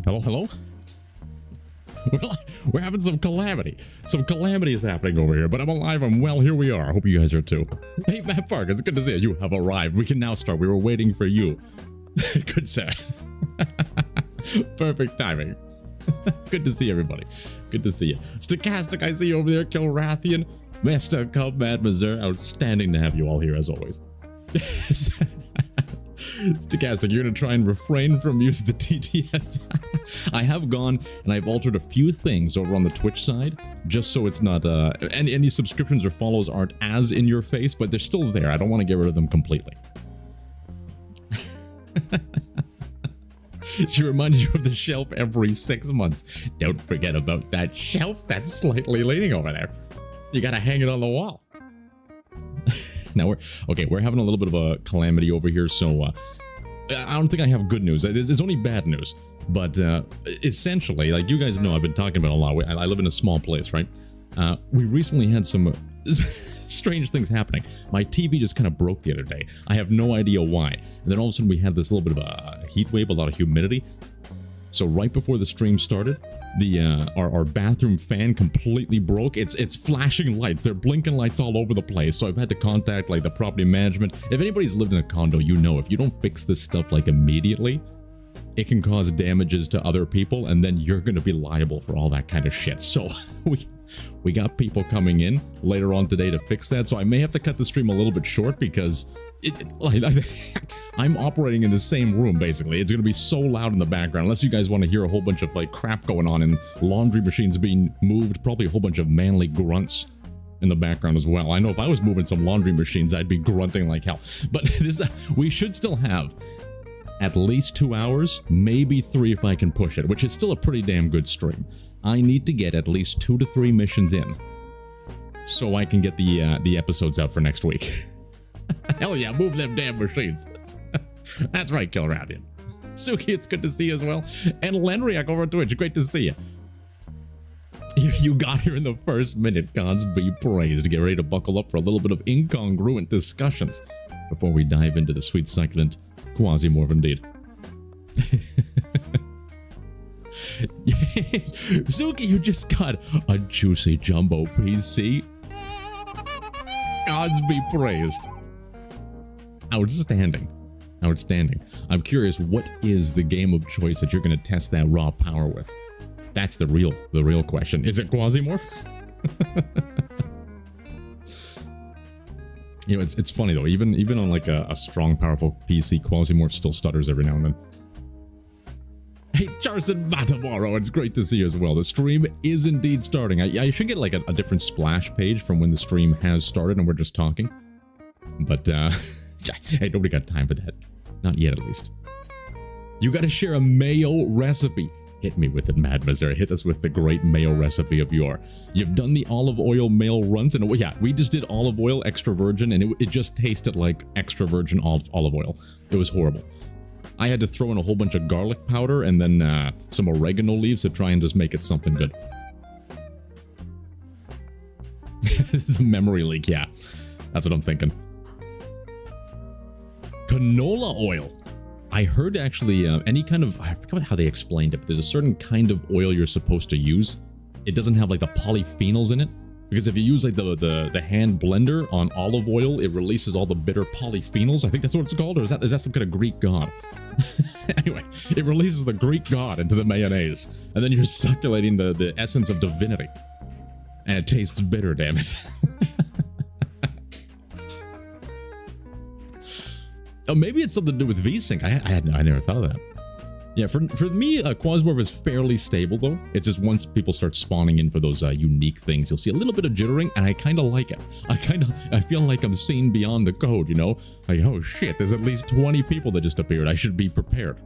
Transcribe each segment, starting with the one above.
Hello, hello? We're having some calamity. Some calamity is happening over here, but I'm alive. I'm well. Here we are. I hope you guys are too. Hey, Matt Park, it's good to see you. You have arrived. We can now start. We were waiting for you. Good sir. Perfect timing. Good to see everybody. Good to see you. Stochastic, I see you over there. Kilrathian, Master Cub, Mad Mazur. Outstanding to have you all here as always. Stochastic, you're going to try and refrain from using the TTS. I have gone and I've altered a few things over on the Twitch side, just so it's not, any subscriptions or follows aren't as in your face, but they're still there. I don't want to get rid of them completely. She reminds you of the shelf every 6 months. Don't forget about that shelf that's slightly leaning over there. You got to hang it on the wall. Now we're having a little bit of a calamity over here, so I don't think I have good news. It's only bad news, but essentially, like you guys know, I've been talking about a lot. I live in a small place, right? We recently had some strange things happening. My TV just kind of broke the other day. I have no idea why. And then all of a sudden we had this little bit of a heat wave, a lot of humidity. So right before the stream started, our bathroom fan completely broke. It's flashing lights. They're blinking lights all over the place. So I've had to contact like the property management. If anybody's lived in a condo, you know, if you don't fix this stuff like immediately, it can cause damages to other people, and then you're going to be liable for all that kind of shit. So we got people coming in later on today to fix that. So I may have to cut the stream a little bit short because I'm operating in the same room, basically. It's going to be so loud in the background, unless you guys want to hear a whole bunch of like crap going on and laundry machines being moved, probably a whole bunch of manly grunts in the background as well. I know if I was moving some laundry machines, I'd be grunting like hell. But we should still have at least 2 hours, maybe 3 if I can push it, which is still a pretty damn good stream. I need to get at least 2 to 3 missions in so I can get the episodes out for next week. Hell yeah, move them damn machines. That's right, Kilrathian. Suki, it's good to see you as well. And Lenriak over on Twitch, great to see you. You got here in the first minute, gods be praised. Get ready to buckle up for a little bit of incongruent discussions before we dive into the sweet, succulent QUASIMORPH indeed. Suki, you just got a juicy jumbo PC. Gods be praised. Outstanding. Outstanding. I'm curious, what is the game of choice that you're going to test that raw power with? That's the real question. Is it QUASIMORPH? You know, it's funny though. Even on like a strong, powerful PC, QUASIMORPH still stutters every now and then. Hey, Charson Matamoro, it's great to see you as well. The stream is indeed starting. I should get like a different splash page from when the stream has started and we're just talking. But hey, nobody got time for that. Not yet, at least. You got to share a mayo recipe. Hit me with it, Mad Mazur. Hit us with the great mayo recipe of yore. You've done the olive oil mayo runs, and yeah, we just did olive oil extra virgin, and it just tasted like extra virgin olive oil. It was horrible. I had to throw in a whole bunch of garlic powder and then some oregano leaves to try and just make it something good. This is a memory leak, yeah. That's what I'm thinking. Canola oil. I heard actually any kind of, I forgot how they explained it, but there's a certain kind of oil you're supposed to use. It doesn't have like the polyphenols in it. Because if you use like the hand blender on olive oil, it releases all the bitter polyphenols. I think that's what it's called, or is that some kind of Greek god? Anyway, it releases the Greek god into the mayonnaise, and then you're succulating the essence of divinity. And it tastes bitter, damn it. Oh, maybe it's something to do with VSync. I never thought of that. Yeah, for me, QUASIMORPH is fairly stable, though. It's just once people start spawning in for those unique things, you'll see a little bit of jittering, and I kind of like it. I feel like I'm seeing beyond the code, you know? Like, oh shit, there's at least 20 people that just appeared. I should be prepared.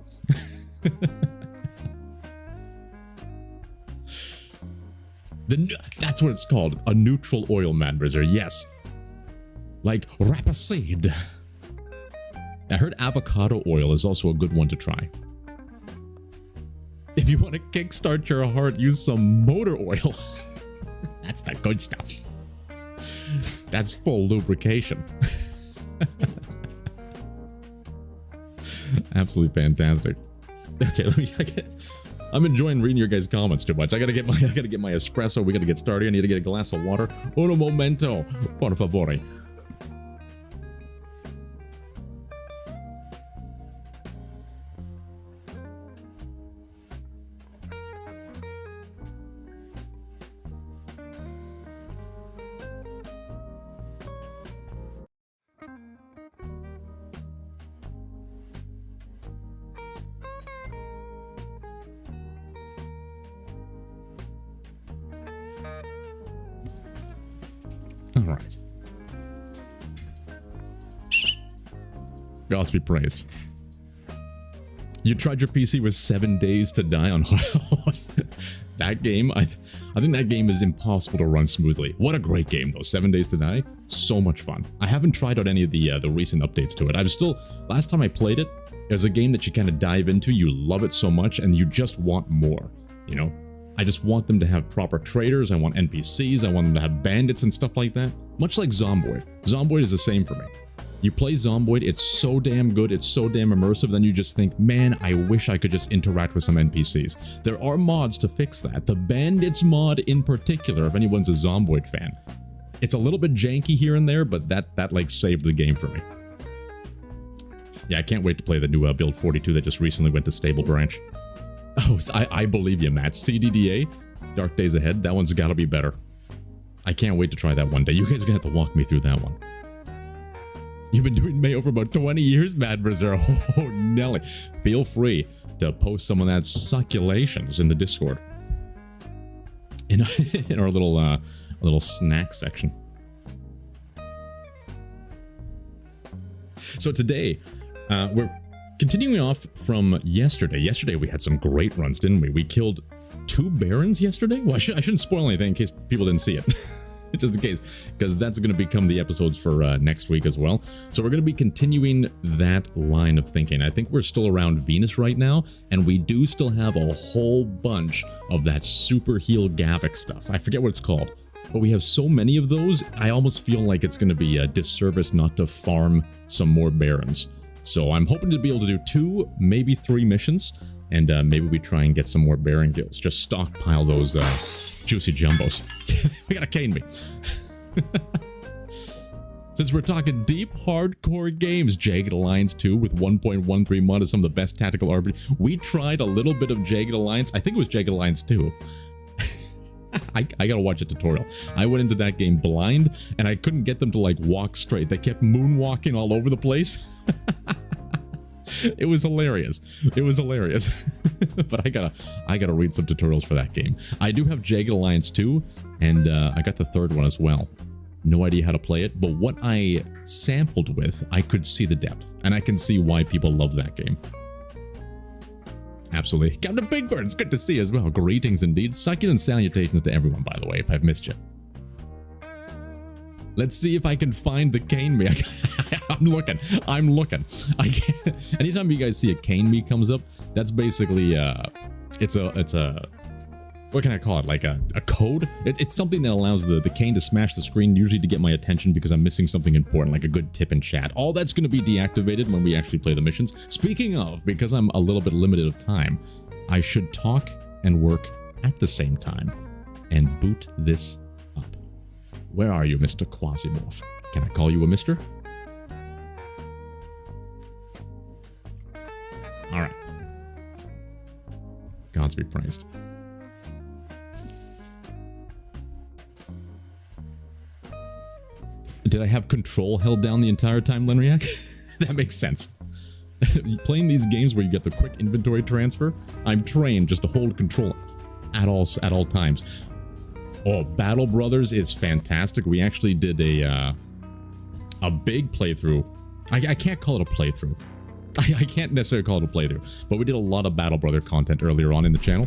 That's what it's called. A neutral oil, Mad Mazur. Yes. Like rapeseed. I heard avocado oil is also a good one to try. If you want to kickstart your heart, use some motor oil. That's the good stuff. That's full lubrication. Absolutely fantastic. Okay, let me I'm enjoying reading your guys' comments too much. I gotta get my espresso. We gotta get started. I need to get a glass of water. Uno momento, por favore. All right. God's be praised. You tried your PC with 7 days to die on that game. I think that game is impossible to run smoothly. What a great game though. 7 days to die. So much fun. I haven't tried out any of the recent updates to it. I'm still, last time I played it, it was a game that you kind of dive into. You love it so much and you just want more, you know? I just want them to have proper traders. I want NPCs. I want them to have bandits and stuff like that. Much like Zomboid. Zomboid is the same for me. You play Zomboid, it's so damn good, it's so damn immersive, then you just think, man, I wish I could just interact with some NPCs. There are mods to fix that. The Bandits mod in particular, if anyone's a Zomboid fan. It's a little bit janky here and there, but that like saved the game for me. Yeah, I can't wait to play the new Build 42 that just recently went to Stable Branch. Oh, I believe you, Matt. CDDA, Dark Days Ahead, that one's gotta be better. I can't wait to try that one day. You guys are gonna have to walk me through that one. You've been doing Mayo for about 20 years, Mad Berserk. Oh, Nelly. Feel free to post some of that succulations in the Discord. In our little snack section. So today, we're continuing off from yesterday. Yesterday we had some great runs, didn't we? We killed 2 Barons yesterday? Well, I shouldn't spoil anything in case people didn't see it. Just in case, because that's going to become the episodes for next week as well. So we're going to be continuing that line of thinking. I think we're still around Venus right now, and we do still have a whole bunch of that super heal Gavik stuff. I forget what it's called, but we have so many of those, I almost feel like it's going to be a disservice not to farm some more Barons. So I'm hoping to be able to do 2, maybe 3 missions, and maybe we try and get some more Baron guilds. Just stockpile those juicy jumbos. We gotta cane me. Since we're talking deep, hardcore games, Jagged Alliance 2 with 1.13 mod is some of the best tactical RPG. We tried a little bit of Jagged Alliance. I think it was Jagged Alliance 2. I gotta watch a tutorial. I went into that game blind, and I couldn't get them to like walk straight. They kept moonwalking all over the place. It was hilarious. It was hilarious. But I gotta read some tutorials for that game. I do have Jagged Alliance 2, and I got the 3rd one as well. No idea how to play it, but what I sampled with, I could see the depth, and I can see why people love that game. Absolutely. Captain Big Bird, it's good to see you as well. Greetings indeed. Succulent salutations to everyone, by the way, if I've missed you. Let's see if I can find the cane me. I'm looking. I can't. Anytime you guys see a cane me comes up, that's basically it's a what can I call it? Like a code? It's something that allows the cane to smash the screen, usually to get my attention because I'm missing something important, like a good tip in chat. All that's going to be deactivated when we actually play the missions. Speaking of, because I'm a little bit limited of time, I should talk and work at the same time and boot this up. Where are you, Mr. QUASIMORPH? Can I call you a mister? All right. Gods be praised. Did I have control held down the entire time, Lenriak? That makes sense. Playing these games where you get the quick inventory transfer, I'm trained just to hold control at all times. Oh, Battle Brothers is fantastic. We actually did a big playthrough. I can't call it a playthrough. I can't necessarily call it a playthrough, but we did a lot of Battle Brother content earlier on in the channel.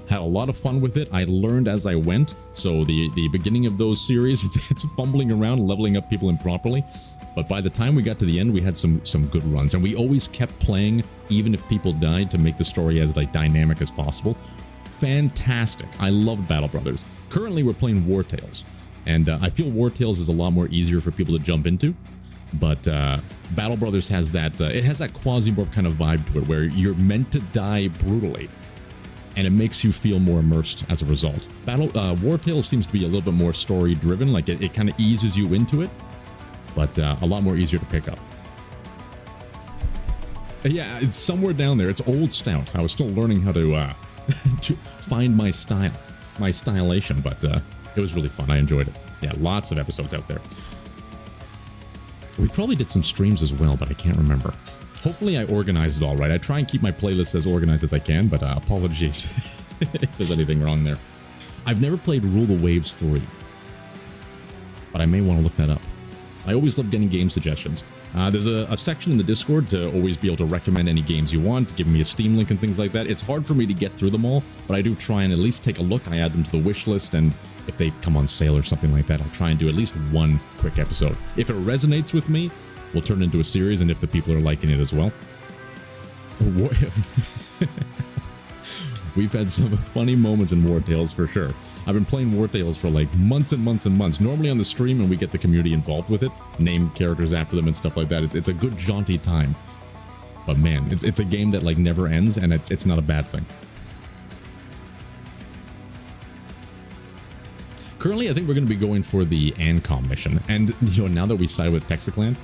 Had a lot of fun with it. I learned as I went. So the beginning of those series, it's fumbling around, leveling up people improperly. But by the time we got to the end, we had some good runs, and we always kept playing, even if people died, to make the story as like dynamic as possible. Fantastic. I love Battle Brothers. Currently, we're playing War Tales, and I feel War Tales is a lot more easier for people to jump into. But Battle Brothers has that it has that QUASIMORPH kind of vibe to it, where you're meant to die brutally. and it makes you feel more immersed as a result. War Tales seems to be a little bit more story driven, like it kind of eases you into it, but a lot more easier to pick up. Yeah, it's somewhere down there. It's old Stout. I was still learning how to find my style, my stylation, but it was really fun. I enjoyed it. Yeah, lots of episodes out there. We probably did some streams as well, but I can't remember. Hopefully I organized it all right. I try and keep my playlists as organized as I can, but apologies if there's anything wrong there. I've never played Rule the Waves 3, but I may want to look that up. I always love getting game suggestions. There's a section in the Discord to always be able to recommend any games you want, give me a Steam link and things like that. It's hard for me to get through them all, but I do try and at least take a look. I add them to the wish list, and if they come on sale or something like that, I'll try and do at least one quick episode. If it resonates with me, we'll turn it into a series, and if the people are liking it as well. We've had some funny moments in War Tales for sure. I've been playing War Tales for like months and months and months. Normally on the stream, and we get the community involved with it, name characters after them and stuff like that. It's a good jaunty time. But man, it's a game that like never ends, and it's not a bad thing. Currently, I think we're going to be going for the ANCOM mission, and you know, now that we sided with Texicland,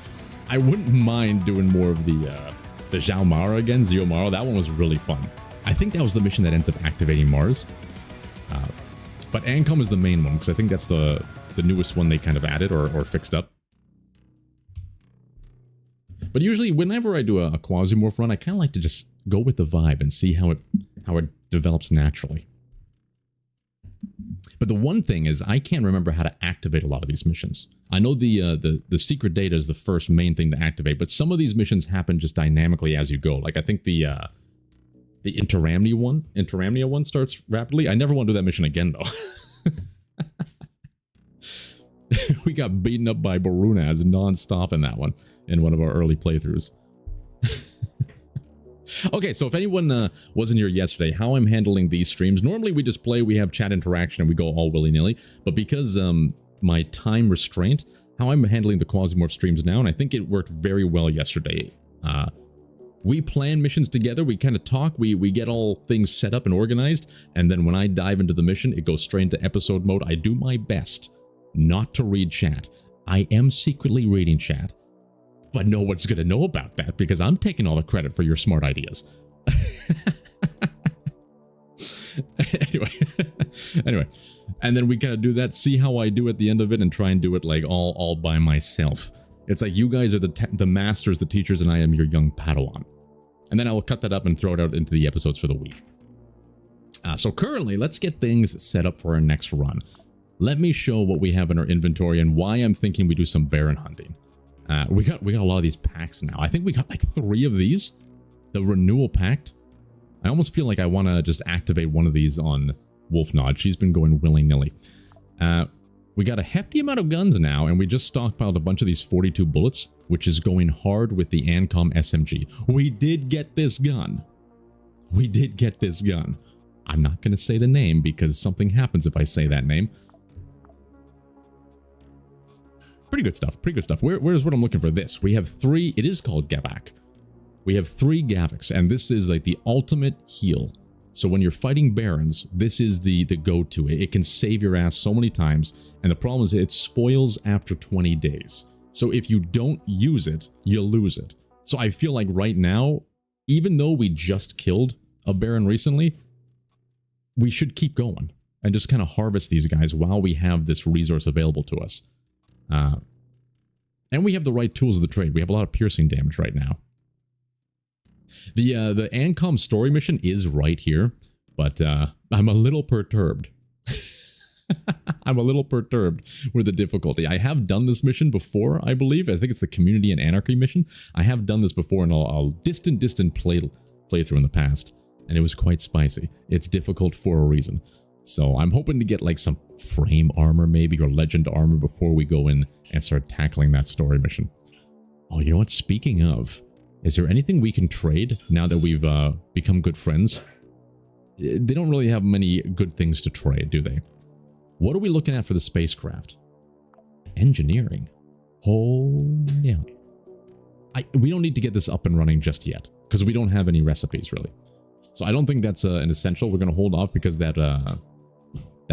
I wouldn't mind doing more of the Xiaomara again, Xiomara. That one was really fun. I think that was the mission that ends up activating Mars. But ANCOM is the main one, because I think that's the newest one they kind of added or fixed up. But usually, whenever I do a QUASIMORPH run, I kind of like to just go with the vibe and see how it develops naturally. But the one thing is, I can't remember how to activate a lot of these missions. I know the secret data is the first main thing to activate, but some of these missions happen just dynamically as you go. Like I think the Interamnia one starts rapidly. I never want to do that mission again though. We got beaten up by Barunaz non-stop in that one in one of our early playthroughs. Okay, so if anyone wasn't here yesterday, how I'm handling these streams, normally we just play, we have chat interaction, and we go all willy-nilly, but because my time restraint, how I'm handling the QUASIMORPH streams now, and I think it worked very well yesterday. We plan missions together, we kind of talk, we get all things set up and organized, and then when I dive into the mission, it goes straight into episode mode. I do my best not to read chat. I am secretly reading chat, but no one's going to know about that because I'm taking all the credit for your smart ideas. Anyway, and then we kind of do that, see how I do at the end of it, and try and do it like all by myself. It's like you guys are the masters, the teachers, and I am your young Padawan. And then I'll cut that up and throw it out into the episodes for the week. So currently, let's get things set up for our next run. Let me show what we have in our inventory and why I'm thinking we do some Baron hunting. We got a lot of these packs now. I think we got like 3 of these. The Renewal Pact. I almost feel like I want to just activate one of these on Wolfnod. She's been going willy-nilly. We got a hefty amount of guns now, and we just stockpiled a bunch of these 42 bullets, which is going hard with the ANCOM SMG. We did get this gun. We did get this gun. I'm not going to say the name because something happens if I say that name. Pretty good stuff, pretty good stuff. Where's what I'm looking for? This. We have 3, it is called Gavak. We have 3 Gavaks, and this is like the ultimate heal. So when you're fighting Barons, this is the go-to. It can save your ass so many times, and the problem is it spoils after 20 days. So if you don't use it, you lose it. So I feel like right now, even though we just killed a Baron recently, we should keep going and just kind of harvest these guys while we have this resource available to us. And we have the right tools of the trade. We have a lot of piercing damage right now. The ANCOM story mission is right here, but I'm a little perturbed. I'm a little perturbed with the difficulty. I have done this mission before, I believe. I think it's the Community and Anarchy mission. I have done this before in a distant playthrough in the past, and it was quite spicy. It's difficult for a reason. So I'm hoping to get like some frame armor maybe, or legend armor before we go in and start tackling that story mission. Oh, you know what? Speaking of, is there anything we can trade now that we've become good friends? They don't really have many good things to trade, do they? What are we looking at for the spacecraft? Engineering. Oh, yeah. We don't need to get this up and running just yet, because we don't have any recipes, really. So I don't think that's an essential. We're going to hold off because that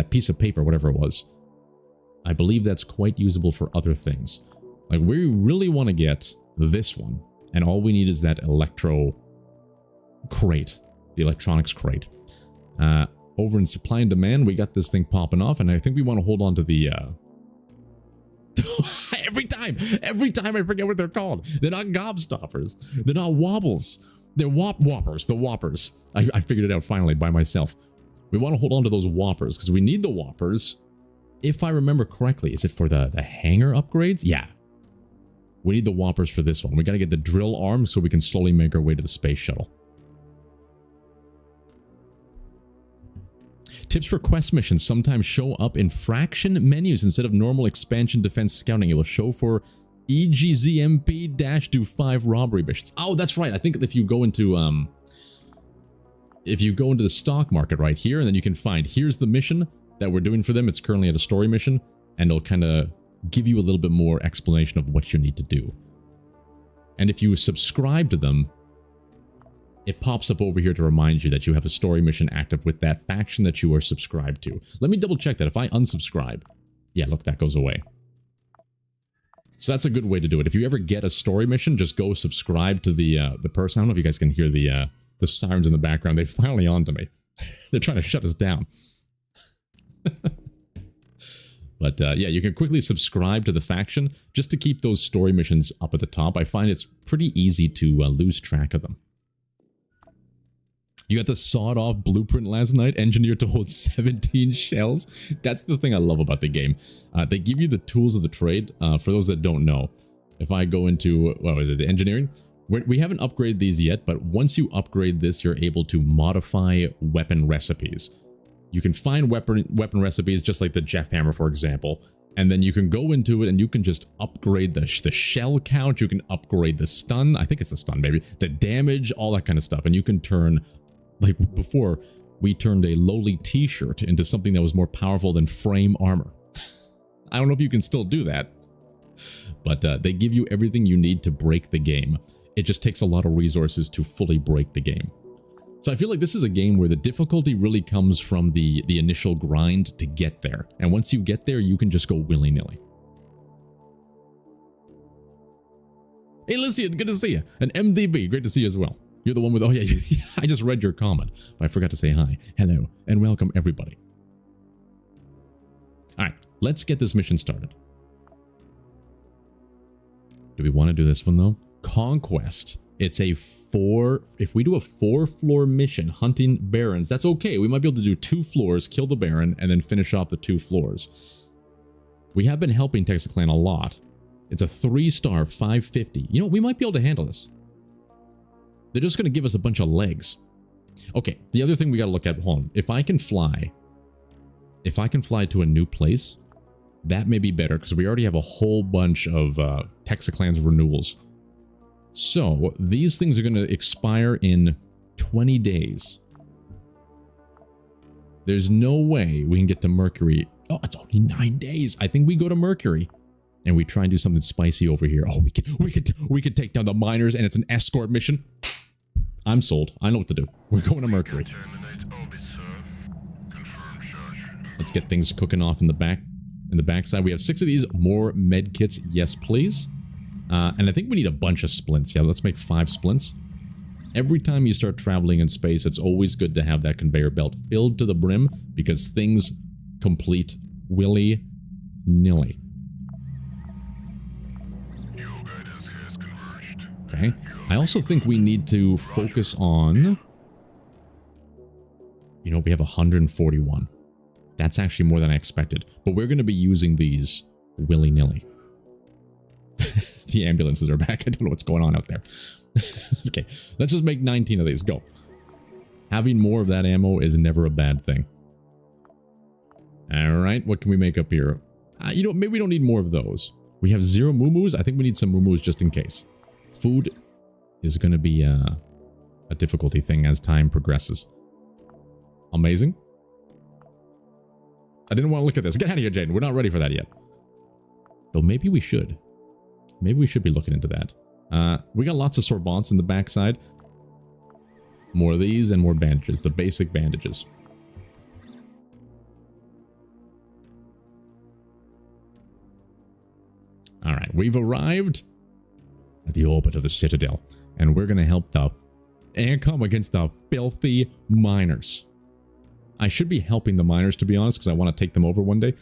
piece of paper, whatever it was, I believe that's quite usable for other things. Like, we really want to get this one. And all we need is that electro crate, the electronics crate. Over in supply and demand, we got this thing popping off, and I think we want to hold on to the every time I forget what they're called. They're not gobstoppers. They're not wobbles. They're whoppers. The whoppers. I figured it out finally by myself. We want to hold on to those whoppers because we need the whoppers. If I remember correctly, is it for the hangar upgrades? Yeah. We need the whoppers for this one. We got to get the drill arm so we can slowly make our way to the space shuttle. Tips for quest missions sometimes show up in fraction menus instead of normal expansion defense scouting. It will show for EGZMP-do 5 robbery missions. Oh, that's right. I think if you go into the stock market right here, and then you can find, here's the mission that we're doing for them. It's currently at a story mission, and it'll kind of give you a little bit more explanation of what you need to do. And if you subscribe to them, it pops up over here to remind you that you have a story mission active with that faction that you are subscribed to. Let me double check that. If I unsubscribe, yeah, look, that goes away. So that's a good way to do it. If you ever get a story mission, just go subscribe to the person. I don't know if you guys can hear the sirens in the background. They're finally on to me. They're trying to shut us down. But yeah, you can quickly subscribe to the faction just to keep those story missions up at the top. I find it's pretty easy to lose track of them. You got the sawed-off blueprint last night, engineered to hold 17 shells. That's the thing I love about the game. They give you the tools of the trade. For those that don't know, if I go into, what was it, the engineering? We haven't upgraded these yet, but once you upgrade this, you're able to modify weapon recipes. You can find weapon recipes, just like the Jeff Hammer, for example, and then you can go into it and you can just upgrade the shell count. You can upgrade the stun. I think it's the stun, maybe. The damage, all that kind of stuff. And you can turn... Like before, we turned a lowly t-shirt into something that was more powerful than frame armor. I don't know if you can still do that, but they give you everything you need to break the game. It just takes a lot of resources to fully break the game. So I feel like this is a game where the difficulty really comes from the initial grind to get there. And once you get there, you can just go willy-nilly. Hey, Lycian, good to see you. And MDB, great to see you as well. You're the one with, oh yeah, I just read your comment, but I forgot to say hi, hello, and welcome everybody. All right, let's get this mission started. Do we want to do this one though? Conquest. It's a if we do a 4-floor mission, hunting barons, that's okay. We might be able to do 2 floors, kill the baron, and then finish off the 2 floors. We have been helping Texas-Clan a lot. It's a 3-star, 550. You know, we might be able to handle this. They're just going to give us a bunch of legs. Okay, the other thing we got to look at, hold on. If I can fly to a new place, that may be better because we already have a whole bunch of Texas-Clan's renewals. So these things are going to expire in 20 days. There's no way we can get to Mercury. Oh, it's only 9 days. I think we go to Mercury and we try and do something spicy over here. Oh, we could take down the miners, and it's an escort mission. I'm sold. I know what to do. We're going to Mercury. Let's get things cooking off in the backside. We have 6 of these. More med kits, yes, please. And I think we need a bunch of splints. Yeah, let's make 5 splints. Every time you start traveling in space, it's always good to have that conveyor belt filled to the brim because things complete willy-nilly. Okay. I also think we need to focus on... You know, we have 141. That's actually more than I expected. But we're going to be using these willy-nilly. The ambulances are back. I don't know what's going on out there. Okay, let's just make 19 of these. Go. Having more of that ammo is never a bad thing. Alright, what can we make up here? You know, maybe we don't need more of those. We have 0 muumuus. I think we need some muumuus just in case. Food is going to be a difficulty thing as time progresses. Amazing. I didn't want to look at this. Get out of here, Jane. We're not ready for that yet. Though maybe we should. Maybe we should be looking into that. We got lots of sorbants in the backside. More of these and more bandages. The basic bandages. Alright, we've arrived at the orbit of the Citadel. And we're going to help and come against the filthy miners. I should be helping the miners, to be honest, because I want to take them over one day.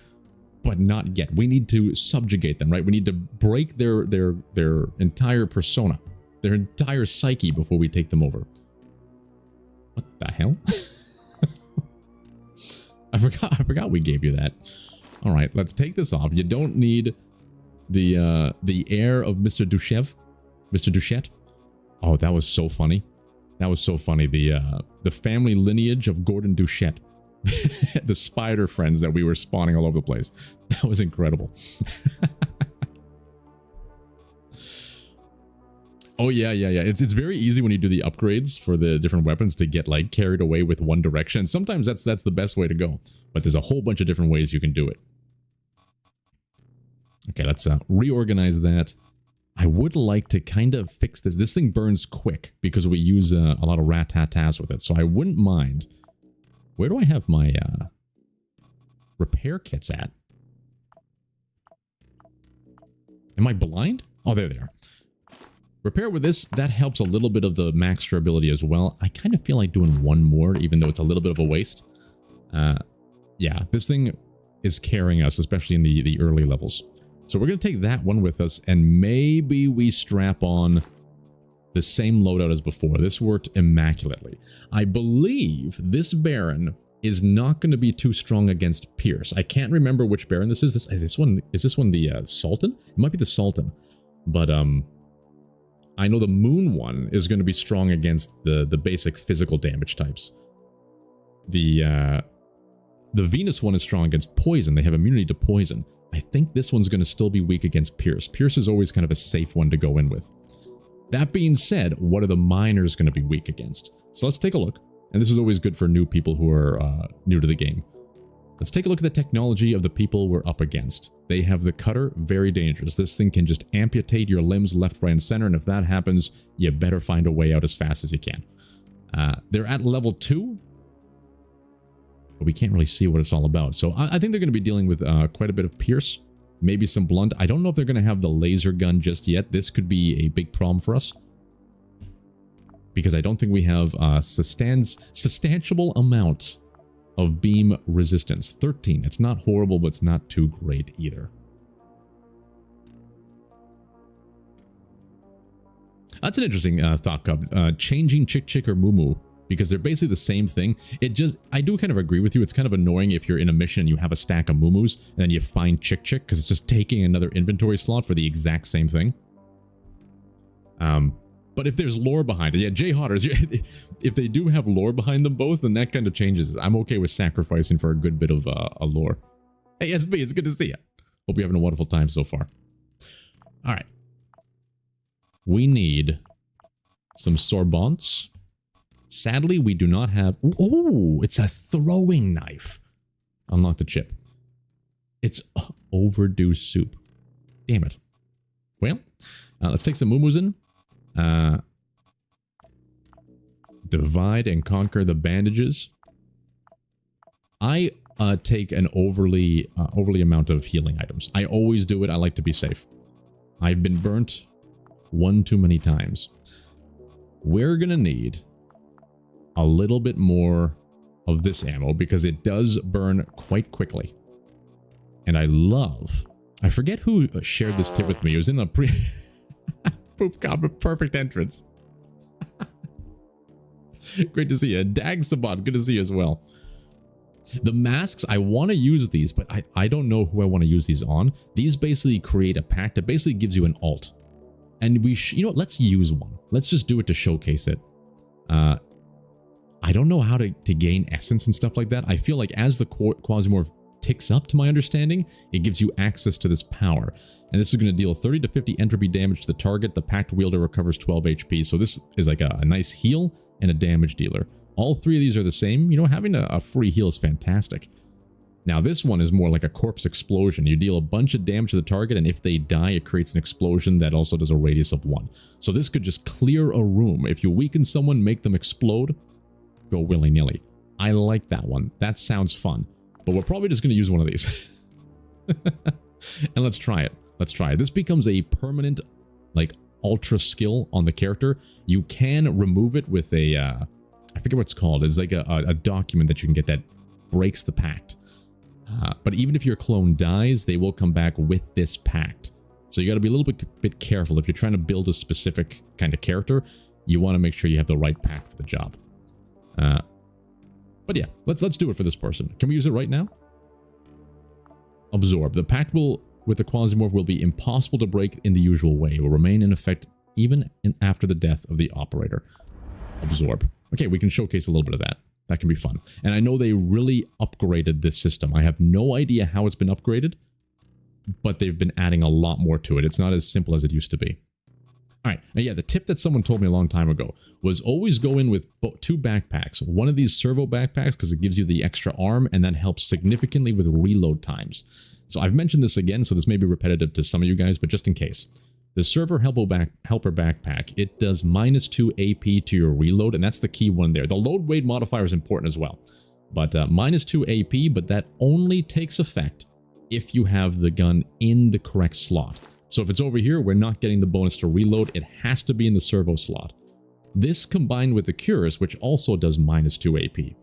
But not yet. We need to subjugate them, right? We need to break their entire persona. Their entire psyche before we take them over. What the hell? I forgot we gave you that. Alright, let's take this off. You don't need the heir of Mr. Duchev. Mr. Duchette. Oh, that was so funny. That was so funny. The family lineage of Gordon Duchette. The spider friends that we were spawning all over the place. That was incredible. Oh, yeah. It's very easy when you do the upgrades for the different weapons to get, like, carried away with one direction. Sometimes that's the best way to go. But there's a whole bunch of different ways you can do it. Okay, let's reorganize that. I would like to kind of fix this. This thing burns quick because we use a lot of rat-tat-tats with it. So I wouldn't mind. Where do I have my repair kits at? Am I blind? Oh, there they are. Repair with this, that helps a little bit of the max durability as well. I kind of feel like doing one more, even though it's a little bit of a waste. Yeah, this thing is carrying us, especially in the early levels. So we're going to take that one with us, and maybe we strap on the same loadout as before. This worked immaculately. I believe this Baron is not going to be too strong against Pierce. I can't remember which Baron this is. Is this one the Sultan? It might be the Sultan. But I know the Moon one is going to be strong against the basic physical damage types. The Venus one is strong against poison. They have immunity to poison. I think this one's going to still be weak against Pierce. Pierce is always kind of a safe one to go in with. That being said, what are the miners going to be weak against? So let's take a look. And this is always good for new people who are new to the game. Let's take a look at the technology of the people we're up against. They have the cutter, very dangerous. This thing can just amputate your limbs left, right, and center. And if that happens, you better find a way out as fast as you can. They're at level 2. But we can't really see what it's all about. So I think they're going to be dealing with quite a bit of Pierce. Maybe some blunt. I don't know if they're going to have the laser gun just yet. This could be a big problem for us. Because I don't think we have a substantial amount of beam resistance. 13. It's not horrible, but it's not too great either. That's an interesting thought, Cub. Changing Chick Chick or Moo Moo. Because they're basically the same thing. I do kind of agree with you. It's kind of annoying if you're in a mission and you have a stack of Moo-Moos and then you find Chick Chick because it's just taking another inventory slot for the exact same thing. But if there's lore behind it, yeah, J-Hotters, if they do have lore behind them both, then that kind of changes. I'm okay with sacrificing for a good bit of a lore. Hey, SB, it's good to see you. Hope you're having a wonderful time so far. All right. We need some sorbents. Sadly, we do not have... Oh, it's a throwing knife. Unlock the chip. It's overdue soup. Damn it. Well, let's take some moo-moos in. Divide and conquer the bandages. I take an overly amount of healing items. I always do it. I like to be safe. I've been burnt one too many times. We're going to need a little bit more of this ammo because it does burn quite quickly. And I forget who shared this tip with me. It was in a Poop Cobb, perfect entrance. Great to see you. Dag Sabat, good to see you as well. The masks, I want to use these, but I don't know who I want to use these on. These basically create a pack that basically gives you an alt. And you know what, let's use one. Let's just do it to showcase it. I don't know how to gain essence and stuff like that. I feel like as the Quasimorph ticks up, to my understanding, it gives you access to this power. And this is going to deal 30 to 50 entropy damage to the target. The packed wielder recovers 12 HP. So this is like a nice heal and a damage dealer. All three of these are the same. You know, having a free heal is fantastic. Now this one is more like a corpse explosion. You deal a bunch of damage to the target, and if they die, it creates an explosion that also does a radius of 1. So this could just clear a room. If you weaken someone, make them explode, go willy-nilly. I like that one. That sounds fun. But we're probably just going to use one of these. And let's try it. Let's try it. This becomes a permanent, like, ultra skill on the character. You can remove it with a, I forget what it's called. It's like a document that you can get that breaks the pact. But even if your clone dies, they will come back with this pact. So you got to be a little bit careful. If you're trying to build a specific kind of character, you want to make sure you have the right pact for the job. But yeah, let's do it for this person. Can we use it right now? Absorb. The pact with the Quasimorph will be impossible to break in the usual way. It will remain in effect even after the death of the operator. Absorb. Okay, we can showcase a little bit of that. That can be fun. And I know they really upgraded this system. I have no idea how it's been upgraded, but they've been adding a lot more to it. It's not as simple as it used to be. All right. Now, yeah, the tip that someone told me a long time ago was always go in with 2 backpacks. One of these servo backpacks because it gives you the extra arm and that helps significantly with reload times. So I've mentioned this again, so this may be repetitive to some of you guys, but just in case. The server helper backpack, it does -2 AP to your reload, and that's the key one there. The load weight modifier is important as well. But -2 AP, but that only takes effect if you have the gun in the correct slot. So if it's over here, we're not getting the bonus to reload. It has to be in the servo slot. This combined with the cures, which also does -2 AP.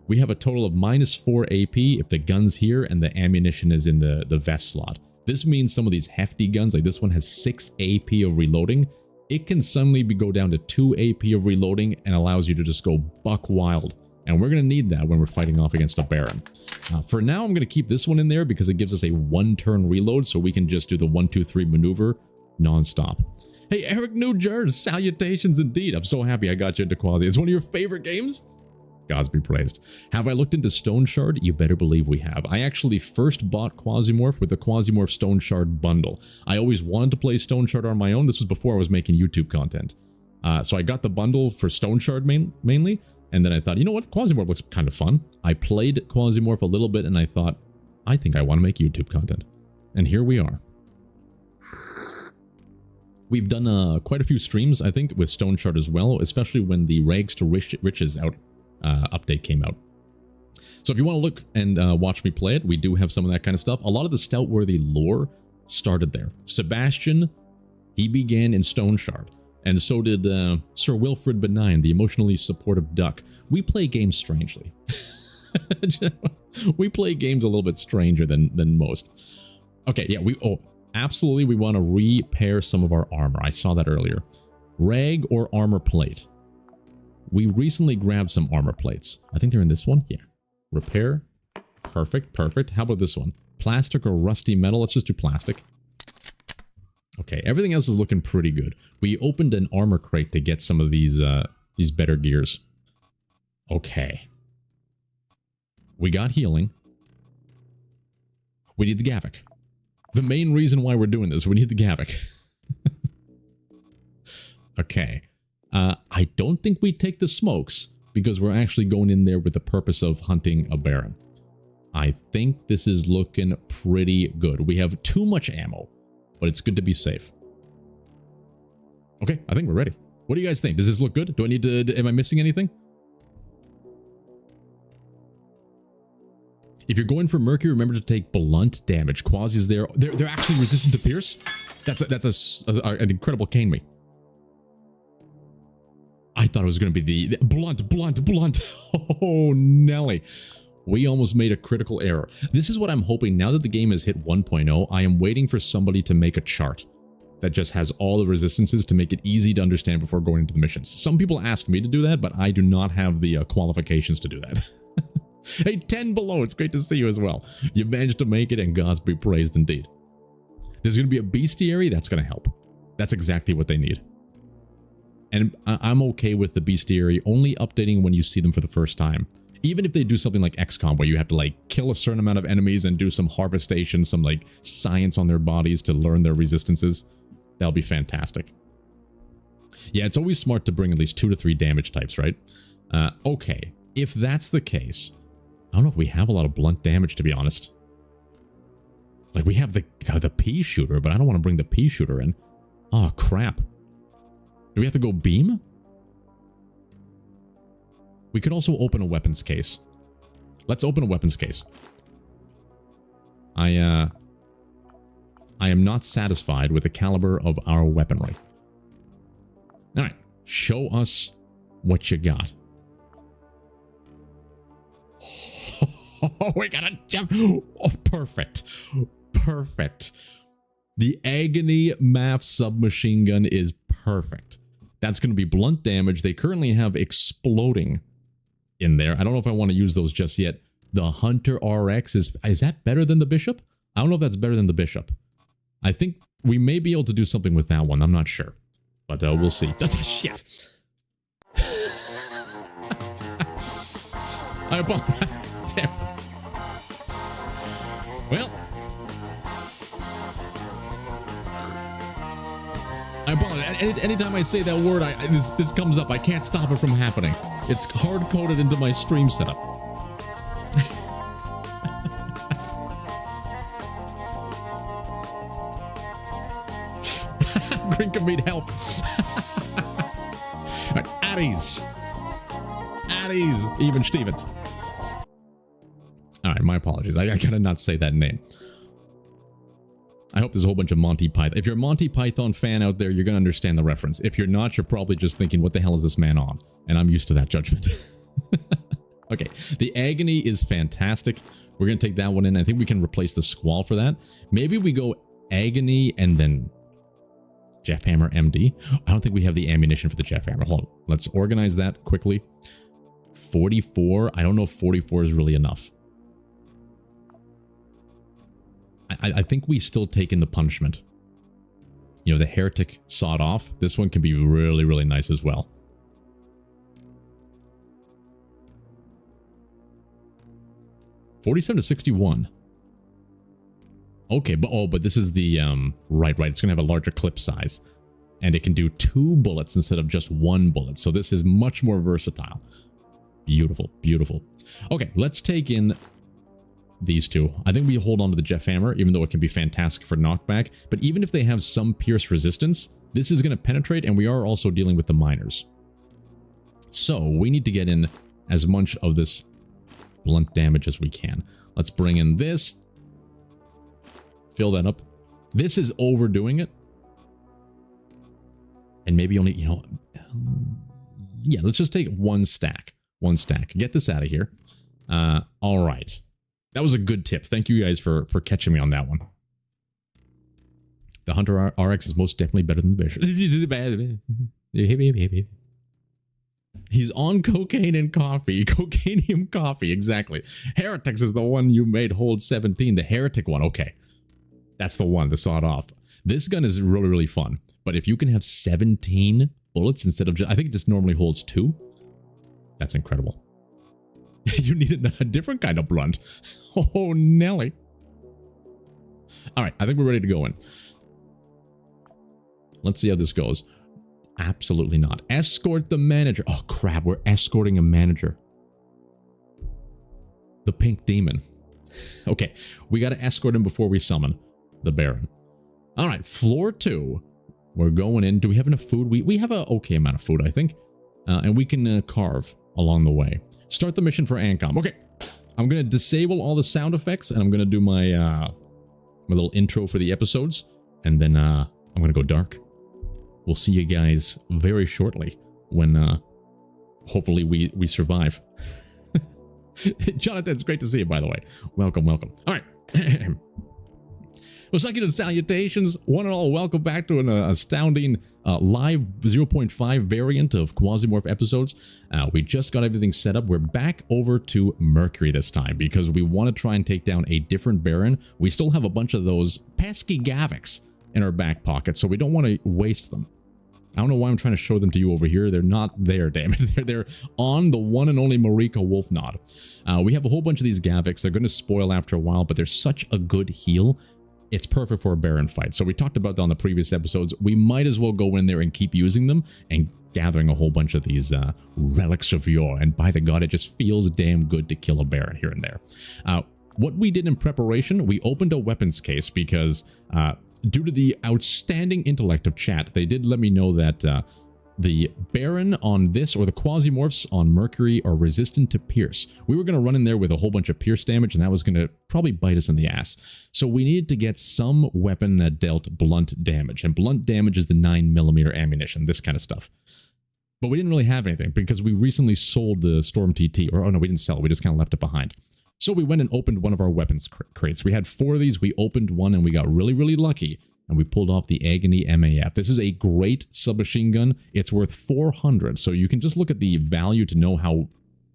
We have a total of -4 AP if the gun's here and the ammunition is in the vest slot. This means some of these hefty guns, like this one has 6 AP of reloading. It can suddenly go down to 2 AP of reloading and allows you to just go buck wild. And we're going to need that when we're fighting off against a Baron. For now, I'm going to keep this one in there because it gives us a 1-turn reload, so we can just do the 1-2-3 maneuver non-stop. Hey, Eric Newjern, salutations indeed. I'm so happy I got you into Quasi. It's one of your favorite games? Gods be praised. Have I looked into Stone Shard? You better believe we have. I actually first bought Quasimorph with the Quasimorph Stone Shard bundle. I always wanted to play Stone Shard on my own. This was before I was making YouTube content. So I got the bundle for Stone Shard mainly, and then I thought, you know what? Quasimorph looks kind of fun. I played Quasimorph a little bit, and I thought, I think I want to make YouTube content. And here we are. We've done quite a few streams, I think, with Stone Shard as well, especially when the Rags to Riches update came out. So if you want to look and watch me play it, we do have some of that kind of stuff. A lot of the Stoutworthy lore started there. Sebastian, he began in Stone Shard, and so did Sir Wilfred Benign, the emotionally supportive duck. We play games strangely. We play games a little bit stranger than most. Okay, yeah, absolutely, we want to repair some of our armor. I saw that earlier. Rag or armor plate. We recently grabbed some armor plates. I think they're in this one. Yeah. Repair. Perfect. Perfect. How about this one? Plastic or rusty metal? Let's just do plastic. Okay. Everything else is looking pretty good. We opened an armor crate to get some of these better gears. Okay. We got healing. We need the Gavik. The main reason why we're doing this, we need the Gavik. Okay. I don't think we take the smokes because we're actually going in there with the purpose of hunting a Baron. I think this is looking pretty good. We have too much ammo, but it's good to be safe. Okay, I think we're ready. What do you guys think? Does this look good? Do I need to... Am I missing anything? If you're going for Mercury, remember to take blunt damage. Quasi's there. They're actually resistant to Pierce? That's an incredible cane me. I thought it was going to be the blunt. Oh, Nelly. We almost made a critical error. This is what I'm hoping now that the game has hit 1.0. I am waiting for somebody to make a chart that just has all the resistances to make it easy to understand before going into the missions. Some people asked me to do that, but I do not have the qualifications to do that. Hey, 10 below. It's great to see you as well. You managed to make it, and gods be praised indeed. There's going to be a bestiary. That's going to help. That's exactly what they need. And I'm okay with the bestiary only updating when you see them for the first time. Even if they do something like XCOM, where you have to like kill a certain amount of enemies and do some harvestation, some like science on their bodies to learn their resistances, that'll be fantastic. Yeah, it's always smart to bring at least 2 to 3 damage types, right? Okay, if that's the case, I don't know if we have a lot of blunt damage, to be honest. Like, we have the pea shooter, but I don't want to bring the pea shooter in. Oh, crap. Do we have to go beam? We could also open a weapons case. Let's open a weapons case. I am not satisfied with the caliber of our weaponry. Alright, show us what you got. Oh, we got a jump. Oh, perfect. Perfect. The Agony MAF submachine gun is perfect. That's going to be blunt damage. They currently have exploding in there. I don't know if I want to use those just yet. The Hunter RX is that better than the Bishop? I don't know if that's better than the Bishop. I think we may be able to do something with that one. I'm not sure. But we'll see. That's shit. I apologize. Damn. Well, I apologize. Anytime I say that word, this comes up. I can't stop it from happening. It's hard-coded into my stream setup. Grinka need help. Right, Addies. Even Stevens. Alright, my apologies. I gotta not say that name. I hope there's a whole bunch of Monty Python. If you're a Monty Python fan out there, you're gonna understand the reference. If you're not, you're probably just thinking, what the hell is this man on? And I'm used to that judgment. Okay, the Agony is fantastic. We're gonna take that one in. I think we can replace the Squall for that. Maybe we go Agony and then Jeff Hammer MD. I don't think we have the ammunition for the Jeff Hammer. Hold on. Let's organize that quickly. 44. I don't know if 44 is really enough. I think we still take in the punishment. You know, the Heretic sawed off. This one can be really, really nice as well. $47 to $61. Okay, but this is the right. It's gonna have a larger clip size, and it can do 2 bullets instead of just 1 bullet. So this is much more versatile. Beautiful, beautiful. Okay, let's take in these two. I think we hold on to the Jeff Hammer, even though it can be fantastic for knockback. But even if they have some pierce resistance, this is going to penetrate, and we are also dealing with the miners. So we need to get in as much of this blunt damage as we can. Let's bring in this. Fill that up. This is overdoing it. And maybe only, you know, yeah, let's just take 1 stack. 1 stack. Get this out of here. All right. That was a good tip. Thank you guys for catching me on that one. The Hunter RX is most definitely better than the Bishop. He's on cocaine and coffee. Cocainium coffee, exactly. Heretics is the one you made hold 17. The Heretic one, okay. That's the one, the sawed off. This gun is really, really fun. But if you can have 17 bullets instead of just... I think it just normally holds 2. That's incredible. You need a different kind of blunt. Oh, Nelly. All right, I think we're ready to go in. Let's see how this goes. Absolutely not. Escort the manager. Oh, crap. We're escorting a manager. The pink demon. Okay, we got to escort him before we summon the Baron. All right, floor 2. We're going in. Do we have enough food? We have a okay amount of food, I think. And we can carve along the way. Start the mission for Ancom. Okay, I'm going to disable all the sound effects, and I'm going to do my my little intro for the episodes, and then I'm going to go dark. We'll see you guys very shortly when hopefully we survive. Jonathan, it's great to see you, by the way. Welcome, welcome. All right. Well, second salutations, one and all. Welcome back to an astounding live 0.5 variant of QUASIMORPH episodes. We just got everything set up. We're back over to Mercury this time because we want to try and take down a different Baron. We still have a bunch of those pesky Gaviks in our back pocket, so we don't want to waste them. I don't know why I'm trying to show them to you over here. They're not there, damn it. They're on the one and only Marika Wolfnod. We have a whole bunch of these Gaviks. They're going to spoil after a while, but they're such a good heal. it's perfect for a Baron fight. So we talked about that on the previous episodes. We might as well go in there and keep using them and gathering a whole bunch of these relics of yore. And by the god, it just feels damn good to kill a Baron here and there. What we did in preparation, we opened a weapons case because due to the outstanding intellect of chat, they did let me know that the Baron on this, or the Quasimorphs on Mercury, are resistant to Pierce. We were going to run in there with a whole bunch of Pierce damage, and that was going to probably bite us in the ass. So we needed to get some weapon that dealt blunt damage, and blunt damage is the 9mm ammunition, this kind of stuff. But we didn't really have anything, because we recently sold the Storm TT, or oh no, we didn't sell it, we just kind of left it behind. So we went and opened one of our weapons crates. We had 4 of these, we opened one, and we got really, really lucky. And we pulled off the Agony MAF. This is a great submachine gun. It's worth 400, so you can just look at the value to know how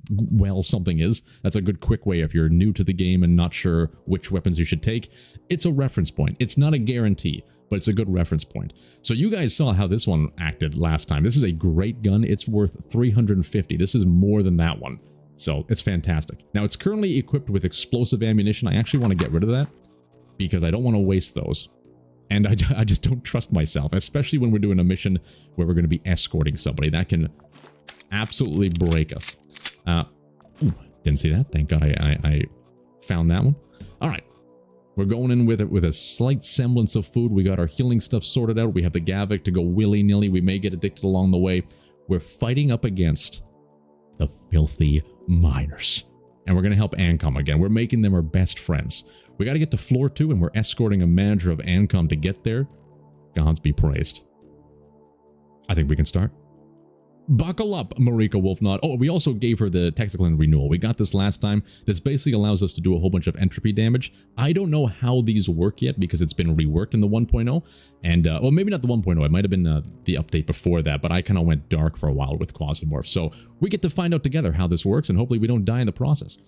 well something is. That's a good quick way if you're new to the game and not sure which weapons you should take. It's a reference point. It's not a guarantee, but it's a good reference point. So you guys saw how this one acted last time. This is a great gun. It's worth 350. This is more than that one. So it's fantastic. Now it's currently equipped with explosive ammunition. I actually want to get rid of that because I don't want to waste those. And I just don't trust myself, especially when we're doing a mission where we're going to be escorting somebody. That can absolutely break us. Ooh, didn't see that. Thank God I found that one. All right. We're going in with it with a slight semblance of food. We got our healing stuff sorted out. We have the Gavik to go willy-nilly. We may get addicted along the way. We're fighting up against the filthy miners. And we're going to help Ancom again. We're making them our best friends. We got to get to floor 2, and we're escorting a manager of Ancom to get there. Gods be praised. I think we can start. Buckle up, Marika Wolfnod. Oh, we also gave her the Texiclin renewal. We got this last time. This basically allows us to do a whole bunch of entropy damage. I don't know how these work yet because it's been reworked in the 1.0. And, well, maybe not the 1.0. It might have been the update before that, but I kind of went dark for a while with Quasimorph. So we get to find out together how this works, and hopefully we don't die in the process.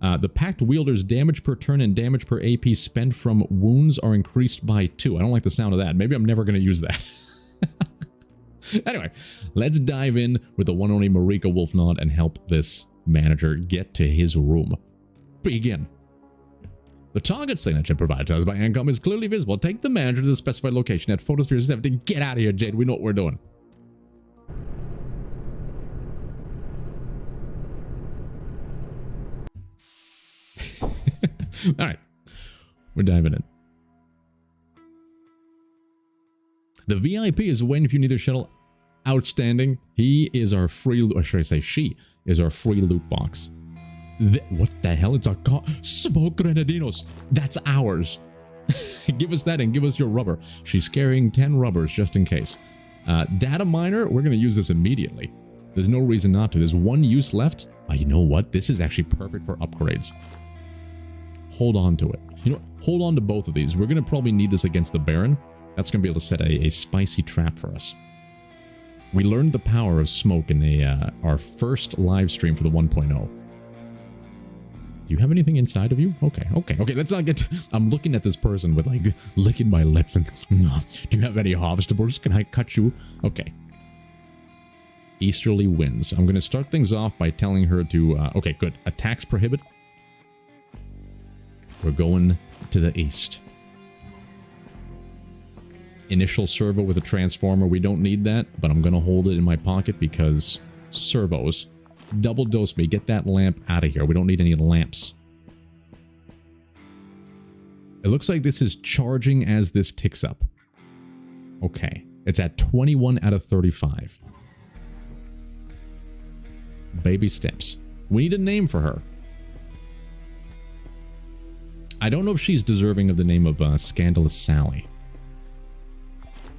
The Pact Wielder's damage per turn and damage per AP spent from wounds are increased by 2. I don't like the sound of that. Maybe I'm never going to use that. Anyway, let's dive in with the one only Marika Wolfnod and help this manager get to his room. Begin. The target signature provided to us by Ancom is clearly visible. Take the manager to the specified location at Photosphere 70. Get out of here, Jade. We know what we're doing. All right, we're diving in. The VIP is waiting if you need their shuttle. Outstanding. He is our free, or should I say she is our free loot box. What the hell? It's a smoke grenadinos. That's ours. Give us that and give us your rubber. She's carrying 10 rubbers just in case. Data miner, we're going to use this immediately. There's no reason not to. There's one use left. Oh, you know what? This is actually perfect for upgrades. Hold on to it. You know, hold on to both of these. We're going to probably need this against the Baron. That's going to be able to set a spicy trap for us. We learned the power of smoke in our first live stream for the 1.0. Do you have anything inside of you? Okay. Let's not get... I'm looking at this person with, like, licking my lips and... Do you have any vegetables? Can I cut you? Okay. Easterly winds. I'm going to start things off by telling her to... okay, good. Attacks prohibit. We're going to the east. Initial servo with a transformer. We don't need that, but I'm going to hold it in my pocket because servos. Double dose me. Get that lamp out of here. We don't need any lamps. It looks like this is charging as this ticks up. Okay. It's at 21 out of 35. Baby steps. We need a name for her. I don't know if she's deserving of the name of Scandalous Sally.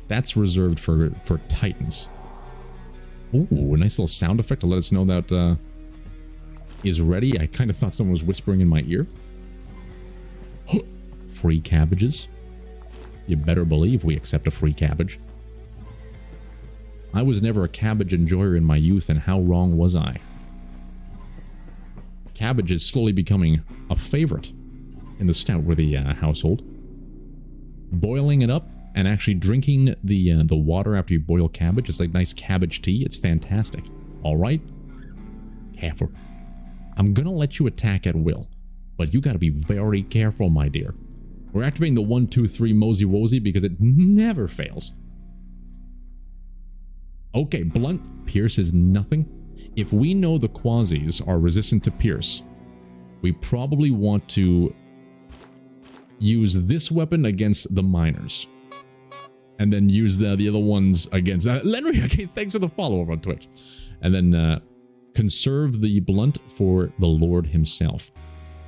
That's reserved for Titans. Ooh, a nice little sound effect to let us know that is ready. I kind of thought someone was whispering in my ear. Free cabbages. You better believe we accept a free cabbage. I was never a cabbage enjoyer in my youth, and how wrong was I? Cabbage is slowly becoming a favorite in the Stoutworthy household. Boiling it up and actually drinking the water after you boil cabbage. It's like nice cabbage tea. It's fantastic. All right? Careful. I'm going to let you attack at will, but you got to be very careful, my dear. We're activating the 1, 2, 3 Mosey Wozy because it never fails. Okay, blunt pierce is nothing. If we know the quasis are resistant to pierce, we probably want to use this weapon against the miners. And then use the other ones against... Lenry, okay, thanks for the follow over on Twitch. And then conserve the blunt for the Lord himself.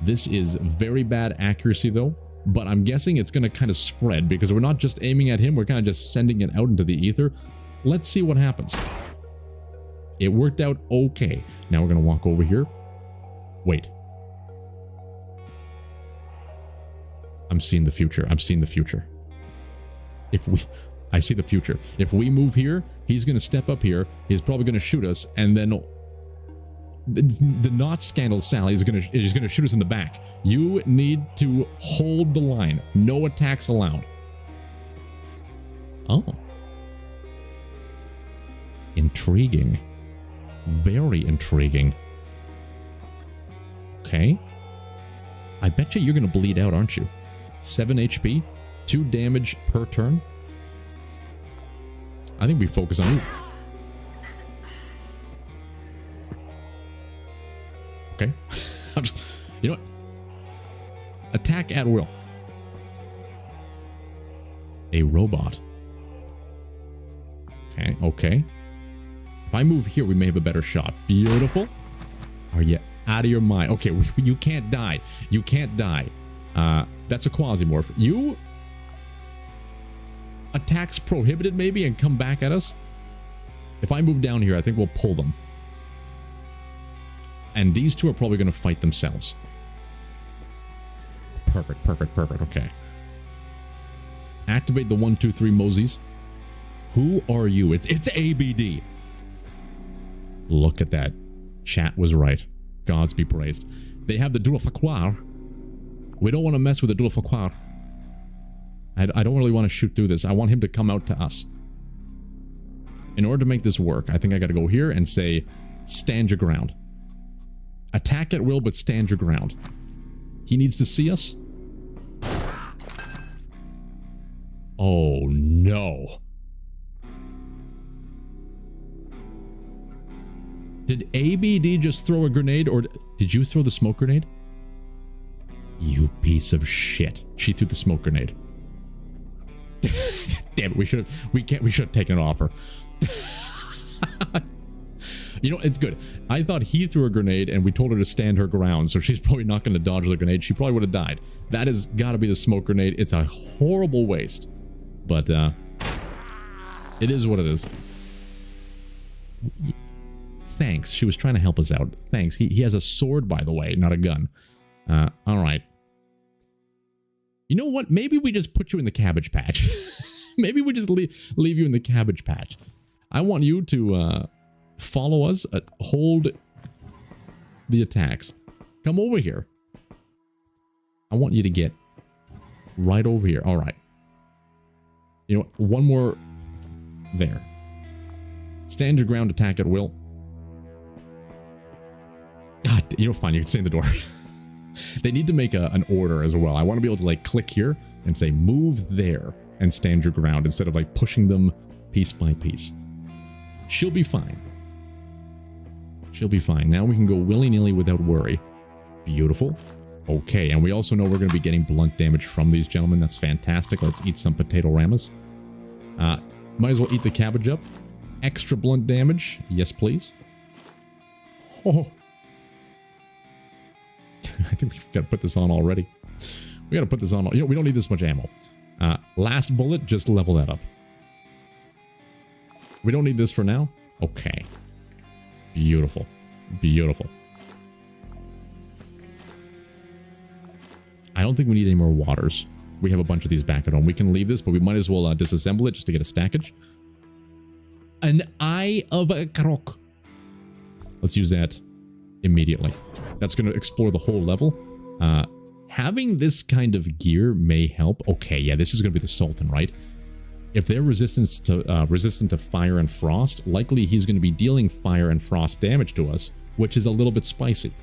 This is very bad accuracy though, but I'm guessing it's going to kind of spread because we're not just aiming at him, we're kind of just sending it out into the ether. Let's see what happens. It worked out okay. Now we're going to walk over here. Wait. I'm seeing the future. I'm seeing the future. I see the future. If we move here, he's going to step up here. He's probably going to shoot us, and then the not scandal Sally is going to shoot us in the back. You need to hold the line. No attacks allowed. Oh. Intriguing. Very intriguing. Okay. I bet you're going to bleed out, aren't you? 7 HP, 2 damage per turn. I think we focus on you. Okay. You know what? Attack at will. A robot. Okay, okay. If I move here, we may have a better shot. Beautiful. Are you out of your mind? Okay, you can't die. You can't die. That's a QUASIMORPH. You... attacks prohibited maybe and come back at us. If I move down here, I think we'll pull them. And these two are probably going to fight themselves. Perfect, perfect, perfect. Okay. Activate the 1, 2, 3 Moseys. Who are you? It's ABD. Look at that. Chat was right. Gods be praised. They have the dual faquar. We don't want to mess with the dual faquar. I don't really want to shoot through this. I want him to come out to us. In order to make this work, I think I got to go here and say, stand your ground. Attack at will, but stand your ground. He needs to see us. Oh, no. Did ABD just throw a grenade, or did you throw the smoke grenade? You piece of shit. She threw the smoke grenade. Damn it, we should have taken it off her. You know, it's good. I thought he threw a grenade and we told her to stand her ground, so she's probably not going to dodge the grenade. She probably would have died. That has got to be the smoke grenade. It's a horrible waste. But, it is what it is. Thanks. She was trying to help us out. Thanks. He has a sword, by the way, not a gun. Alright. You know what? Maybe we just put you in the cabbage patch. Maybe we just leave you in the cabbage patch. I want you to follow us, hold the attacks. Come over here. I want you to get right over here. All right. You know, one more there. Stand your ground, attack at will. God, you know, fine, you can stay in the door. They need to make an order as well. I want to be able to like click here and say move there and stand your ground instead of like pushing them piece by piece. She'll be fine. She'll be fine. Now we can go willy-nilly without worry. Beautiful. Okay, and we also know we're going to be getting blunt damage from these gentlemen. That's fantastic. Let's eat some potato ramas. Might as well eat the cabbage up. Extra blunt damage. Yes, please. Oh. I think we've got to put this on already. We got to put this on. You know, we don't need this much ammo. Last bullet, just level that up. We don't need this for now. Okay. Beautiful. Beautiful. I don't think we need any more waters. We have a bunch of these back at home. We can leave this, but we might as well disassemble it just to get a stackage. An Eye of a Croc. Let's use that immediately. That's going to explore the whole level. Having this kind of gear may help. Okay, yeah, this is going to be the Sultan, right? If they're resistant to fire and frost, likely he's going to be dealing fire and frost damage to us, which is a little bit spicy.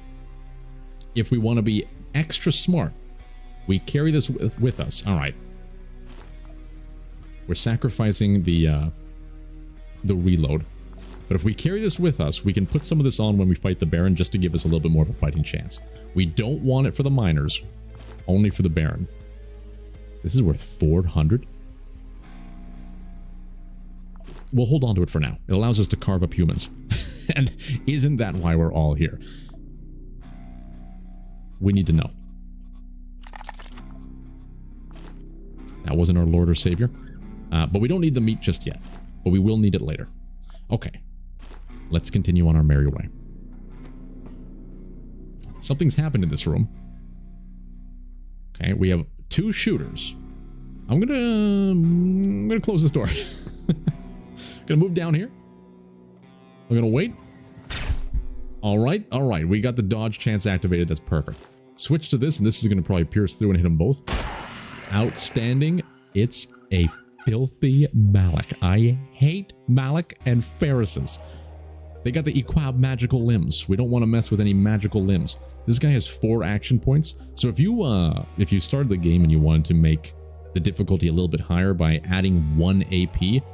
If we want to be extra smart, We carry this with us. All right. We're sacrificing the reload. But if we carry this with us, we can put some of this on when we fight the Baron just to give us a little bit more of a fighting chance. We don't want it for the miners, only for the Baron. This is worth 400. We'll hold on to it for now. It allows us to carve up humans. And isn't that why we're all here? We need to know. That wasn't our Lord or Savior. But we don't need the meat just yet. But we will need it later. Okay. Let's continue on our merry way. Something's happened in this room. Okay, we have 2 shooters. I'm gonna close this door. Gonna move down here. We're gonna wait. All right. We got the dodge chance activated. That's perfect. Switch to this, and this is gonna probably pierce through and hit them both. Outstanding. It's a filthy Malik. I hate Malik and Pharises. They got the equab magical limbs. We don't want to mess with any magical limbs. This guy has 4 action points. So if you started the game and you wanted to make the difficulty a little bit higher by adding 1 AP,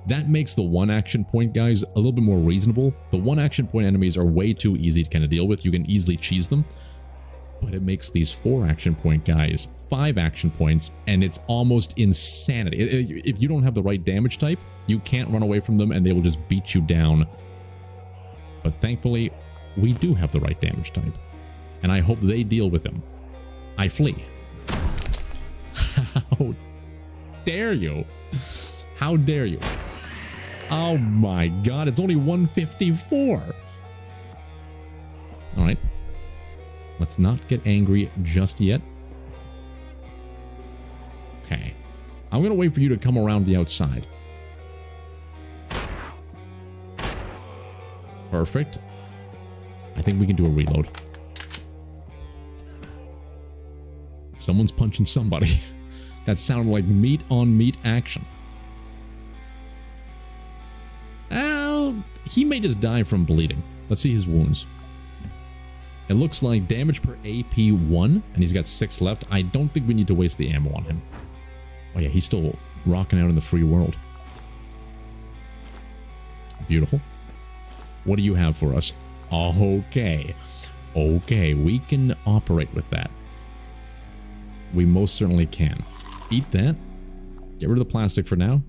that makes the 1 action point guys a little bit more reasonable. The 1 action point enemies are way too easy to kind of deal with. You can easily cheese them. But it makes these 4 action point guys 5 action points, and it's almost insanity. If you don't have the right damage type, you can't run away from them and they will just beat you down. But thankfully, we do have the right damage type. And I hope they deal with him. I flee. How dare you? How dare you? Oh my god, it's only 154. Alright. Let's not get angry just yet. Okay. I'm going to wait for you to come around the outside. Perfect. I think we can do a reload. Someone's punching somebody. That sounded like meat on meat action. Oh, he may just die from bleeding. Let's see his wounds. It looks like damage per AP 1, and he's got 6 left. I don't think we need to waste the ammo on him. Oh yeah, he's still rocking out in the free world. Beautiful. What do you have for us? Okay. Okay, we can operate with that. We most certainly can. Eat that. Get rid of the plastic for now.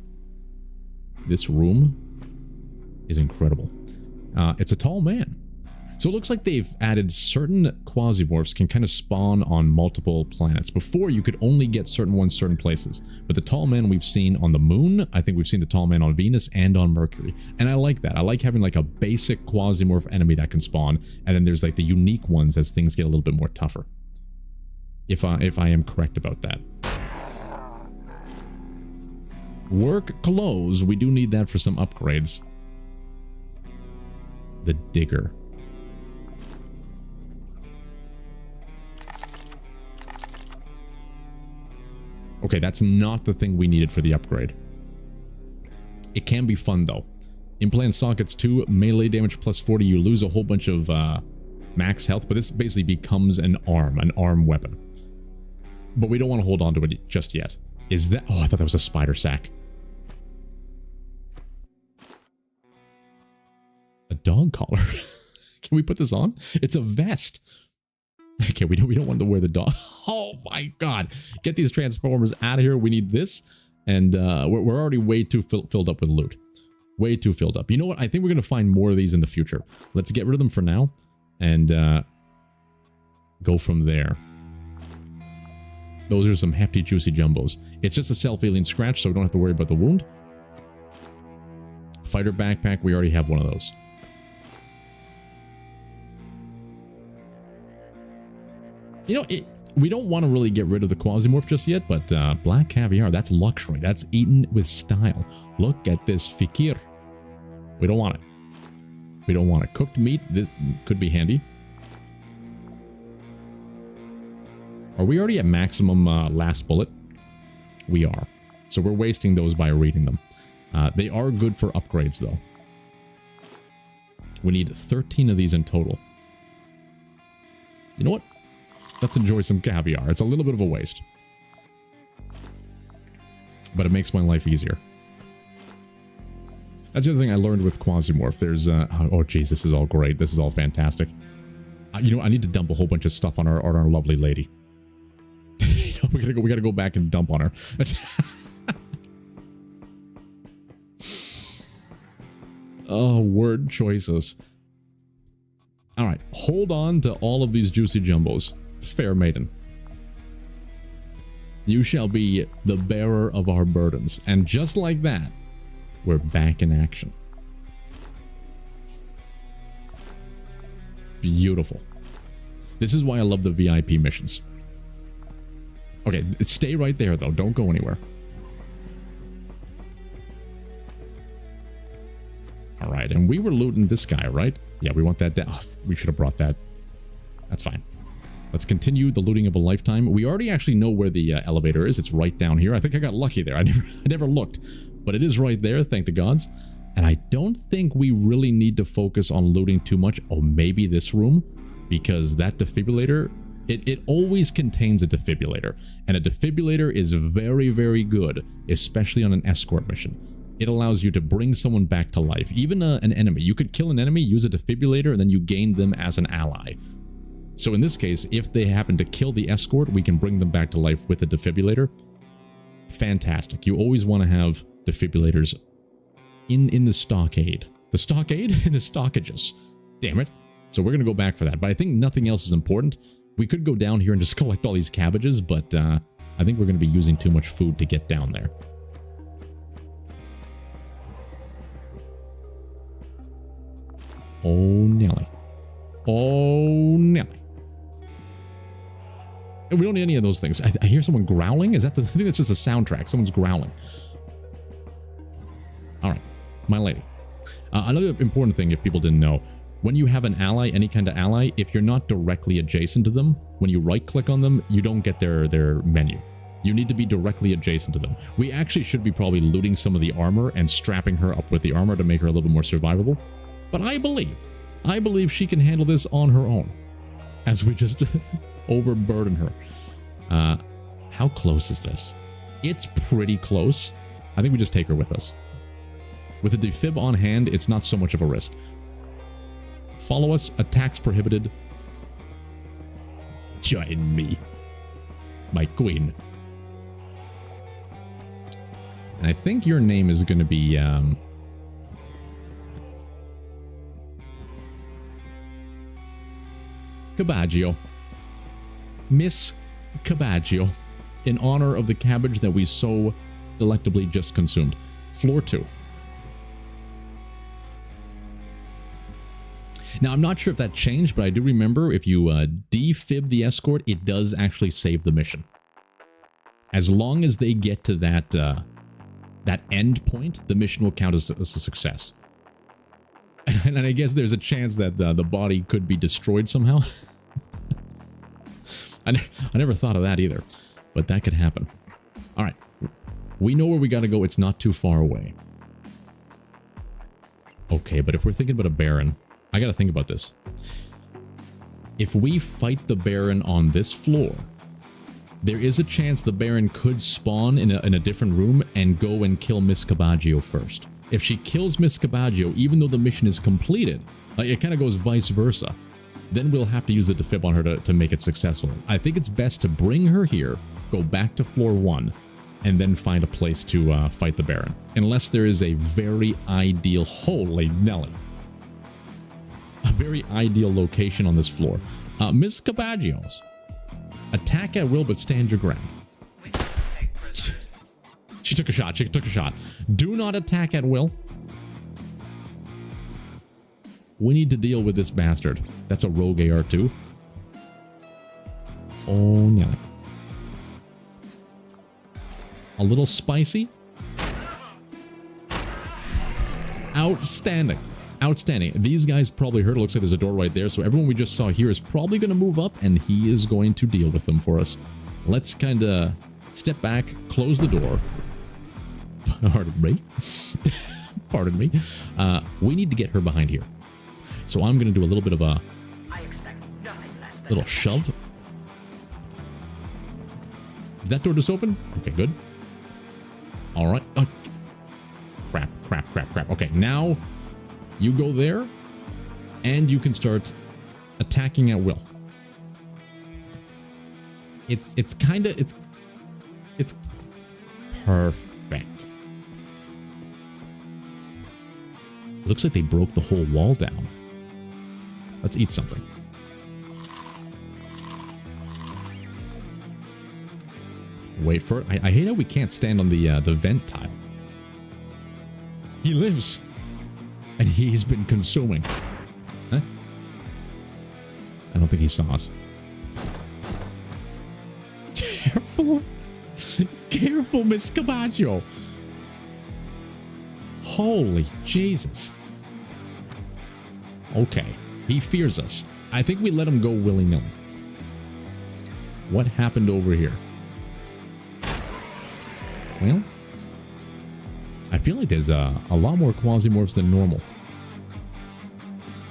This room is incredible. It's a tall man. So it looks like they've added certain quasimorphs can kind of spawn on multiple planets. Before, you could only get certain ones certain places. But the tall man we've seen on the moon, I think we've seen the tall man on Venus and on Mercury. And I like that. I like having like a basic quasimorph enemy that can spawn. And then there's like the unique ones as things get a little bit more tougher. If I am correct about that. Work clothes. We do need that for some upgrades. The digger. Okay, that's not the thing we needed for the upgrade. It can be fun, though. Implant sockets 2, melee damage plus 40. You lose a whole bunch of max health, but this basically becomes an arm weapon. But we don't want to hold on to it just yet. Is that... Oh, I thought that was a spider sack. A dog collar. Can we put this on? It's a vest. Okay, we don't want to wear the dog. Oh my god. Get these transformers out of here. We need this. And we're already way too filled up with loot. Way too filled up. You know what? I think we're going to find more of these in the future. Let's get rid of them for now. And go from there. Those are some hefty, juicy jumbos. It's just a self-healing scratch, so we don't have to worry about the wound. Fighter backpack. We already have one of those. You know, we don't want to really get rid of the quasimorph just yet, but black caviar, that's luxury. That's eaten with style. Look at this fikir. We don't want it. We don't want it. Cooked meat, this could be handy. Are we already at maximum last bullet? We are. So we're wasting those by reading them. They are good for upgrades, though. We need 13 of these in total. You know what? Let's enjoy some caviar. It's a little bit of a waste, but it makes my life easier. That's the other thing I learned with QUASIMORPH. There's oh geez, this is all great. This is all fantastic. You know, I need to dump a whole bunch of stuff on our lovely lady. You know, we gotta go back and dump on her. Oh, word choices. All right, hold on to all of these juicy jumbos, fair maiden. You shall be the bearer of our burdens, and just like that, we're back in action. Beautiful. This is why I love the VIP missions. Okay, stay right there though. Don't go anywhere. All right, and we were looting this guy, right? Yeah, we want that down. Oh, we should have brought that. That's fine. Let's continue the looting of a lifetime. We already actually know where the elevator is. It's right down here. I think I got lucky there. I never looked, but it is right there. Thank the gods. And I don't think we really need to focus on looting too much. Oh, maybe this room, because that defibrillator, it always contains a defibrillator, and a defibrillator is very, very good, especially on an escort mission. It allows you to bring someone back to life, even an enemy. You could kill an enemy, use a defibrillator, and then you gain them as an ally. So in this case, if they happen to kill the escort, we can bring them back to life with a defibrillator. Fantastic. You always want to have defibrillators in the stockade. The stockade? In the stockages. Damn it. So we're going to go back for that. But I think nothing else is important. We could go down here and just collect all these cabbages, but I think we're going to be using too much food to get down there. Oh, Nelly. Oh, Nelly. We don't need any of those things. I hear someone growling. Is that I think that's just a soundtrack. Someone's growling. All right, my lady. Another important thing, if people didn't know, when you have an ally, any kind of ally, if you're not directly adjacent to them, when you right-click on them, you don't get their menu. You need to be directly adjacent to them. We actually should be probably looting some of the armor and strapping her up with the armor to make her a little more survivable. But I believe she can handle this on her own, as we just overburden her. How close is this? It's pretty close. I think we just take her with us. With a defib on hand, it's not so much of a risk. Follow us. Attacks prohibited. Join me, my queen. And I think your name is going to be Cabaggio. Miss Cabaggio, in honor of the cabbage that we so delectably just consumed. Floor 2. Now, I'm not sure if that changed, but I do remember if you defib the escort, it does actually save the mission. As long as they get to that end point, the mission will count as a success. And I guess there's a chance that the body could be destroyed somehow. I never thought of that either, but that could happen. All right, we know where we got to go. It's not too far away. Okay, but if we're thinking about a Baron, I got to think about this. If we fight the Baron on this floor, there is a chance the Baron could spawn in a different room and go and kill Miss Cabaggio first. If she kills Miss Cabaggio, even though the mission is completed, like it kind of goes vice versa, then we'll have to use the defib on her to make it successful. I think it's best to bring her here, go back to floor 1, and then find a place to fight the Baron. Unless there is a very ideal, holy Nelly, a very ideal location on this floor. Miss Cabaggio's. Attack at will, but stand your ground. She took a shot. She took a shot. Do not attack at will. We need to deal with this bastard. That's a rogue AR2. Oh, no. A little spicy. Outstanding. Outstanding. These guys probably heard. It looks like there's a door right there. So everyone we just saw here is probably going to move up, and he is going to deal with them for us. Let's kind of step back, close the door. Pardon me. Pardon me. We need to get her behind here. So I'm going to do a little bit of a little shove. Did that door just open? Okay, good. All right. Crap, crap, crap, crap. Okay, now you go there and you can start attacking at will. It's kind of, it's perfect. Looks like they broke the whole wall down. Let's eat something. Wait for it. I hate how we can't stand on the vent tile. He lives. And he's been consuming. Huh? I don't think he saw us. Careful. Careful, Miss Camacho. Holy Jesus. Okay. He fears us. I think we let him go willy-nilly. What happened over here? Well, I feel like there's a lot more quasimorphs than normal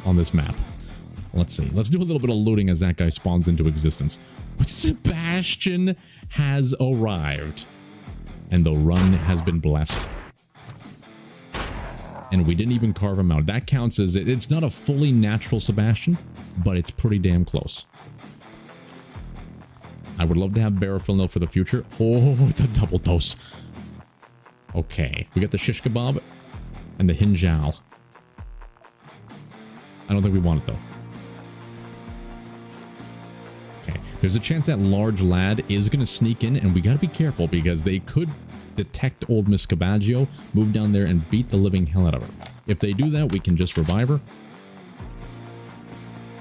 on this map. Let's see. Let's do a little bit of looting as that guy spawns into existence. But Sebastian has arrived. And the run has been blessed. And we didn't even carve him out. That counts as it. It's not a fully natural Sebastian, but it's pretty damn close. I would love to have Barafilnil for the future. Oh, it's a double dose. Okay, we got the shish kebab and the hinjal. I don't think we want it though. Okay, there's a chance that large lad is going to sneak in, and we got to be careful because they could detect old Miss Cabaggio, move down there and beat the living hell out of her. If they do that, we can just revive her.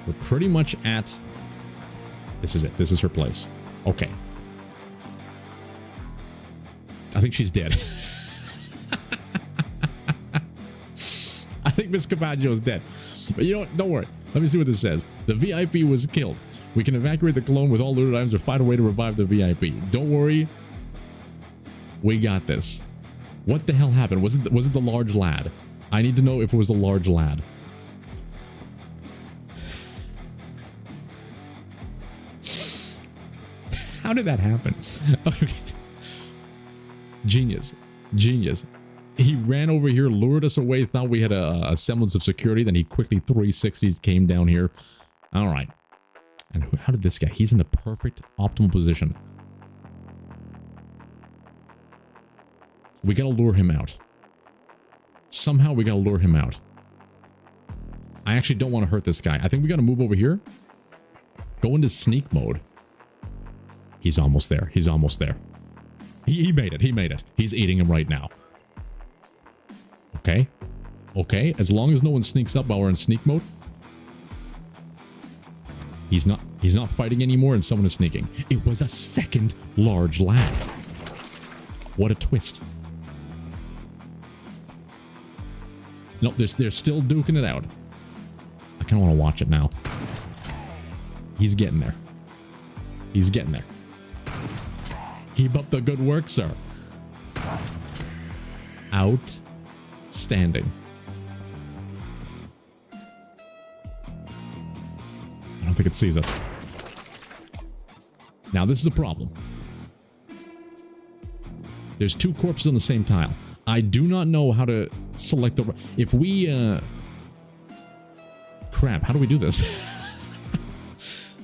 We're pretty much at... This is it. This is her place. Okay. I think she's dead. I think Miss Cabaggio is dead. But you know what? Don't worry. Let me see what this says. The VIP was killed. We can evacuate the clone with all looted items or find a way to revive the VIP. Don't worry. We got this. What the hell happened? Was it the large lad? I need to know if it was the large lad. How did that happen? Genius. Genius. He ran over here, lured us away, thought we had a semblance of security, then he quickly 360s came down here. All right. And how did this guy? He's in the perfect, optimal position. We gotta lure him out. Somehow we gotta lure him out. I actually don't want to hurt this guy. I think we gotta move over here. Go into sneak mode. He's almost there. He's almost there. He made it. He made it. He's eating him right now. Okay. Okay. As long as no one sneaks up while we're in sneak mode. He's not fighting anymore and someone is sneaking. It was a second large lad. What a twist. Nope, they're still duking it out. I kind of want to watch it now. He's getting there. He's getting there. Keep up the good work, sir. Outstanding. I don't think it sees us. Now, this is a problem. There's two corpses on the same tile. I do not know how to select the... If we, Crap, how do we do this?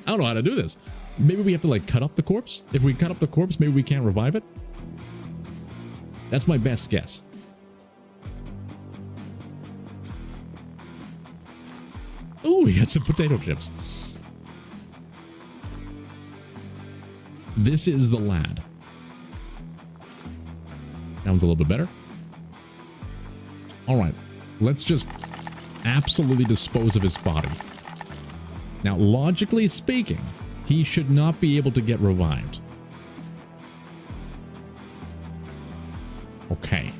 I don't know how to do this. Maybe we have to, like, cut up the corpse? If we cut up the corpse, maybe we can't revive it? That's my best guess. Ooh, we got some potato chips. This is the lad. That one's a little bit better. Alright, let's just absolutely dispose of his body. Now, logically speaking, he should not be able to get revived. Okay.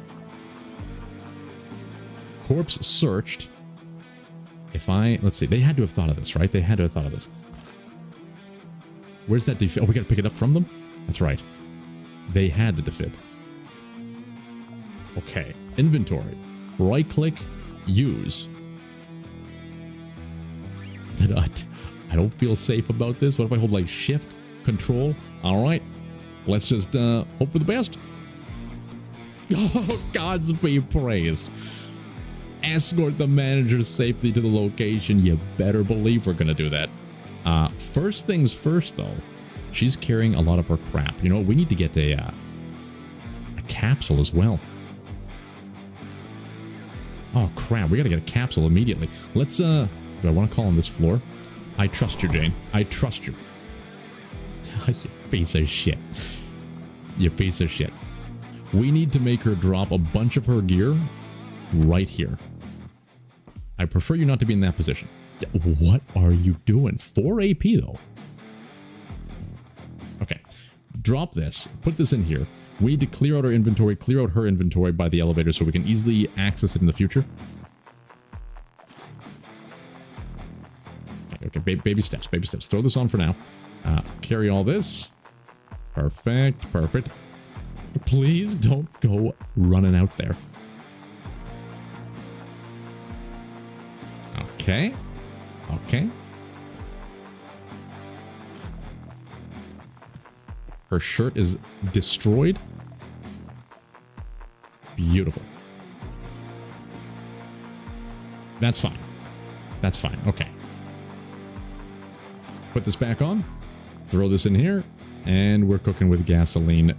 Corpse searched. Let's see, they had to have thought of this, right? They had to have thought of this. Where's that defib? Oh, we gotta pick it up from them? That's right. They had the defib. Okay, inventory. Right click, use. I don't feel safe about this. What if I hold like shift, control? All right, let's just hope for the best. Oh, God's be praised. Escort the manager safely to the location. You better believe we're gonna do that. First things first, though. She's carrying a lot of her crap. You know, we need to get a capsule as well. Oh, crap. We gotta get a capsule immediately. Let's, do I want to call on this floor? I trust you, Jane. I trust you. You piece of shit. You piece of shit. We need to make her drop a bunch of her gear right here. I prefer you not to be in that position. What are you doing? 4 AP, though. Okay. Drop this. Put this in here. We need to clear out our inventory, clear out her inventory by the elevator so we can easily access it in the future. Okay, baby steps, baby steps. Throw this on for now. Carry all this. Perfect, perfect. Please don't go running out there. Okay. Okay. Her shirt is destroyed. Beautiful. That's fine. That's fine. Okay. Put this back on. Throw this in here. And we're cooking with gasoline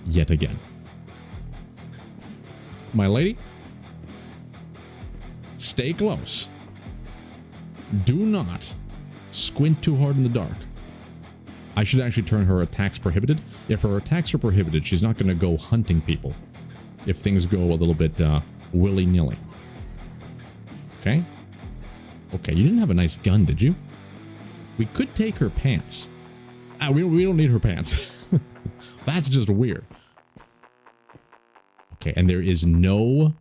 yet again. My lady, stay close. Do not squint too hard in the dark. I should actually turn her attacks prohibited. If her attacks are prohibited, she's not going to go hunting people if things go a little bit willy-nilly. Okay? Okay, you didn't have a nice gun, did you? We could take her pants. We don't need her pants. That's just weird. Okay, and there is no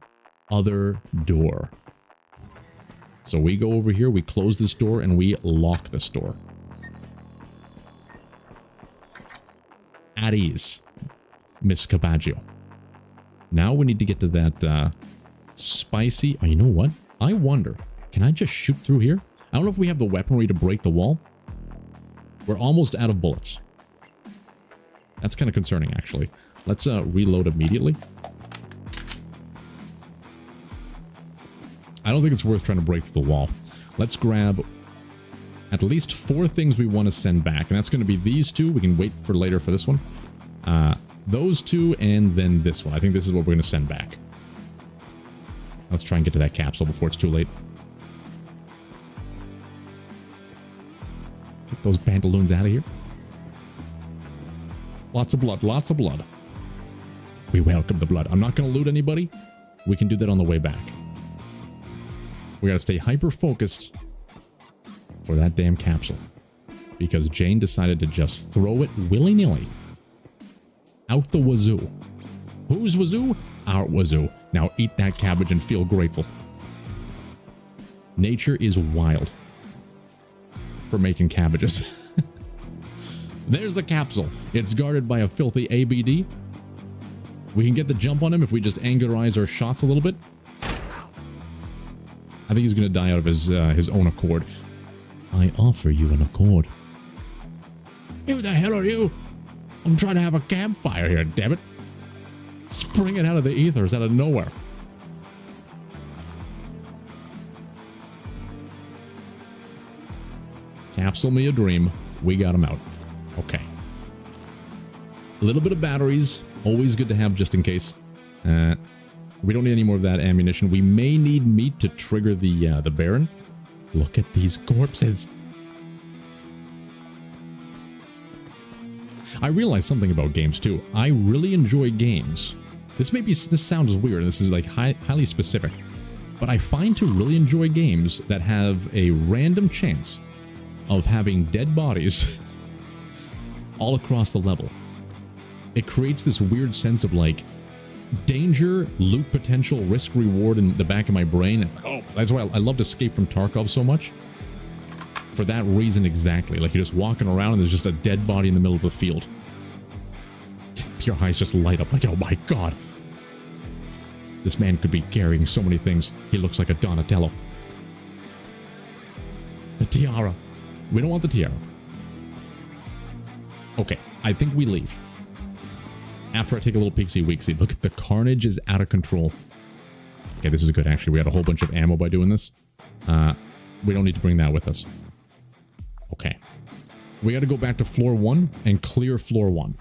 other door. So we go over here, we close this door, and we lock this door. At ease, Miss Cabaggio. Now we need to get to that spicy... Oh, you know what? I wonder, can I just shoot through here? I don't know if we have the weaponry to break the wall. We're almost out of bullets. That's kind of concerning, actually. Let's reload immediately. I don't think it's worth trying to break through the wall. Let's grab at least 4 things we want to send back. And that's going to be these 2. We can wait for later for this one. Those 2 and then this one. I think this is what we're going to send back. Let's try and get to that capsule before it's too late. Get those pantaloons out of here. Lots of blood, lots of blood. We welcome the blood. I'm not going to loot anybody. We can do that on the way back. We got to stay hyper-focused for that damn capsule. Because Jane decided to just throw it willy-nilly out the wazoo. Whose wazoo? Our wazoo. Now eat that cabbage and feel grateful. Nature is wild for making cabbages. There's the capsule. It's guarded by a filthy ABD. We can get the jump on him if we just angerize our shots a little bit. I think he's going to die out of his own accord. I offer you an accord. Who the hell are you? I'm trying to have a campfire here, damn it. Springing out of the ethers out of nowhere. Capsule me a dream. We got him out. Okay. A little bit of batteries. Always good to have just in case. We don't need any more of that ammunition. We may need meat to trigger the Baron. Look at these corpses. I realized something about games too. I really enjoy games. This sounds weird. This is like highly specific, but I find to really enjoy games that have a random chance of having dead bodies all across the level. It creates this weird sense of like danger, loot potential, risk reward in the back of my brain. It's like, oh, that's why I loved Escape from Tarkov so much. For that reason exactly. Like you're just walking around and there's just a dead body in the middle of the field. Your eyes just light up like, oh my god. This man could be carrying so many things. He looks like a Donatello. The tiara. We don't want the tiara. Okay, I think we leave. after I take a little peeksy-weeksy. Look, the carnage is out of control. Okay, this is good, actually. We had a whole bunch of ammo by doing this. We don't need to bring that with us. Okay. We got to go back to floor 1 and clear floor 1.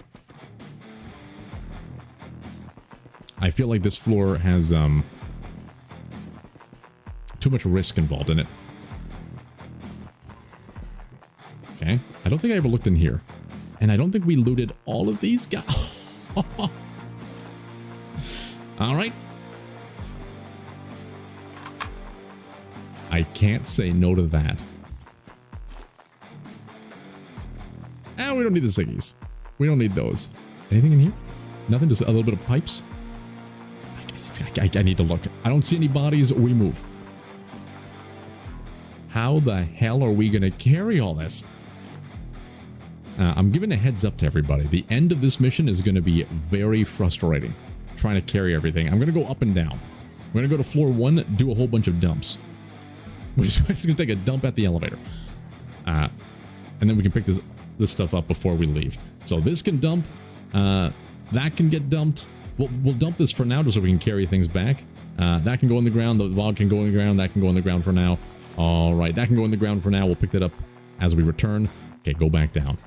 I feel like this floor has too much risk involved in it. Okay. I don't think I ever looked in here. And I don't think we looted all of these guys. All right. I can't say no to that. We don't need the ciggies. We don't need those. Anything in here? Nothing, just a little bit of pipes. I need to look. I don't see any bodies. We move. How the hell are we going to carry all this? I'm giving a heads up to everybody. The end of this mission is going to be very frustrating. Trying to carry everything. I'm going to go up and down. I'm going to go to floor 1, do a whole bunch of dumps. We're just going to take a dump at the elevator. And then we can pick this stuff up before we leave. So this can dump. That can get dumped. We'll dump this for now just so we can carry things back. That can go in the ground. The log can go in the ground. That can go in the ground for now. All right, that can go in the ground for now. We'll pick that up as we return. Okay, go back down.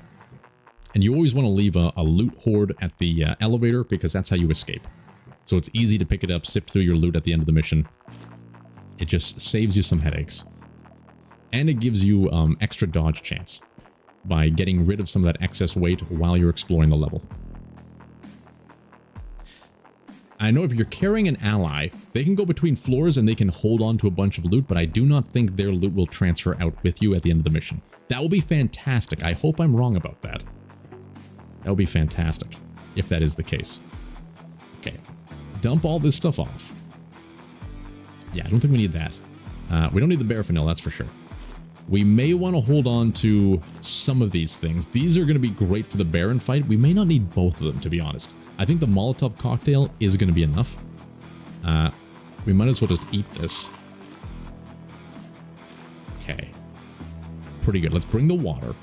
And you always want to leave a loot hoard at the elevator because that's how you escape. So it's easy to pick it up, sift through your loot at the end of the mission. It just saves you some headaches. And it gives you extra dodge chance by getting rid of some of that excess weight while you're exploring the level. I know if you're carrying an ally, they can go between floors and they can hold on to a bunch of loot, but I do not think their loot will transfer out with you at the end of the mission. That will be fantastic. I hope I'm wrong about that. That would be fantastic if that is the case. Okay. Dump all this stuff off. Yeah, I don't think we need that. We don't need the Barafinil, that's for sure. We may want to hold on to some of these things. These are going to be great for the Baron fight. We may not need both of them, to be honest. I think the Molotov cocktail is going to be enough. We might as well just eat this. Okay. Pretty good. Let's bring the water.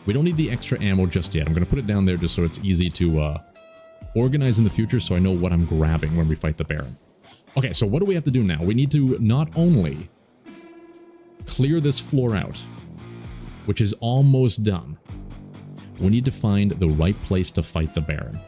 We don't need the extra ammo just yet. I'm going to put it down there just so it's easy to organize in the future so I know what I'm grabbing when we fight the Baron. Okay, so what do we have to do now? We need to not only clear this floor out, which is almost done. We need to find the right place to fight the Baron.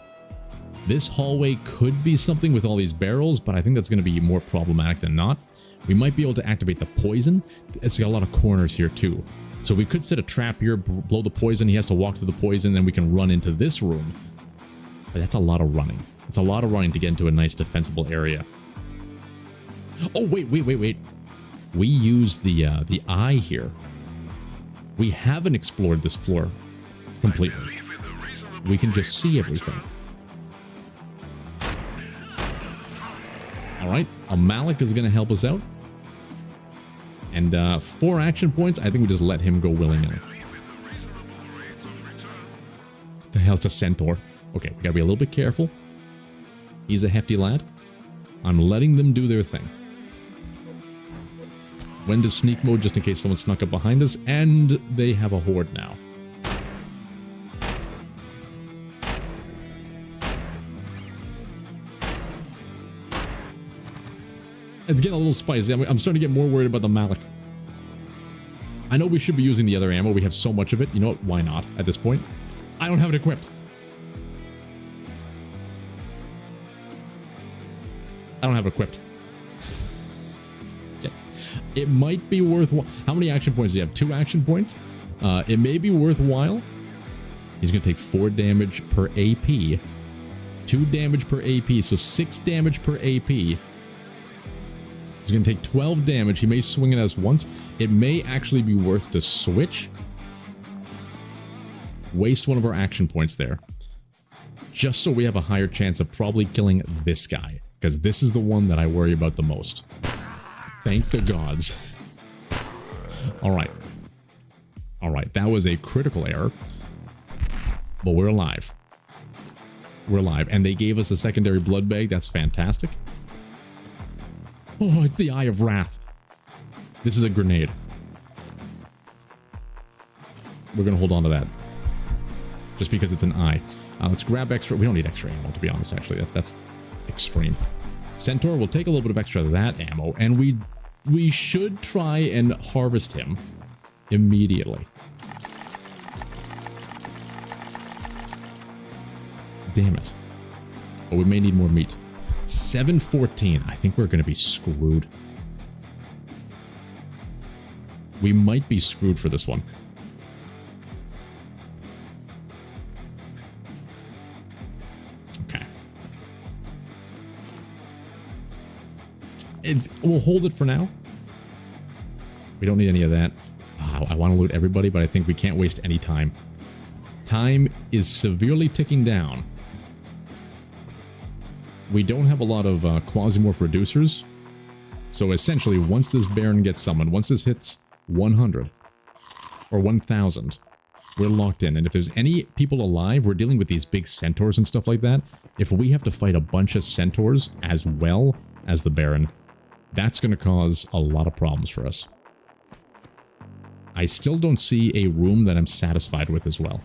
This hallway could be something with all these barrels, but I think that's going to be more problematic than not. We might be able to activate the poison. It's got a lot of corners here too. So we could set a trap here, blow the poison. He has to walk through the poison, then we can run into this room. But that's a lot of running. It's a lot of running to get into a nice defensible area. Oh, wait. We use the eye here. We haven't explored this floor completely. We can just see everything. All right, Malik is going to help us out. And 4 action points, I think we just let him go willingly. The hell, it's a centaur. Okay, we gotta be a little bit careful. He's a hefty lad. I'm letting them do their thing. When to sneak mode just in case someone snuck up behind us, and they have a horde now. It's getting a little spicy. I'm starting to get more worried about the Malik. I know we should be using the other ammo. We have so much of it. You know what? Why not at this point? I don't have it equipped. I don't have it equipped. It might be worthwhile. How many action points do you have? 2 action points? It may be worthwhile. He's going to take 4 damage per AP. 2 damage per AP. So 6 damage per AP. He's going to take 12 damage. He may swing at us once. It may actually be worth to switch. Waste one of our action points there. Just so we have a higher chance of probably killing this guy. Because this is the one that I worry about the most. Thank the gods. Alright. Alright, that was a critical error. But we're alive. We're alive. And they gave us a secondary blood bag. That's fantastic. Oh, it's the Eye of Wrath. This is a grenade. We're going to hold on to that. just because it's an eye. Let's grab extra. We don't need extra ammo, to be honest, actually. That's extreme. Centaur, we'll take a little bit of extra of that ammo, and we should try and harvest him immediately. Damn it. Oh, we may need more meat. 714. I think we're going to be screwed. We might be screwed for this one. Okay. We'll hold it for now. We don't need any of that. I want to loot everybody, but I think we can't waste any time. Time is severely ticking down. We don't have a lot of QUASIMORPH reducers. So essentially, once this Baron gets summoned, once this hits 100 or 1000, we're locked in. And if there's any people alive, we're dealing with these big centaurs and stuff like that. If we have to fight a bunch of centaurs as well as the Baron, that's going to cause a lot of problems for us. I still don't see a room that I'm satisfied with as well.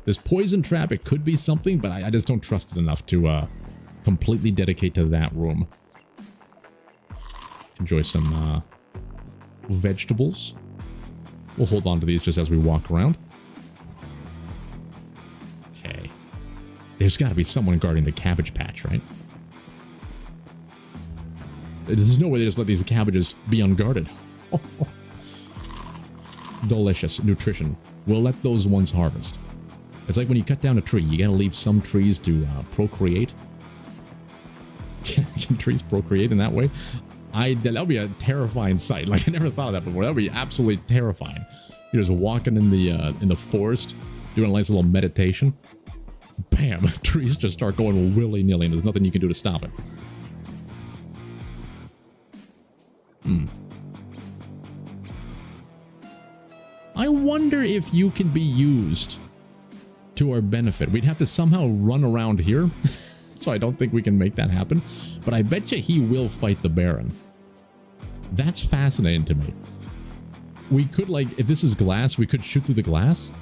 This poison trap, it could be something, but I just don't trust it enough to completely dedicate to that room. Enjoy some vegetables. We'll hold on to these just as we walk around. Okay. There's got to be someone guarding the cabbage patch, right? There's no way they just let these cabbages be unguarded. Oh, oh. Delicious nutrition. We'll let those ones harvest. It's like when you cut down a tree, you gotta leave some trees to procreate. Can trees procreate in that way? That would be a terrifying sight. Like, I never thought of that before. That would be absolutely terrifying. You're just walking in the forest, doing a nice little meditation. Bam! Trees just start going willy-nilly, and there's nothing you can do to stop it. I wonder if you can be used to our benefit. We'd have to somehow run around here, so I don't think we can make that happen. But I bet you he will fight the Baron. That's fascinating to me. We could, like, if this is glass, we could shoot through the glass,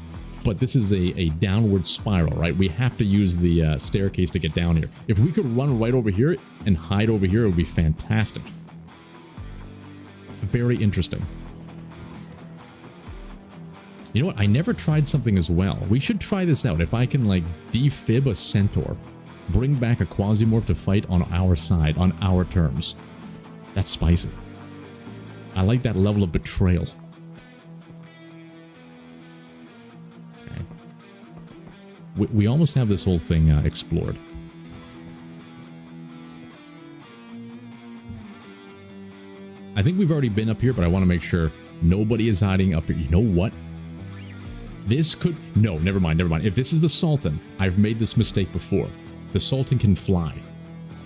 but this is a downward spiral, right? We have to use the staircase to get down here. If we could run right over here and hide over here, it would be fantastic. Very interesting. You know what? I never tried something as well. We should try this out. If I can, like, defib a centaur, bring back a QUASIMORPH to fight on our side, on our terms. That's spicy. I like that level of betrayal. Okay. We almost have this whole thing explored. I think we've already been up here, but I want to make sure nobody is hiding up here. You know what? This could... No, never mind, never mind. If this is the Sultan, I've made this mistake before. The Sultan can fly.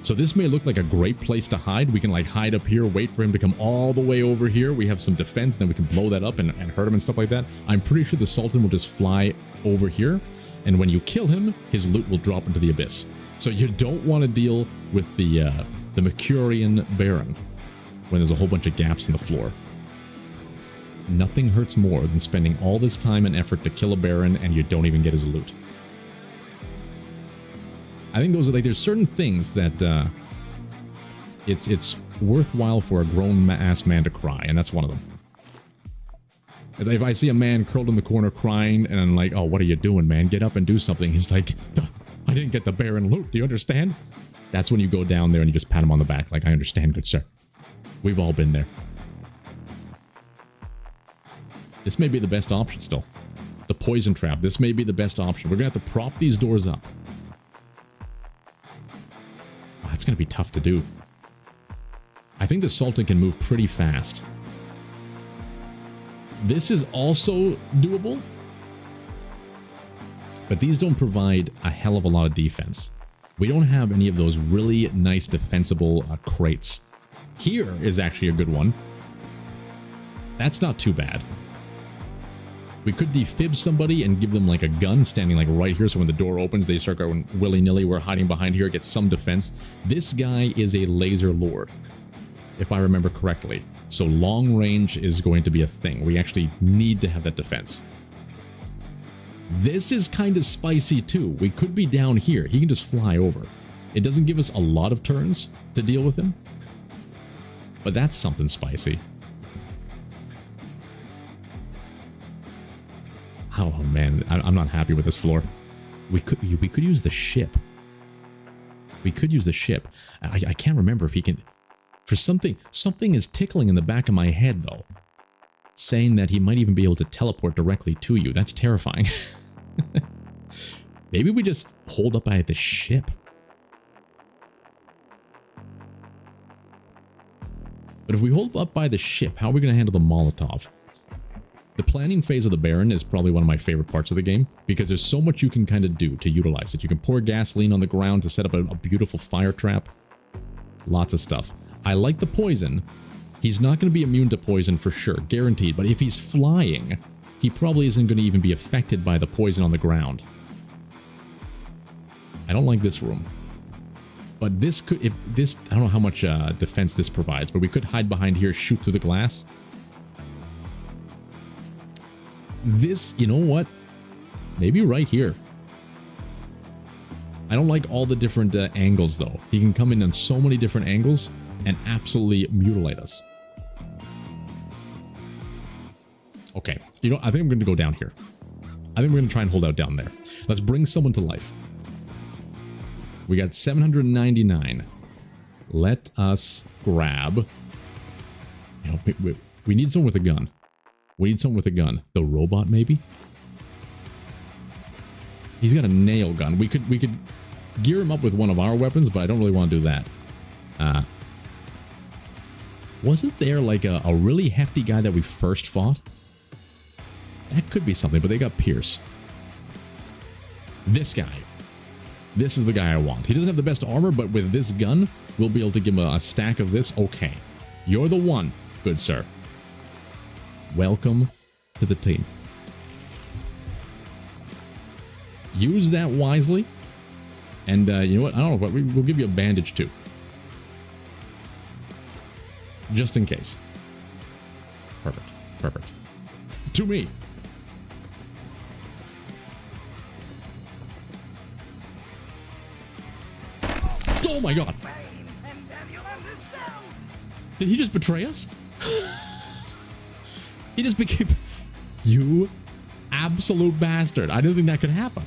So this may look like a great place to hide. We can, like, hide up here, wait for him to come all the way over here. We have some defense, then we can blow that up and hurt him and stuff like that. I'm pretty sure the Sultan will just fly over here, and when you kill him, his loot will drop into the abyss. So you don't want to deal with the Mercurian Baron when there's a whole bunch of gaps in the floor. Nothing hurts more than spending all this time and effort to kill a Baron and you don't even get his loot. I think those are, like, there's certain things that it's worthwhile for a grown-ass man to cry, and that's one of them. If I see a man curled in the corner crying and I'm like, oh, what are you doing, man? Get up and do something. He's like, I didn't get the Baron loot. Do you understand? That's when you go down there and you just pat him on the back like, I understand, good sir. We've all been there. This may be the best option still. The poison trap. This may be the best option. We're going to have to prop these doors up. Oh, it's going to be tough to do. I think the Sultan can move pretty fast. This is also doable. But these don't provide a hell of a lot of defense. We don't have any of those really nice defensible crates. Here is actually a good one. That's not too bad. We could defib somebody and give them, like, a gun standing, like, right here, so when the door opens they start going willy-nilly. We're hiding behind here, get some defense. This guy is a laser lord, if I remember correctly. So long range is going to be a thing. We actually need to have that defense. This is kind of spicy too. We could be down here. He can just fly over. It doesn't give us a lot of turns to deal with him, but that's something spicy. Oh man, I'm not happy with this floor. We could use the ship. We could use the ship. I can't remember if he can. For something is tickling in the back of my head though, saying that he might even be able to teleport directly to you. That's terrifying. Maybe we just hold up by the ship. But if we hold up by the ship, how are we going to handle the Molotov? The planning phase of the Baron is probably one of my favorite parts of the game, because there's so much you can kind of do to utilize it. You can pour gasoline on the ground to set up a beautiful fire trap. Lots of stuff. I like the poison. He's not going to be immune to poison for sure, guaranteed. But if he's flying, he probably isn't going to even be affected by the poison on the ground. I don't like this room. But this could, if this, I don't know how much defense this provides, but we could hide behind here, shoot through the glass. This, you know what? Maybe right here. I don't like all the different angles though. He can come in on so many different angles and absolutely mutilate us. Okay, you know, I think I'm going to go down here. I think we're going to try and hold out down there. Let's bring someone to life. We got 799. Let us grab. You know, we need someone with a gun. We need someone with a gun. The robot, maybe? He's got a nail gun. We could gear him up with one of our weapons, but I don't really want to do that. Wasn't there like a really hefty guy that we first fought? That could be something, but they got Pierce. This guy. This is the guy I want. He doesn't have the best armor, but with this gun, we'll be able to give him a stack of this. Okay. You're the one, good sir. Welcome to the team. Use that wisely. And you know what? I don't know, but we'll give you a bandage too. Just in case. Perfect. Perfect. To me. Oh my god. Did he just betray us? He just became... You absolute bastard. I didn't think that could happen.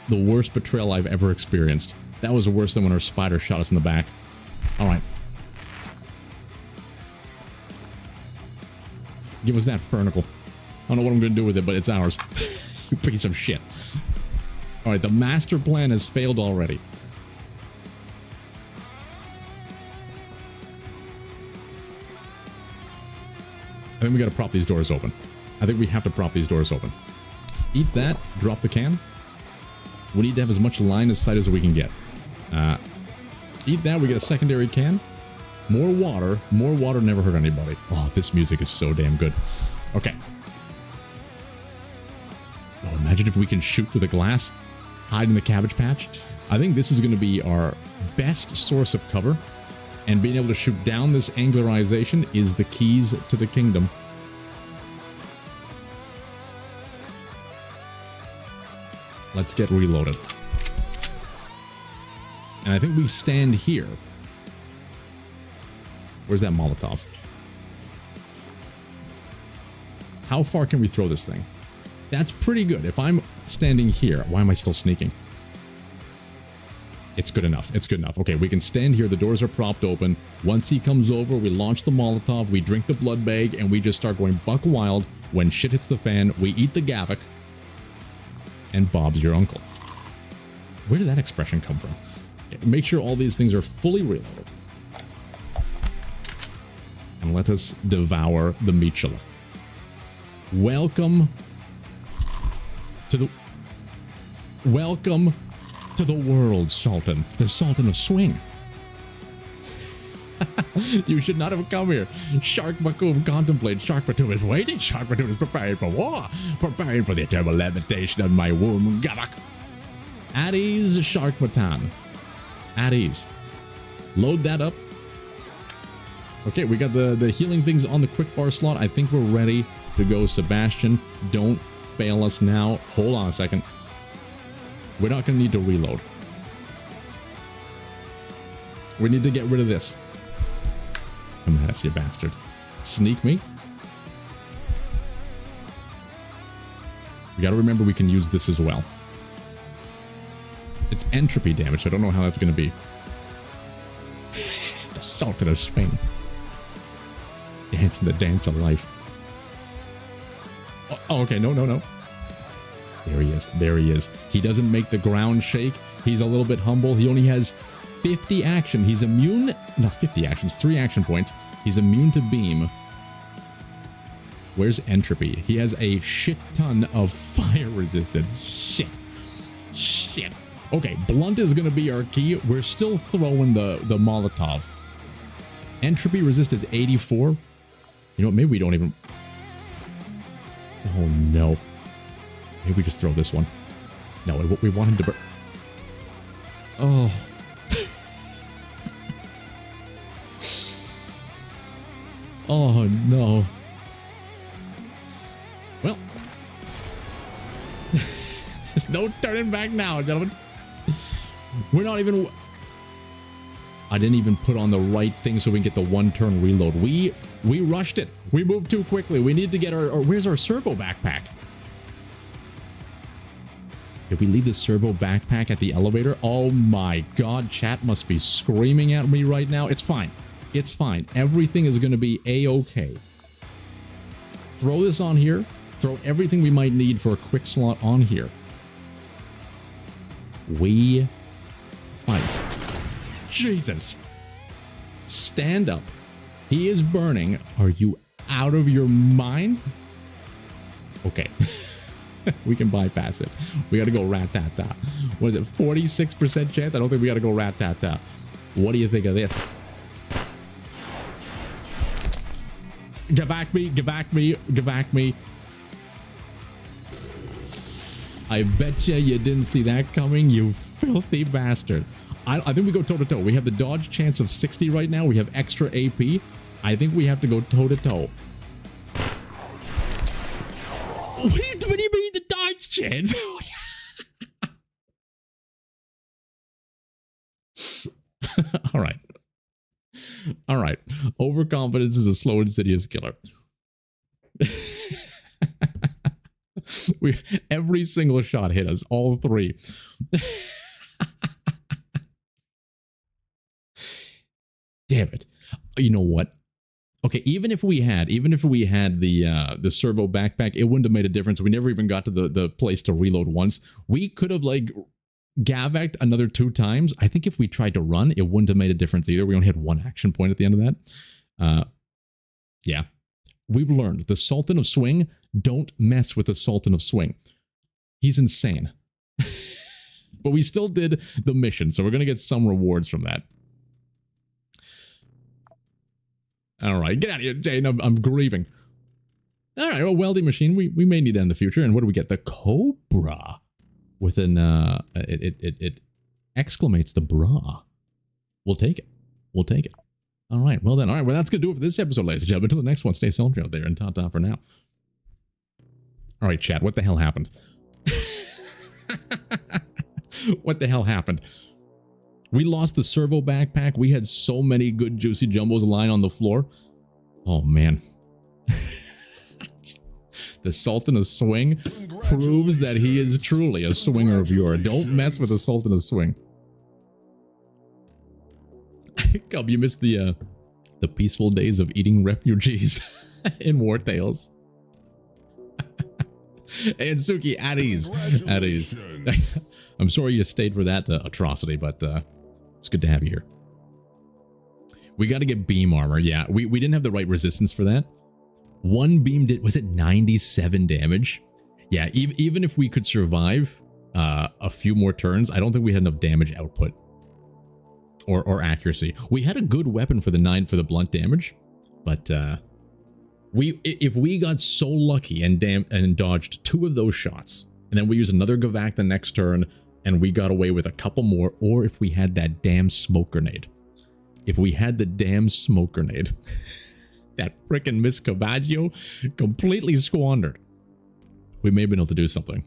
The worst betrayal I've ever experienced. That was worse than when our spider shot us in the back. Alright. Give us that fernicle. I don't know what I'm going to do with it, but it's ours. You piece of shit. Alright, the master plan has failed already. I think we got to prop these doors open. I think we have to prop these doors open. Eat that. Drop the can. We need to have as much line of sight as we can get. Eat that. We get a secondary can. More water. More water never hurt anybody. Oh, this music is so damn good. Okay. Oh, imagine if we can shoot through the glass. Hide in the cabbage patch. I think this is going to be our best source of cover. And being able to shoot down this angularization is the keys to the kingdom. Let's get reloaded. And I think we stand here. Where's that Molotov? How far can we throw this thing? That's pretty good. If I'm standing here, why am I still sneaking? It's good enough. It's good enough. Okay, we can stand here. The doors are propped open. Once he comes over, we launch the Molotov, we drink the blood bag, and we just start going buck wild. When shit hits the fan, we eat the Gavok. And Bob's your uncle. Where did that expression come from? Okay, make sure all these things are fully reloaded. And let us devour the Meatula. Welcome to the... Welcome to the world, Sultan. The Sultan of Swing. You should not have come here. Shark Bakum contemplates. Shark Batum is waiting. Shark Batum is preparing for war. Preparing for the eternal levitation of my womb. Gavok. At ease, Shark Matan. At ease. Load that up. Okay, we got the healing things on the quick bar slot. I think we're ready to go. Sebastian, don't fail us now. Hold on a second. We're not going to need to reload. We need to get rid of this. Come at us, you bastard. Sneak me. We got to remember we can use this as well. It's entropy damage. I don't know how that's going to be. The salt of the swing. Dancing the dance of life. Oh, okay. No. There he is. There he is. He doesn't make the ground shake. He's a little bit humble. He only has 50 action. He's immune. No, 50 actions. 3 action points. He's immune to beam. Where's entropy? He has a shit ton of fire resistance. Shit. Okay, blunt is going to be our key. We're still throwing the Molotov. Entropy resist is 84. You know what? Maybe we don't even... Oh, no. Maybe we just throw this one. No, we want him to burn. Oh. Oh, no. Well. There's no turning back now, gentlemen. We're not even... I didn't even put on the right thing so we can get the one-turn reload. We rushed it. We moved too quickly. We need to get our... where's our servo backpack? Did we leave the servo backpack at the elevator? Oh my god, chat must be screaming at me right now. It's fine. It's fine. Everything is going to be a-okay. Throw this on here. Throw everything we might need for a quick slot on here. We fight. Jesus. Stand up. He is burning. Are you out of your mind? Okay. We can bypass it. We got to go rat-tat-tat. What is it? 46% chance? I don't think we got to go rat-tat-tat. What do you think of this? Get back me. Get back me. Get back me. I bet you didn't see that coming, you filthy bastard. I think we go toe-to-toe. We have the dodge chance of 60 right now. We have extra AP. I think we have to go toe-to-toe. What do you mean the dodge chance? All right. All right. Overconfidence is a slow, insidious killer. Every single shot hit us, all 3. Damn it. You know what? Okay, even if we had the servo backpack, it wouldn't have made a difference. We never even got to the place to reload once. We could have like Gavek'd another 2 times. I think if we tried to run, it wouldn't have made a difference either. We only had 1 action point at the end of that. Yeah. We've learned the Sultan of Swing, don't mess with the Sultan of Swing. He's insane. But we still did the mission, so we're going to get some rewards from that. All right, get out of here, Jane. I'm grieving. All right, well, welding machine. We may need that in the future. And what do we get? The Cobra. With an, it exclamates the bra. We'll take it. We'll take it. All right, well then. All right, well, that's going to do it for this episode, ladies and gentlemen. Until the next one, stay soldier out there and ta-ta for now. All right, chat, what the hell happened? What the hell happened? We lost the servo backpack. We had so many good juicy jumbos lying on the floor. Oh, man. The Sultan of Swing proves that he is truly a swinger of yore. Don't mess with the Sultan of Swing. Cub, you missed the peaceful days of eating refugees in War Tales. And Suki, at ease. At ease. I'm sorry you stayed for that atrocity, but it's good to have you here. We got to get beam armor. Yeah, we didn't have the right resistance for that. 1 beam did, was it 97 damage? Yeah, even if we could survive a few more turns, I don't think we had enough damage output or accuracy. We had a good weapon for the 9 for the blunt damage, but if we got so lucky and dodged 2 of those shots, and then we use another Gavak the next turn, and we got away with a couple more, or if we had that damn smoke grenade. if we had the damn smoke grenade. That frickin' Miss Cavaggio completely squandered. We may have been able to do something.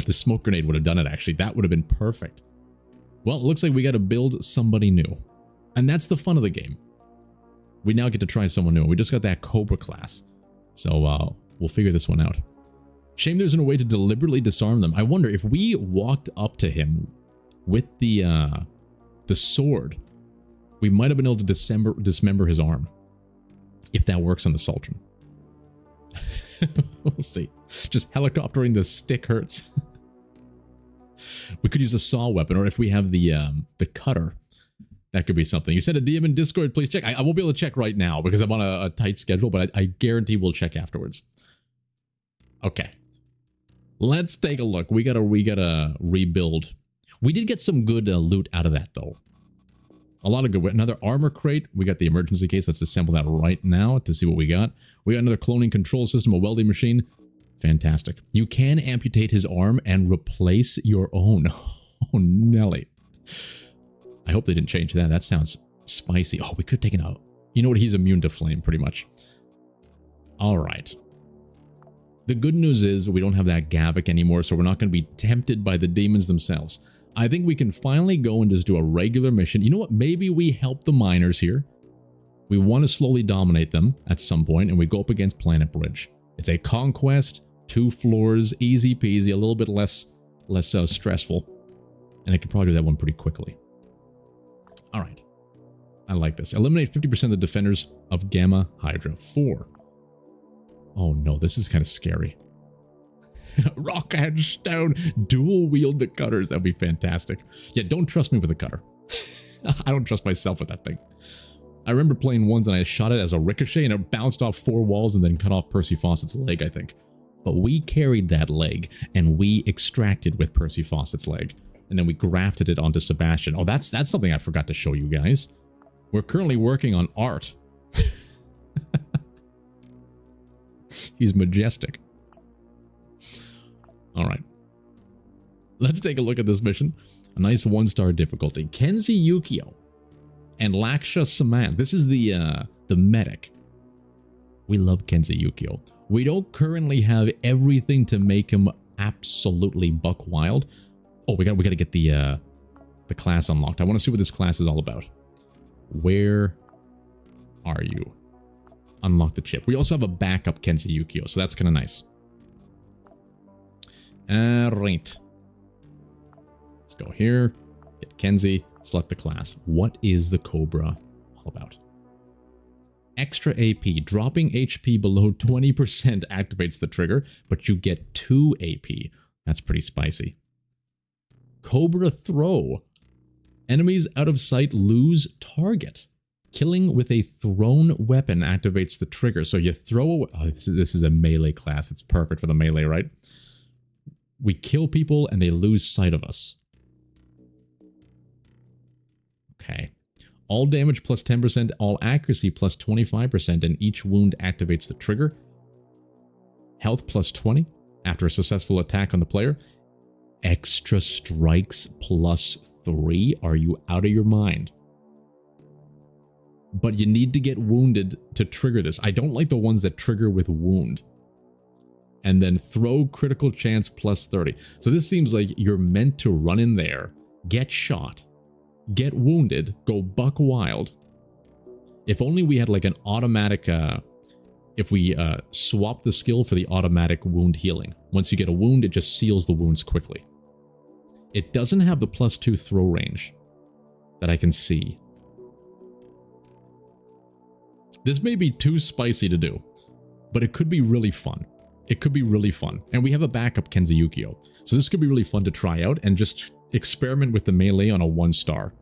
The smoke grenade would have done it, actually. That would have been perfect. Well, it looks like we got to build somebody new. And that's the fun of the game. We now get to try someone new. We just got that Cobra class. So we'll figure this one out. Shame there isn't a way to deliberately disarm them. I wonder if we walked up to him with the sword, we might have been able to dismember his arm. If that works on the Sultan. We'll see. Just helicoptering the stick hurts. We could use a saw weapon, or if we have the cutter, that could be something. You said a DM in Discord, please check. I won't be able to check right now because I'm on a tight schedule, but I guarantee we'll check afterwards. Okay. Let's take a look. We gotta rebuild. We did get some good loot out of that, though. A lot of good. Another armor crate. We got the emergency case. Let's assemble that right now to see what we got. We got another cloning control system, a welding machine. Fantastic. You can amputate his arm and replace your own. Oh, Nelly. I hope they didn't change that. That sounds spicy. Oh, we could have taken out. You know what? He's immune to flame, pretty much. All right. The good news is we don't have that Gavik anymore, so we're not going to be tempted by the demons themselves. I think we can finally go and just do a regular mission. You know what? Maybe we help the miners here. We want to slowly dominate them at some point, and we go up against Planet Bridge. It's a conquest, 2 floors, easy peasy, a little bit less stressful. And I can probably do that one pretty quickly. All right. I like this. Eliminate 50% of the defenders of Gamma Hydra. 4. Oh no, this is kind of scary. Rock and stone, dual wield the cutters. That'd be fantastic. Yeah, don't trust me with a cutter. I don't trust myself with that thing. I remember playing ones and I shot it as a ricochet and it bounced off 4 walls and then cut off Percy Fawcett's leg, I think. But we carried that leg and we extracted with Percy Fawcett's leg. And then we grafted it onto Sebastian. Oh, that's something I forgot to show you guys. We're currently working on art. He's majestic. All right. Let's take a look at this mission. A nice 1-star difficulty. Kenzie Yukio and Laksha Samant. This is the medic. We love Kenzie Yukio. We don't currently have everything to make him absolutely buck wild. Oh, we got to get the class unlocked. I want to see what this class is all about. Where are you? Unlock the chip. We also have a backup Kenzie Yukio, so that's kind of nice. Alright. Let's go here. Get Kenzie. Select the class. What is the Cobra all about? Extra AP. Dropping HP below 20% activates the trigger, but you get 2 AP. That's pretty spicy. Cobra Throw. Enemies out of sight lose target. Killing with a thrown weapon activates the trigger. So you throw... Oh, this is a melee class. It's perfect for the melee, right? We kill people and they lose sight of us. Okay. All damage plus 10%, all accuracy plus 25%, and each wound activates the trigger. Health plus 20 after a successful attack on the player. Extra strikes plus 3. Are you out of your mind? But you need to get wounded to trigger this. I don't like the ones that trigger with wound. And then throw critical chance plus 30. So this seems like you're meant to run in there, get shot, get wounded, go buck wild. If only we had like an automatic, if we swap the skill for the automatic wound healing. Once you get a wound, it just seals the wounds quickly. It doesn't have the plus 2 throw range that I can see. This may be too spicy to do, but it could be really fun. It could be really fun. And we have a backup Kenzie Yukio. So this could be really fun to try out and just experiment with the melee on a 1-star.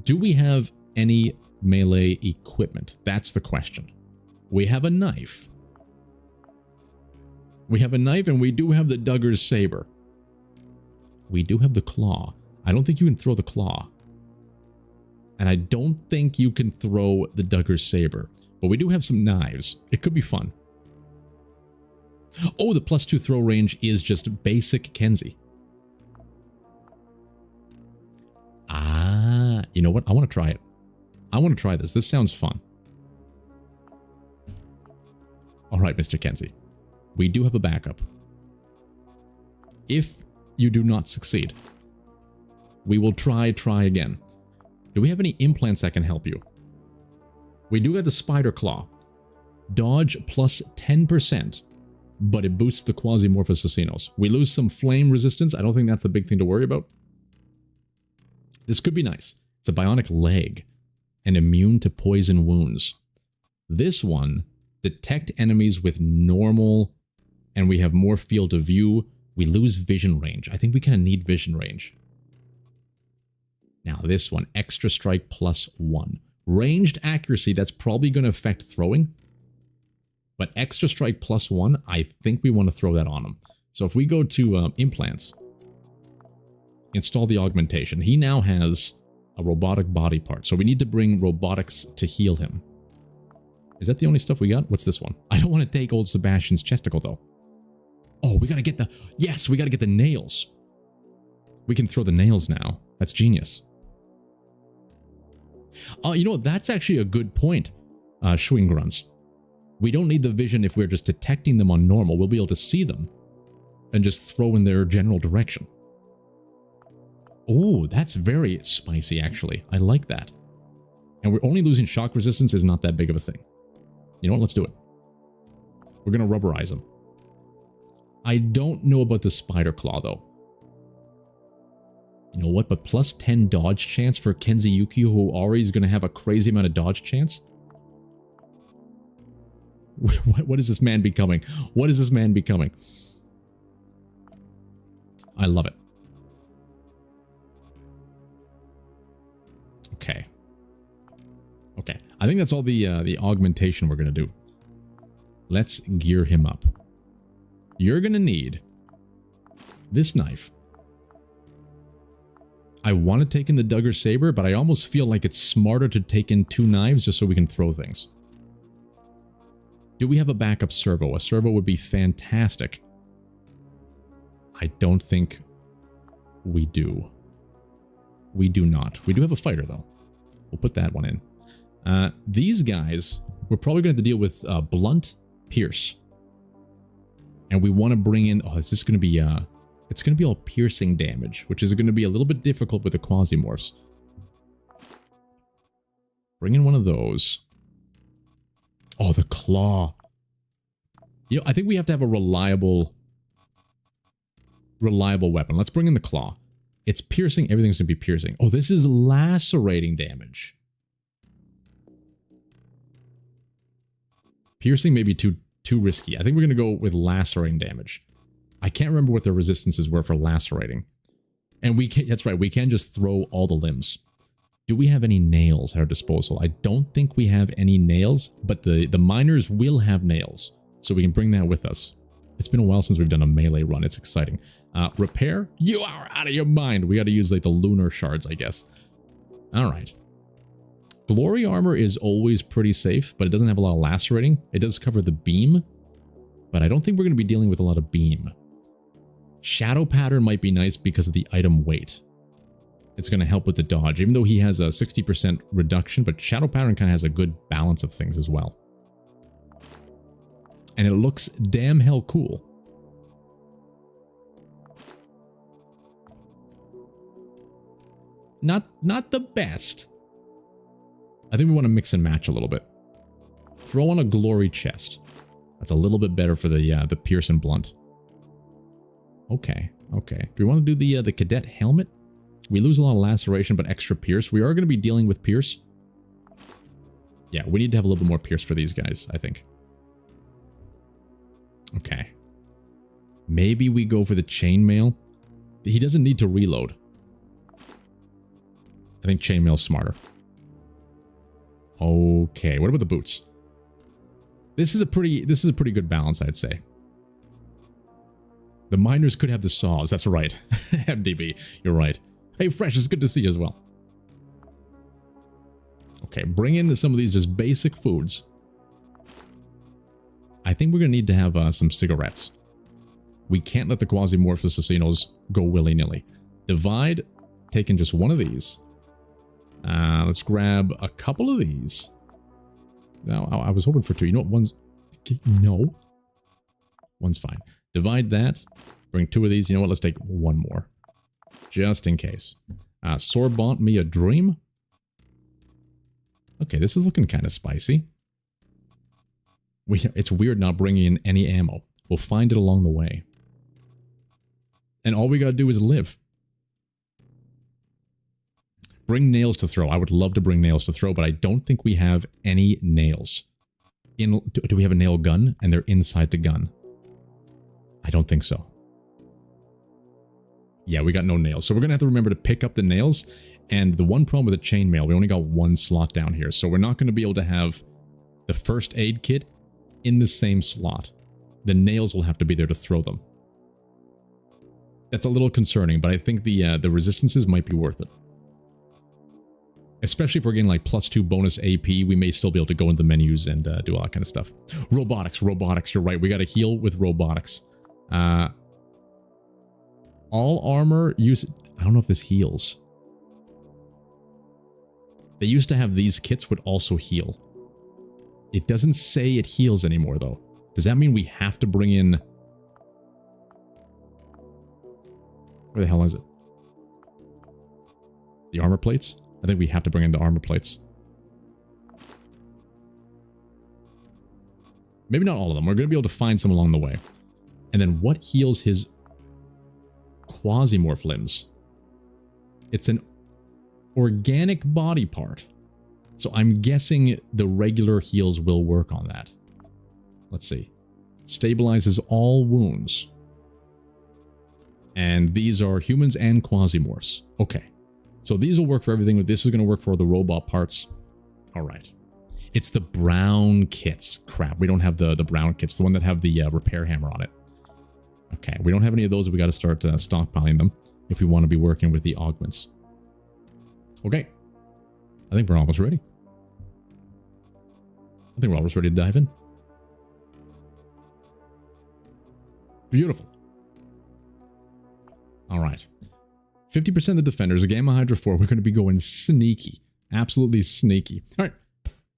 Do we have any melee equipment? That's the question. We have a knife. We have a knife and we do have the Duggar's Saber. We do have the claw. I don't think you can throw the claw. And I don't think you can throw the Duggar's Saber. But we do have some knives. It could be fun. Oh, the plus 2 throw range is just basic Kenzie. Ah. You know what? I want to try it. I want to try this. This sounds fun. All right, Mr. Kenzie. We do have a backup. If you do not succeed, we will try again. Do we have any implants that can help you? We do have the spider claw. Dodge plus 10%, but it boosts the Quasimorph assassinos. We lose some flame resistance. I don't think that's a big thing to worry about. This could be nice. It's a bionic leg and immune to poison wounds. This one, detect enemies with normal, and we have more field of view. We lose vision range. I think we kind of need vision range. Now this one, extra strike plus 1. Ranged accuracy, that's probably going to affect throwing. But extra strike plus 1, I think we want to throw that on him. So if we go to implants, install the augmentation. He now has a robotic body part. So we need to bring robotics to heal him. Is that the only stuff we got? What's this one? I don't want to take old Sebastian's chesticle though. Oh, we got to get the... Yes, we got to get the nails. We can throw the nails now. That's genius. You know, that's actually a good point, Schwingrunz. We don't need the vision if we're just detecting them on normal. We'll be able to see them and just throw in their general direction. Oh, that's very spicy, actually. I like that. And we're only losing shock resistance is not that big of a thing. You know what? Let's do it. We're going to rubberize them. I don't know about the spider claw, though. You know what? But plus 10 dodge chance for Kenzuyuki, who already is going to have a crazy amount of dodge chance? What is this man becoming? What is this man becoming? I love it. Okay. Okay. I think that's all the augmentation we're going to do. Let's gear him up. You're going to need this knife. I want to take in the Duggar Saber, but I almost feel like it's smarter to take in 2 knives just so we can throw things. Do we have a backup servo? A servo would be fantastic. I don't think we do. We do not. We do have a fighter, though. We'll put that one in. These guys, we're probably going to have to deal with blunt, pierce. And we want to bring in... Oh, is this going to be... it's going to be all piercing damage, which is going to be a little bit difficult with the Quasimorphs. Bring in one of those. Oh, the claw. You know, I think we have to have a reliable weapon. Let's bring in the claw. It's piercing. Everything's going to be piercing. Oh, this is lacerating damage. Piercing may be too risky. I think we're going to go with lacerating damage. I can't remember what the resistances were for lacerating. And we can, that's right, we can just throw all the limbs. Do we have any nails at our disposal? I don't think we have any nails, but the miners will have nails. So we can bring that with us. It's been a while since we've done a melee run. It's exciting. Repair? You are out of your mind. We got to use like the lunar shards, I guess. All right. Glory armor is always pretty safe, but it doesn't have a lot of lacerating. It does cover the beam, but I don't think we're going to be dealing with a lot of beam. Shadow pattern might be nice because of the item weight. It's going to help with the dodge, even though he has a 60% reduction, but shadow pattern kind of has a good balance of things as well. And it looks damn hell cool. Not the best. I think we want to mix and match a little bit. Throw on a glory chest. That's a little bit better for the pierce and blunt. Okay, okay. Do we want to do the cadet helmet? We lose a lot of laceration, but extra pierce. We are going to be dealing with pierce. Yeah, we need to have a little bit more pierce for these guys, I think. Okay. Maybe we go for the chainmail. He doesn't need to reload. I think chainmail's smarter. Okay, what about the boots? This is a pretty good balance, I'd say. The miners could have the saws. That's right. MDB, you're right. Hey, Fresh, it's good to see you as well. Okay, bring in some of these just basic foods. I think we're going to need to have some cigarettes. We can't let the Quasimorph assassinos go willy-nilly. Divide, taking just one of these. Let's grab a couple of these. Now, I was hoping for 2. You know what? One's... No. One's fine. Divide that. Bring 2 of these. You know what? Let's take 1 more. Just in case. Sorbont me a dream. Okay, this is looking kind of spicy. It's weird not bringing in any ammo. We'll find it along the way. And all we gotta do is live. Bring nails to throw. I would love to bring nails to throw, but I don't think we have any nails. Do we have a nail gun? And they're inside the gun. I don't think so. Yeah, we got no nails. So we're gonna have to remember to pick up the nails. And the one problem with the chainmail, we only got 1 slot down here. So we're not gonna be able to have the first aid kit in the same slot. The nails will have to be there to throw them. That's a little concerning, but I think the resistances might be worth it. Especially if we're getting like +2 bonus AP, we may still be able to go into the menus and do all that kind of stuff. Robotics, you're right. We got to heal with robotics. All armor use... I don't know if this heals. They used to have these kits would also heal. It doesn't say it heals anymore, though. Does that mean we have to bring in... Where the hell is it? The armor plates? I think we have to bring in the armor plates. Maybe not all of them. We're going to be able to find some along the way. And then what heals his QUASIMORPH limbs? It's an organic body part. So I'm guessing the regular heals will work on that. Let's see. Stabilizes all wounds. And these are humans and QUASIMORPHs. Okay. So these will work for everything. This is going to work for the robot parts. All right. It's the brown kits. Crap, we don't have the brown kits. The one that have the repair hammer on it. Okay, we don't have any of those. We got to start stockpiling them if we want to be working with the augments. Okay. I think we're almost ready. I think we're almost ready to dive in. Beautiful. All right. 50% of the defenders, a Gamma Hydra 4, we're going to be going sneaky. Absolutely sneaky. All right.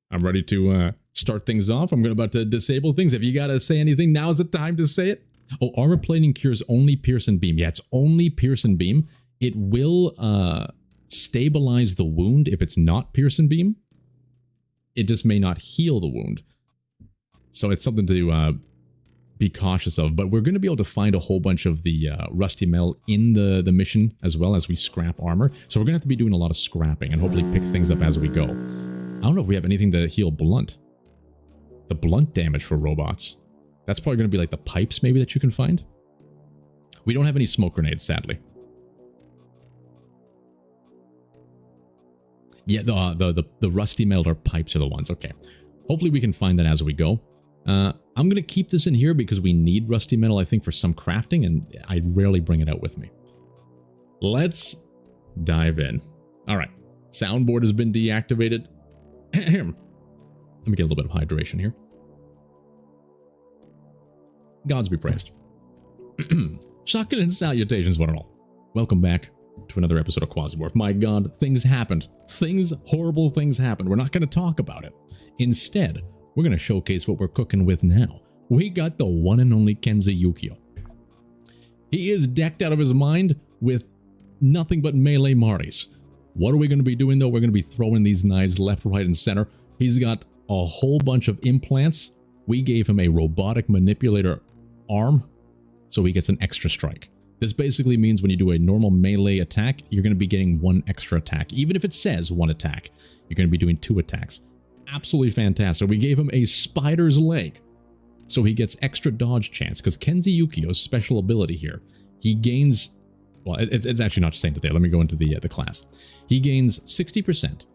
I'm ready to start things off. I'm about to disable things. If you got to say anything, now's the time to say it. Oh, armor plating cures only pierce and beam. Yeah, it's only pierce and beam. It will stabilize the wound if it's not pierce and beam. It just may not heal the wound. So it's something to be cautious of. But we're going to be able to find a whole bunch of the rusty metal in the mission as well as we scrap armor. So we're going to have to be doing a lot of scrapping and hopefully pick things up as we go. I don't know if we have anything to heal blunt. The blunt damage for robots. That's probably going to be like the pipes maybe that you can find. We don't have any smoke grenades, sadly. Yeah, the rusty metal or pipes are the ones. Okay. Hopefully we can find that as we go. I'm going to keep this in here because we need rusty metal, I think, for some crafting, and I rarely bring it out with me. Let's dive in. All right. Soundboard has been deactivated. Let me get a little bit of hydration here. Gods be praised. Shotgun and salutations, one and all. Welcome back to another episode of QUASIMORPH. My god, things happened. Horrible things happened. We're not going to talk about it. Instead, we're going to showcase what we're cooking with now. We got the one and only Kenzie Yukio. He is decked out of his mind with nothing but melee Marties. What are we going to be doing, though? We're going to be throwing these knives left, right, and center. He's got a whole bunch of implants. We gave him a robotic manipulator arm, so he gets an extra strike. This basically means when you do a normal melee attack, you're going to be getting 1 extra attack. Even if it says 1 attack, you're going to be doing 2 attacks. Absolutely fantastic. We gave him a spider's leg, so he gets extra dodge chance, because Kenzie Yukio's special ability here, he gains... Well, it's actually not saying it there. Let me go into the class. He gains 60%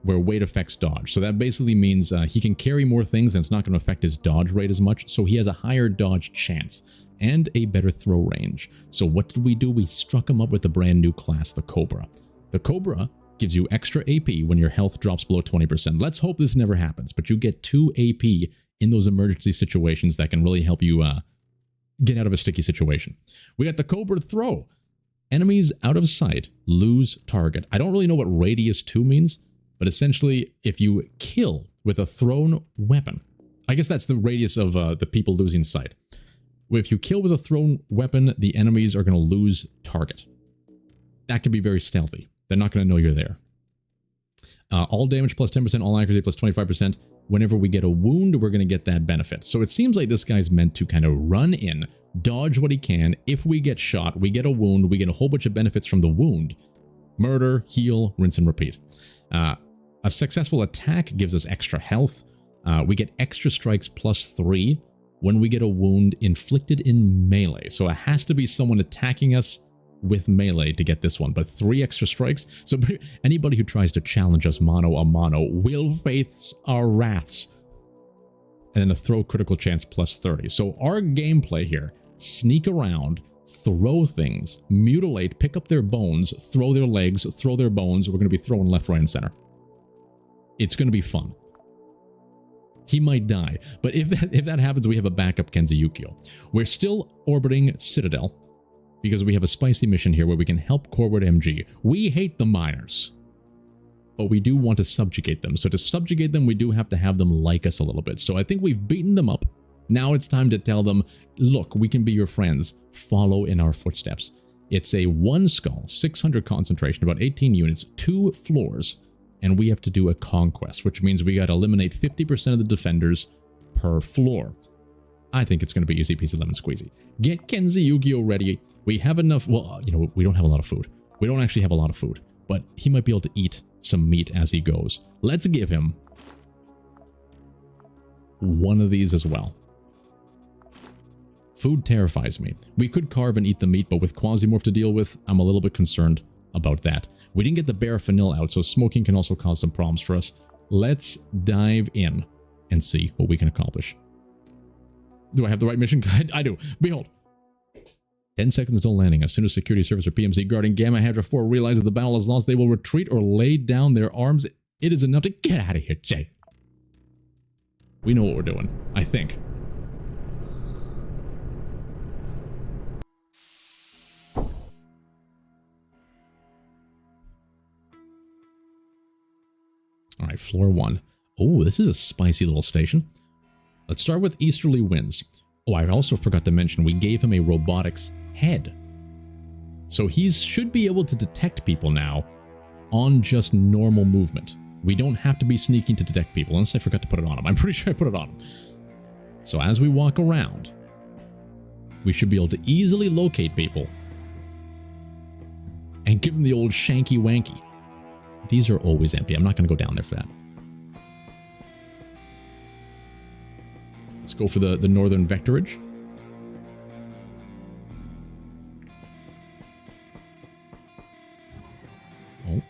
where weight affects dodge. So that basically means he can carry more things and it's not going to affect his dodge rate as much. So he has a higher dodge chance and a better throw range. So what did we do? We struck him up with a brand new class, the Cobra. The Cobra gives you extra AP when your health drops below 20%. Let's hope this never happens, but you get 2 AP in those emergency situations that can really help you get out of a sticky situation. We got the Cobra Throw. Enemies out of sight lose target. I don't really know what radius 2 means, but essentially if you kill with a thrown weapon, I guess that's the radius of the people losing sight. If you kill with a thrown weapon, the enemies are going to lose target. That can be very stealthy. They're not going to know you're there. All damage plus 10%, all accuracy plus 25%. Whenever we get a wound, we're going to get that benefit. So it seems like this guy's meant to kind of run in, dodge what he can. If we get shot, we get a wound, we get a whole bunch of benefits from the wound. Murder, heal, rinse and repeat. A successful attack gives us extra health. We get extra strikes plus 3 when we get a wound inflicted in melee. So it has to be someone attacking us with melee to get this one, but 3 extra strikes. So anybody who tries to challenge us mano a mano will face our wraths. And then a throw critical chance plus 30. So our gameplay here, sneak around, throw things, mutilate, pick up their bones, throw their legs, throw their bones. We're going to be throwing left, right, and center. It's going to be fun. He might die, but if that happens, we have a backup Kenzie Yukio. We're still orbiting Citadel, because we have a spicy mission here where we can help Corward MG. We hate the miners, but we do want to subjugate them. So to subjugate them, we do have to have them like us a little bit. So I think we've beaten them up. Now it's time to tell them, look, we can be your friends. Follow in our footsteps. It's a 1 skull, 600 concentration, about 18 units, 2 floors, and we have to do a conquest, which means we got to eliminate 50% of the defenders per floor. I think it's going to be easy peasy lemon squeezy. Get Kenzie Yu-Gi-Oh ready. We have enough. Well, you know, we don't have a lot of food. We don't actually have a lot of food, but he might be able to eat some meat as he goes. Let's give him one of these as well. Food terrifies me. We could carve and eat the meat, but with Quasimorph to deal with, I'm a little bit concerned about that. We didn't get the Barafinil out, so smoking can also cause some problems for us. Let's dive in and see what we can accomplish. Do I have the right mission guide? I do. Behold. 10 seconds until landing. As soon as security service or PMC guarding Gamma Hydra 4 realizes the battle is lost, they will retreat or lay down their arms. It is enough to get out of here, Jay. We know what we're doing, I think. All right, floor 1. Oh, this is a spicy little station. Let's start with easterly winds. Oh, I also forgot to mention we gave him a robotics head. So he should be able to detect people now on just normal movement. We don't have to be sneaking to detect people, unless I forgot to put it on him. I'm pretty sure I put it on him. So as we walk around, we should be able to easily locate people and give them the old shanky wanky. These are always empty. I'm not going to go down there for that. Let's go for the northern vectorage. Oh,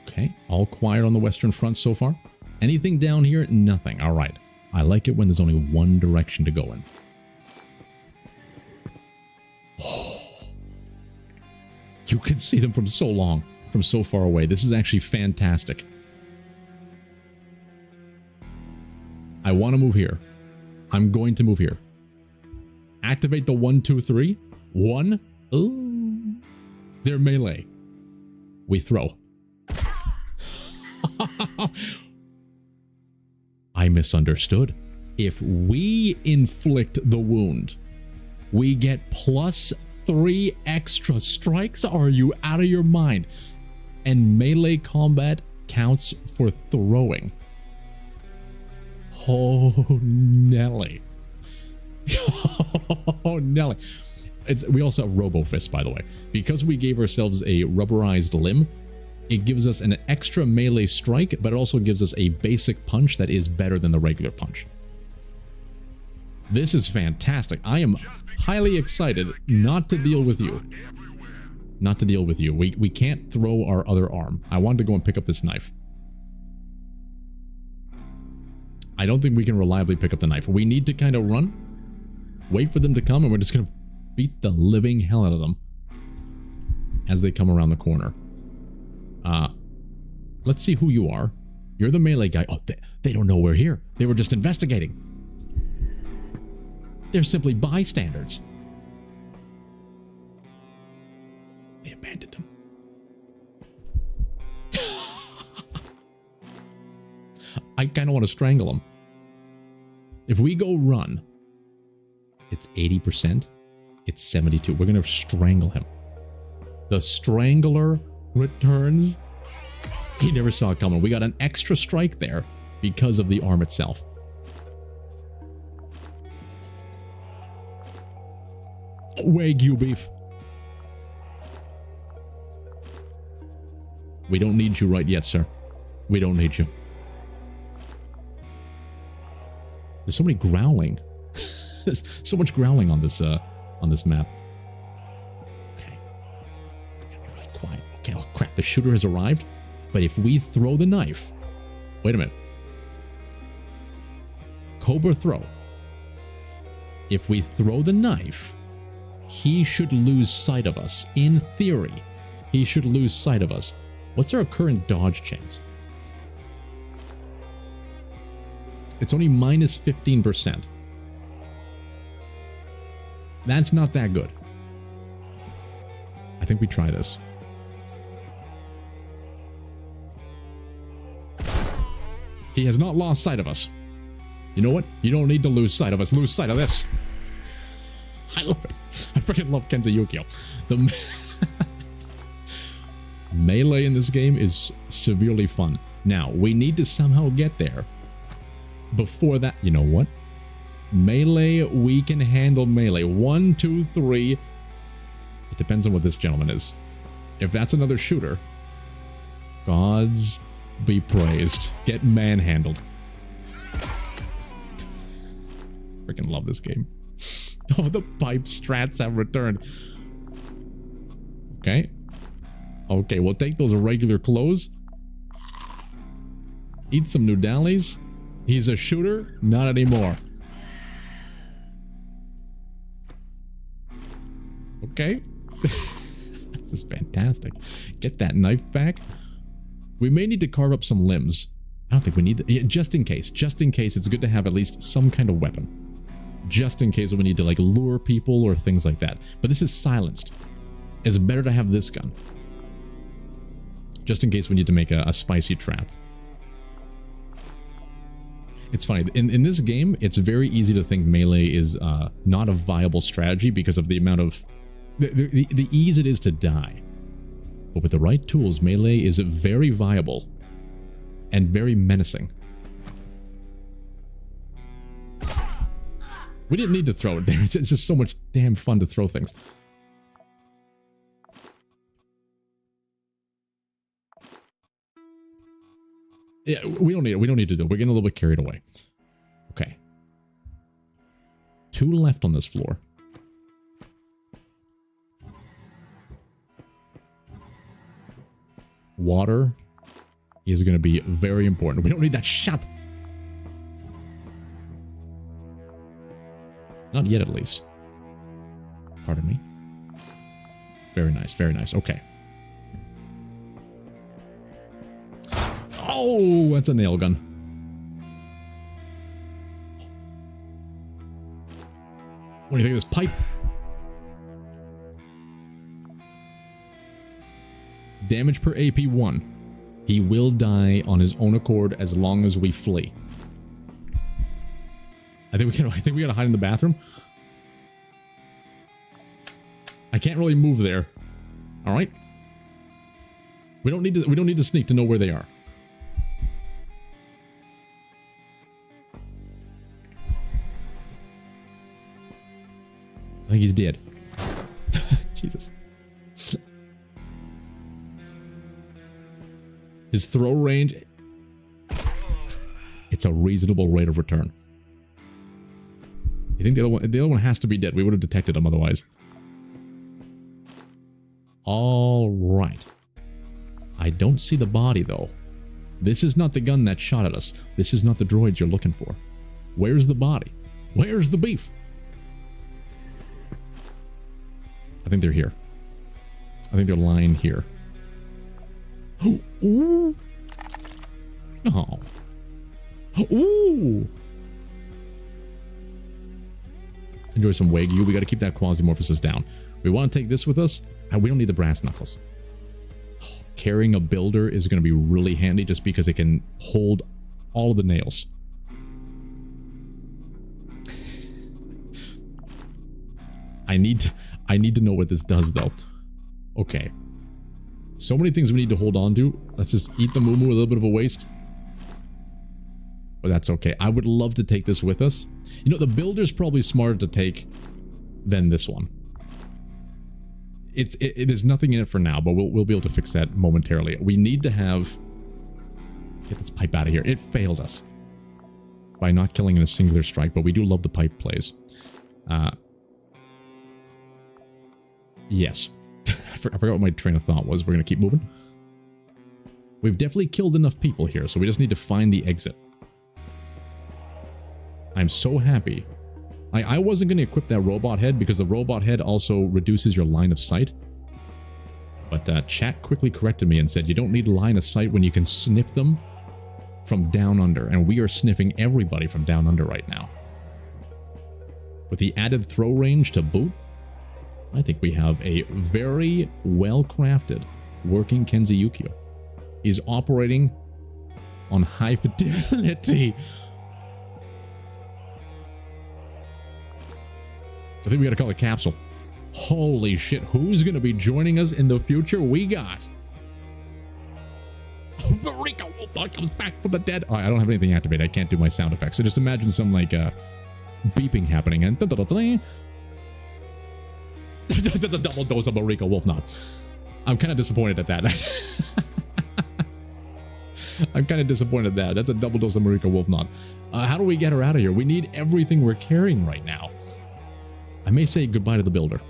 okay. All quiet on the western front so far. Anything down here? Nothing. All right. I like it when there's only one direction to go in. Oh, you can see them from so long, from so far away. This is actually fantastic. I want to move here. I'm going to move here. Activate the 1, 2, 3. 1. Oh, they're melee. We throw. I misunderstood. If we inflict the wound, we get +3 extra strikes. Are you out of your mind? And melee combat counts for throwing. Oh, Nelly. Oh, Nelly. We also have Robo Fist, by the way. Because we gave ourselves a rubberized limb, it gives us an extra melee strike, but it also gives us a basic punch that is better than the regular punch. This is fantastic. I am highly excited not to deal with you. Not to deal with you. We can't throw our other arm. I wanted to go and pick up this knife. I don't think we can reliably pick up the knife. We need to kind of run, wait for them to come, and we're just going to beat the living hell out of them as they come around the corner. Let's see who you are. You're the melee guy. Oh, they don't know we're here. They were just investigating. They're simply bystanders. They abandoned him. I kind of want to strangle him. If we go run, it's 80%. It's 72. We're going to strangle him. The Strangler returns. He never saw it coming. We got an extra strike there because of the arm itself. Wagyu beef. We don't need you right yet, sir. We don't need you. There's so many growling. There's so much growling on this map. Okay. We gotta be really quiet. Okay, oh crap, the shooter has arrived. But if we throw the knife... Wait a minute. Cobra throw. If we throw the knife, he should lose sight of us. In theory, he should lose sight of us. What's our current dodge chance? It's only minus 15%. That's not that good. I think we try this. He has not lost sight of us. You know what? You don't need to lose sight of us. Lose sight of this. I love it. I freaking love Kenza Yukio. The melee in this game is severely fun. Now, we need to somehow get there. Before that, you know what? Melee, we can handle melee. 1, 2, 3. It depends on what this gentleman is. If that's another shooter, gods be praised. Get manhandled. Freaking love this game. Oh, the pipe strats have returned. Okay. Okay, we'll take those regular clothes. Eat some noodles. He's a shooter? Not anymore. Okay. This is fantastic. Get that knife back. We may need to carve up some limbs. I don't think we need that. Yeah, just in case. Just in case, it's good to have at least some kind of weapon. Just in case we need to like lure people or things like that. But this is silenced. It's better to have this gun. Just in case we need to make a spicy trap. It's funny, in this game, it's very easy to think melee is not a viable strategy because of the amount of... the ease it is to die. But with the right tools, melee is very viable and very menacing. We didn't need to throw it there. It's just so much damn fun to throw things. Yeah, we don't need it. We don't need to do it. We're getting a little bit carried away. Okay. 2 left on this floor. Water is going to be very important. We don't need that shot. Not yet, at least. Pardon me. Very nice. Very nice. Okay. Oh, that's a nail gun. What do you think of this pipe? Damage per AP 1. He will die on his own accord as long as we flee. I think we gotta hide in the bathroom. I can't really move there. All right. We don't need to sneak to know where they are. I think he's dead. Jesus. His throw range. It's a reasonable rate of return. You think the other one has to be dead? We would have detected him otherwise. All right. I don't see the body though. This is not the gun that shot at us. This is not the droids you're looking for. Where's the body? Where's the beef? I think they're here. I think they're lying here. Ooh. Oh. Ooh. Enjoy some Wagyu. We got to keep that Quasimorphosis down. We want to take this with us. We don't need the brass knuckles. Carrying a builder is going to be really handy just because it can hold all of the nails. I need to know what this does though. Okay. So many things we need to hold on to. Let's just eat the moo-moo, a little bit of a waste. But that's okay. I would love to take this with us. You know, the builder's probably smarter to take than this one. There's nothing in it for now, but we'll be able to fix that momentarily. We need to have... Get this pipe out of here. It failed us by not killing in a singular strike, but we do love the pipe plays. Yes. I forgot what my train of thought was. We're going to keep moving. We've definitely killed enough people here, so we just need to find the exit. I'm so happy. I wasn't going to equip that robot head because the robot head also reduces your line of sight. But chat quickly corrected me and said you don't need line of sight when you can sniff them from down under. And we are sniffing everybody from down under right now. With the added throw range to boot, I think we have a very well-crafted working Kenzie Yukio. He's operating on high fidelity. I think we gotta call it capsule. Holy shit, who's gonna be joining us in the future? We got... Marika Wolfdog comes back from the dead. Oh, I don't have anything activated. I can't do my sound effects. So just imagine some, like, beeping happening and... That's a double dose of Marika Wolfnot. I'm kind of disappointed at that. I'm kind of disappointed at that. That's a double dose of Marika Wolfnot. How do we get her out of here? We need everything we're carrying right now. I may say goodbye to the builder.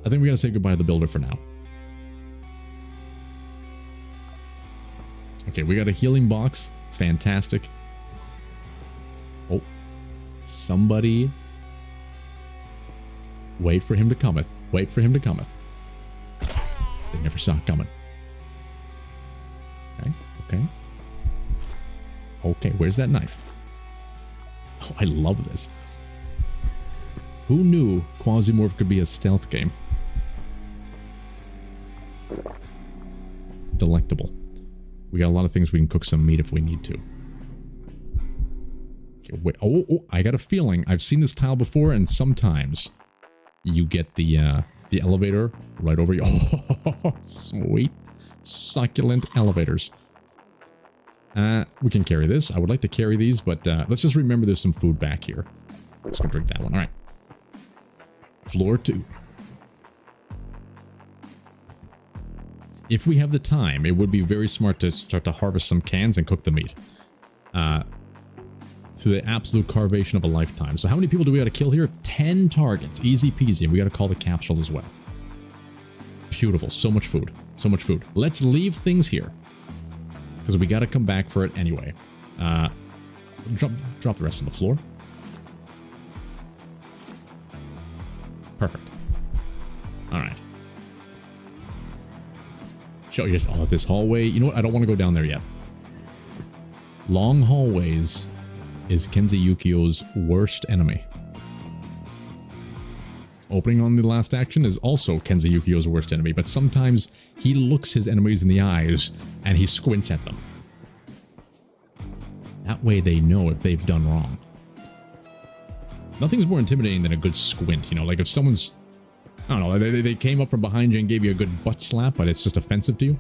I think we're going to say goodbye to the builder for now. Okay, we got a healing box. Fantastic. Oh. Somebody... Wait for him to cometh. Wait for him to cometh. They never saw it coming. Okay, okay. Okay, where's that knife? Oh, I love this. Who knew QUASIMORPH could be a stealth game? Delectable. We got a lot of things we can cook some meat if we need to. Okay, wait. Oh, I got a feeling. I've seen this tile before, and sometimes you get the elevator right over you. Oh, sweet. Succulent elevators. We can carry this. I would like to carry these, but let's just remember there's some food back here. Let's go drink that one. All right. Floor 2. If we have the time, it would be very smart to start to harvest some cans and cook the meat. Through the absolute carvation of a lifetime. So how many people do we got to kill here? 10 targets. Easy peasy. And we got to call the capsule as well. Beautiful. So much food. So much food. Let's leave things here. Because we got to come back for it anyway. Drop the rest on the floor. Perfect. Alright. Show you all of this hallway. You know what? I don't want to go down there yet. Long hallways is Kenzie Yukio's worst enemy. Opening on the last action is also Kenzie Yukio's worst enemy, but sometimes he looks his enemies in the eyes and he squints at them. That way they know if they've done wrong. Nothing's more intimidating than a good squint, you know, like if someone's, I don't know, they came up from behind you and gave you a good butt slap, but it's just offensive to you.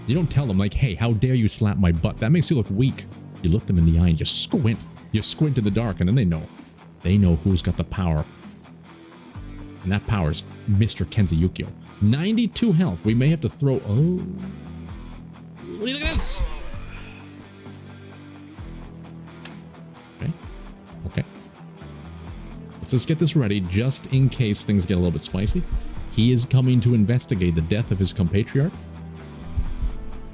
You don't tell them like, hey, how dare you slap my butt? That makes you look weak. You look them in the eye and just squint. You squint in the dark and then they know. They know who's got the power. And that power's Mr. Kenzie Yukio. 92 health. We may have to throw... Oh. What do you think of this? Okay. Okay. Let's just get this ready just in case things get a little bit spicy. He is coming to investigate the death of his compatriot.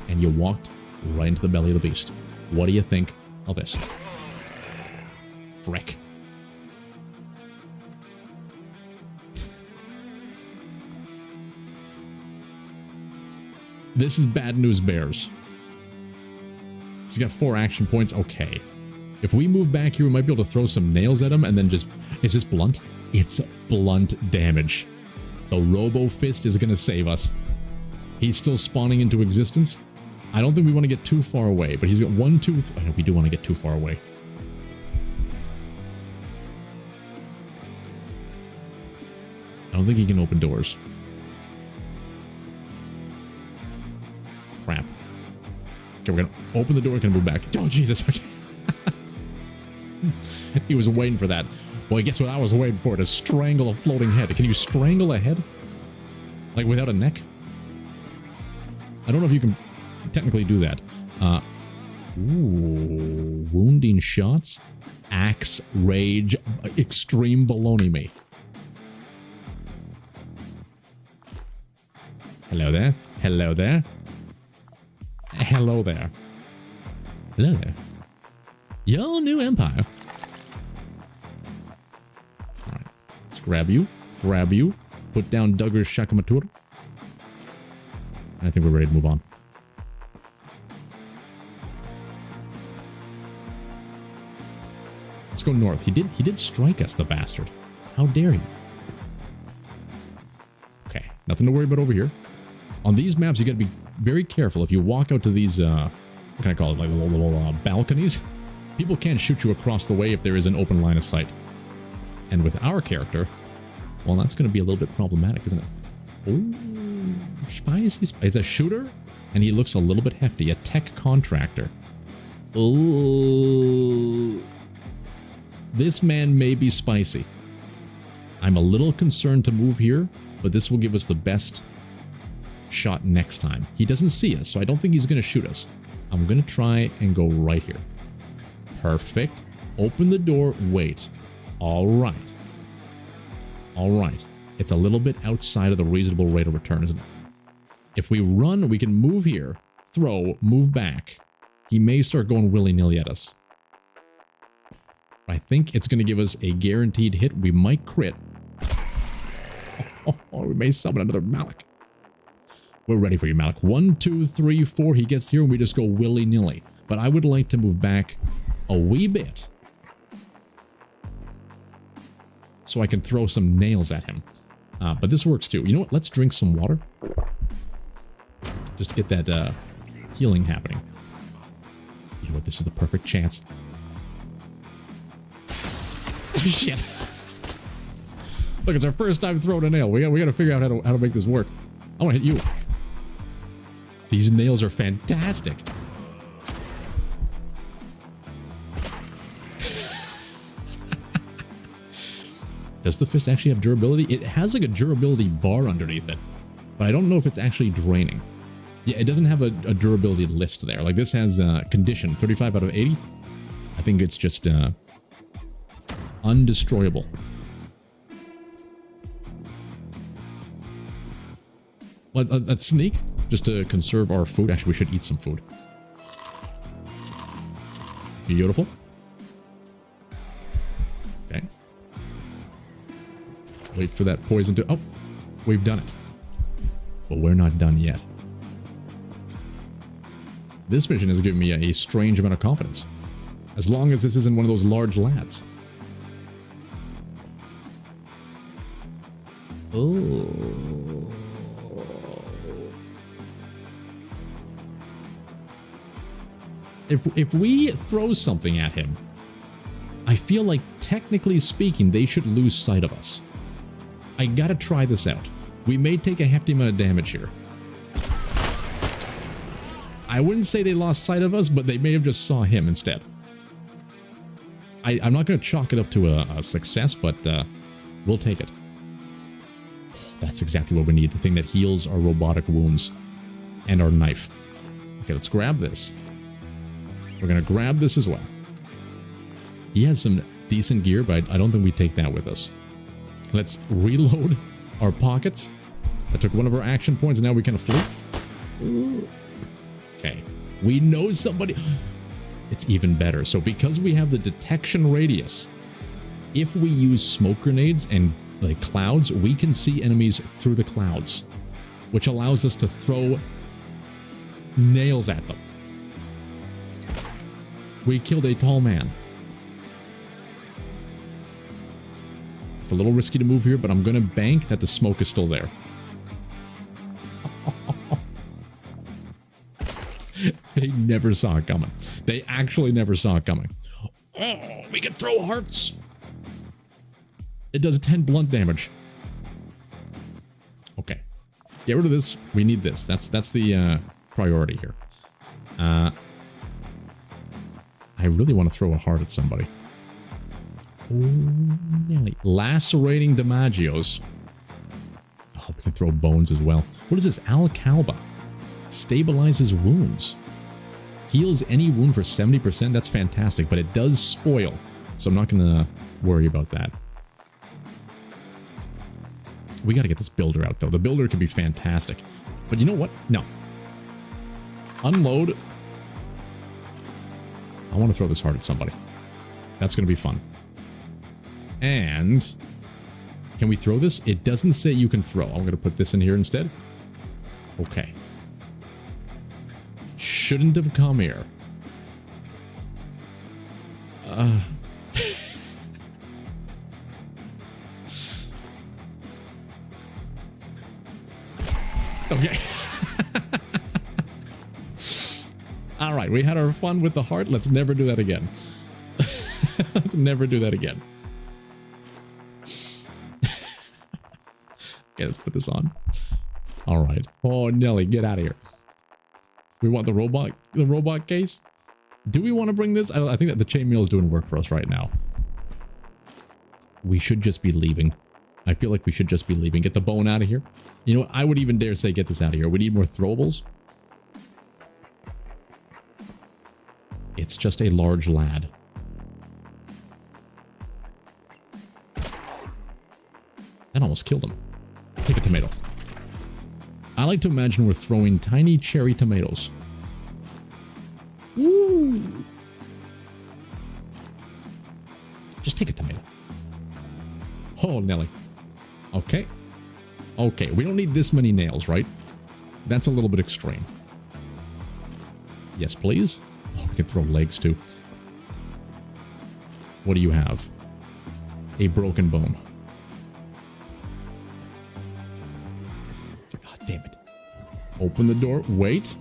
And you walked right into the belly of the beast. What do you think of this? Frick. This is bad news bears. He's got 4 action points. Okay. If we move back here, we might be able to throw some nails at him and then just... Is this blunt? It's blunt damage. The Robo Fist is going to save us. He's still spawning into existence. I don't think we want to get too far away, but he's got 1, 2, 3. I know we do want to get too far away. I don't think he can open doors. Crap. Okay, we're going to open the door and can move back. Oh, Jesus. Okay. He was waiting for that. Well, guess what I was waiting for? To strangle a floating head. Can you strangle a head? Like without a neck? I don't know if you can technically do that. Ooh, wounding shots, axe, rage, extreme baloney me. Hello there. Hello there. Hello there. Hello there. Your new empire. Alright. Let's grab you. Grab you. Put down Duggar's Shakamatura. I think we're ready to move on. Let's go north. He did strike us, the bastard. How dare he? Okay, nothing to worry about over here. On these maps, you got to be very careful. If you walk out to these, what can I call it, like little balconies, people can't shoot you across the way if there is an open line of sight. And with our character, well, that's going to be a little bit problematic, isn't it? Oh, spicy. It's a shooter, and he looks a little bit hefty. A tech contractor. Oh, this man may be spicy. I'm a little concerned to move here, but this will give us the best shot next time. He doesn't see us, so I don't think he's going to shoot us. I'm going to try and go right here. Perfect. Open the door. Wait. All right. All right. It's a little bit outside of the reasonable rate of return, isn't it? If we run, we can move here, throw, move back. He may start going willy-nilly at us. I think it's going to give us a guaranteed hit. We might crit. Oh, we may summon another Malik. We're ready for you, Malik. 1, 2, 3, 4. He gets here and we just go willy-nilly. But I would like to move back a wee bit, so I can throw some nails at him. But this works too. You know what? Let's drink some water. Just to get that healing happening. You know what? This is the perfect chance. Oh, shit. Look, it's our first time throwing a nail. We got to figure out how to make this work. I want to hit you. These nails are fantastic. Does the fist actually have durability? It has like a durability bar underneath it, but I don't know if it's actually draining. Yeah, it doesn't have a durability list there. Like this has condition 35 out of 80. I think it's just undestroyable. Let's sneak just to conserve our food. Actually, we should eat some food. Beautiful. Okay. Wait for that poison to... Oh, we've done it. But we're not done yet. This mission has given me a strange amount of confidence. As long as this isn't one of those large lads. Oh. If we throw something at him, I feel like, technically speaking, they should lose sight of us. I gotta try this out. We may take a hefty amount of damage here. I wouldn't say they lost sight of us, but they may have just saw him instead. I'm not going to chalk it up to a success, but we'll take it. That's exactly what we need. The thing that heals our robotic wounds. And our knife. Okay, let's grab this. We're going to grab this as well. He has some decent gear, but I don't think we take that with us. Let's reload our pockets. I took one of our action points, and now we kind of flee. Okay. We know somebody... It's even better. So because we have the detection radius, if we use smoke grenades and like clouds, we can see enemies through the clouds, which allows us to throw nails at them. We killed a tall man. It's a little risky to move here, but I'm going to bank that the smoke is still there. They never saw it coming. They actually never saw it coming. Oh, we can throw hearts. It does 10 blunt damage. Okay. Get rid of this. We need this. That's the priority here. I really want to throw a heart at somebody. Oh, nearly. Lacerating Damagios. Oh, we can throw bones as well. What is this? Alcalba. Stabilizes wounds. Heals any wound for 70%. That's fantastic, but it does spoil. So I'm not going to worry about that. We got to get this builder out, though. The builder could be fantastic. But you know what? No. Unload. I want to throw this heart at somebody. That's going to be fun. And can we throw this? It doesn't say you can throw. I'm going to put this in here instead. Okay. Shouldn't have come here. Okay. All right, we had our fun with the heart. Let's never do that again. Let's never do that again. Okay, let's put this on. All right. Oh, Nelly, get out of here. We want the robot case. Do we want to bring this? I think that the chainmail is doing work for us right now. We should just be leaving. I feel like we should just be leaving. Get the bone out of here. You know what? I would even dare say get this out of here. We need more throwables. It's just a large lad. That almost killed him. Take a tomato. I like to imagine we're throwing tiny cherry tomatoes. Ooh. Just take a tomato. Oh, Nelly. Okay. Okay, we don't need this many nails, right? That's a little bit extreme. Yes, please. Oh, we can throw legs, too. What do you have? A broken bone. God damn it. Open the door. Wait.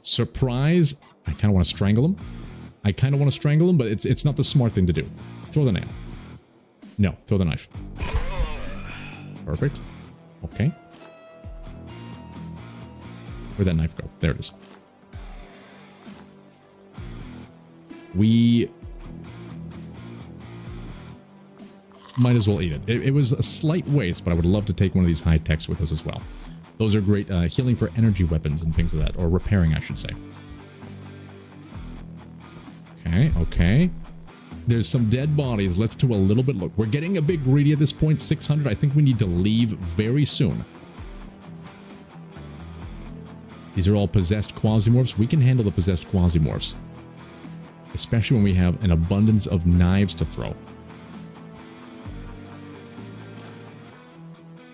Surprise. I kind of want to strangle him. But it's not the smart thing to do. Throw the nail. No, throw the knife. Perfect. Okay. Where'd that knife go? There it is. We might as well eat it. It was a slight waste, but I would love to take one of these high techs with us as well. Those are great healing for energy weapons and things like that, or repairing, I should say. Okay, okay. There's some dead bodies. Let's do a little bit. Look, we're getting a bit greedy at this point. 600. I think we need to leave very soon. These are all possessed quasimorphs. We can handle the possessed quasimorphs. Especially when we have an abundance of knives to throw.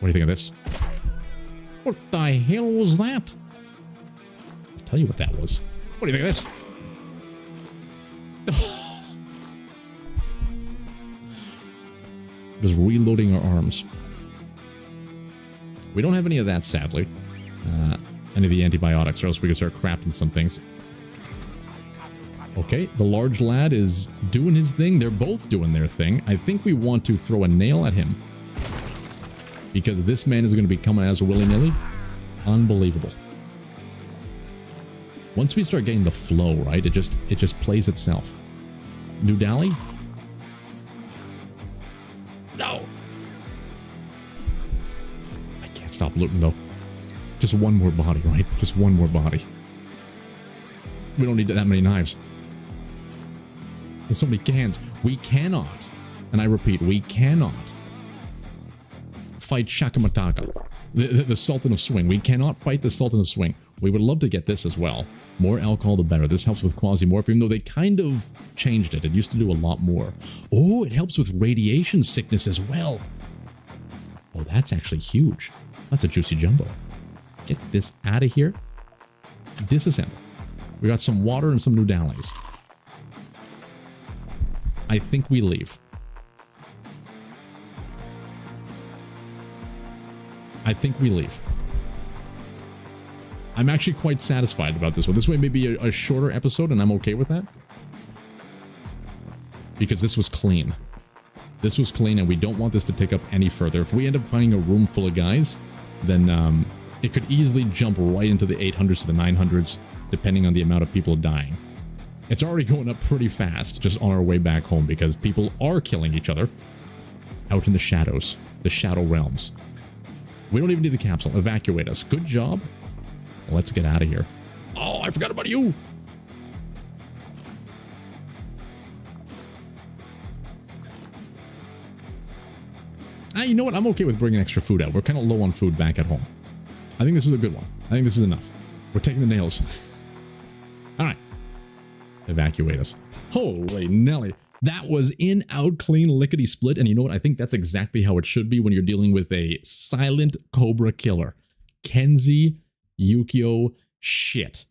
What do you think of this? What the hell was that? I'll tell you what that was. What do you think of this? Just reloading our arms. We don't have any of that, sadly. Any of the antibiotics, or else we can start crafting some things. Okay, the large lad is doing his thing. They're both doing their thing. I think we want to throw a nail at him. Because this man is going to be coming as willy-nilly. Unbelievable. Once we start getting the flow, right, it just plays itself. New Dally? No! I can't stop looting, though. Just one more body, right? Just one more body. We don't need that many knives. There's so many cans. We cannot, and I repeat, we cannot fight Shakamataka, the Sultan of Swing. We cannot fight the Sultan of Swing. We would love to get this as well. More alcohol, the better. This helps with Quasimorph, even though they kind of changed it. It used to do a lot more. Oh, it helps with radiation sickness as well. Oh, that's actually huge. That's a juicy jumbo. Get this out of here. Disassemble. We got some water and some Nudales. I think we leave. I think we leave. I'm actually quite satisfied about this one. This way may be a shorter episode, and I'm okay with that. Because this was clean. This was clean, and we don't want this to take up any further. If we end up finding a room full of guys, then it could easily jump right into the 800s to the 900s, depending on the amount of people dying. It's already going up pretty fast, just on our way back home, because people are killing each other out in the shadows, the shadow realms. We don't even need the capsule. Evacuate us. Good job. Let's get out of here. Oh, I forgot about you. You know what? I'm okay with bringing extra food out. We're kind of low on food back at home. I think this is a good one. I think this is enough. We're taking the nails. All right. Evacuate us. Holy Nelly. That was in, out, clean, lickety split. And you know what? I think that's exactly how it should be when you're dealing with a silent Cobra killer. Kenzie Yukio shit.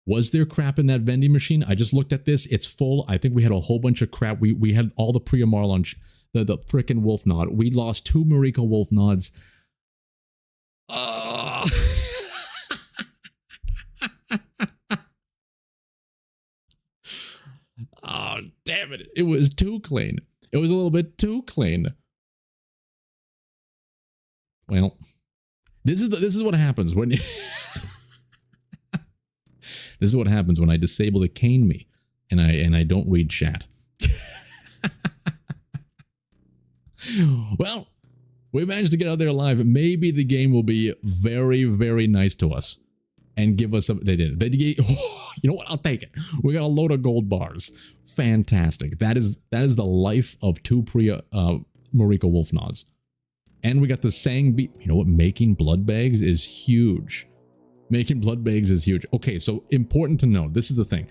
Was there crap in that vending machine? I just looked at this. It's full. I think we had a whole bunch of crap. We had all the Priya Marlon, the frickin' wolf nod. We lost 2 Mariko wolf nods. Oh, damn it. It was too clean. It was a little bit too clean. Well, this is what happens when this is what happens when I disable the cane me and I don't read chat. Well, we managed to get out there alive. Maybe the game will be very, very nice to us and give us some. They did. Oh, you know what? I'll take it. We got a load of gold bars. Fantastic. That is the life of 2 Priya Mariko wolf nods. And we got the Sang beat. You know what? Making blood bags is huge. Making blood bags is huge. Okay, so important to know. This is the thing.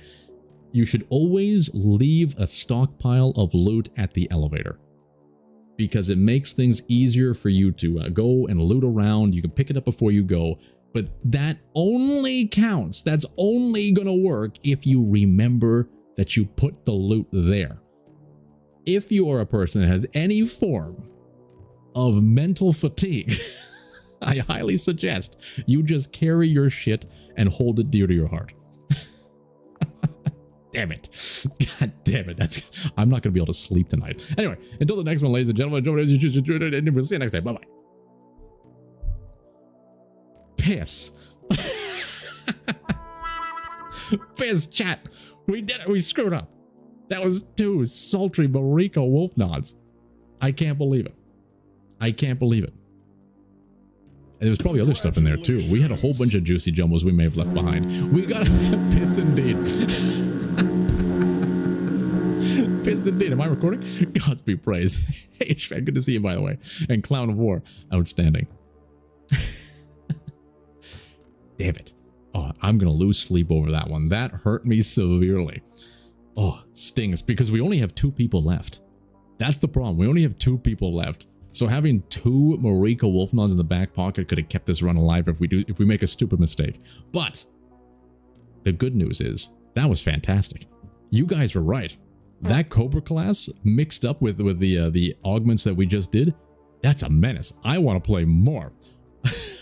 You should always leave a stockpile of loot at the elevator, because it makes things easier for you to go and loot around. You can pick it up before you go, but that only counts. That's only gonna work if you remember that you put the loot there. If you are a person that has any form of mental fatigue, I highly suggest you just carry your shit and hold it dear to your heart. Damn it. God damn it. I'm not going to be able to sleep tonight. Anyway, until the next one, ladies and gentlemen, and we'll see you next time. Bye-bye. Piss. Piss, chat. We did it. We screwed up. That was 2 sultry Mariko wolf nods. I can't believe it. I can't believe it. And there was probably other stuff in there too. We had a whole bunch of juicy jumbos we may have left behind. We got piss indeed. Piss indeed. Am I recording? Gods be praised. Hey, Ishvan, good to see you, by the way. And Clown of War, outstanding. Damn it. Oh, I'm going to lose sleep over that one. That hurt me severely. Oh, stings, because we only have 2 people left. That's the problem. We only have 2 people left. So having 2 Mariko wolf nods in the back pocket could have kept this run alive if we make a stupid mistake. But the good news is that was fantastic. You guys were right. That Cobra class mixed up with the augments that we just did, that's a menace. I want to play more.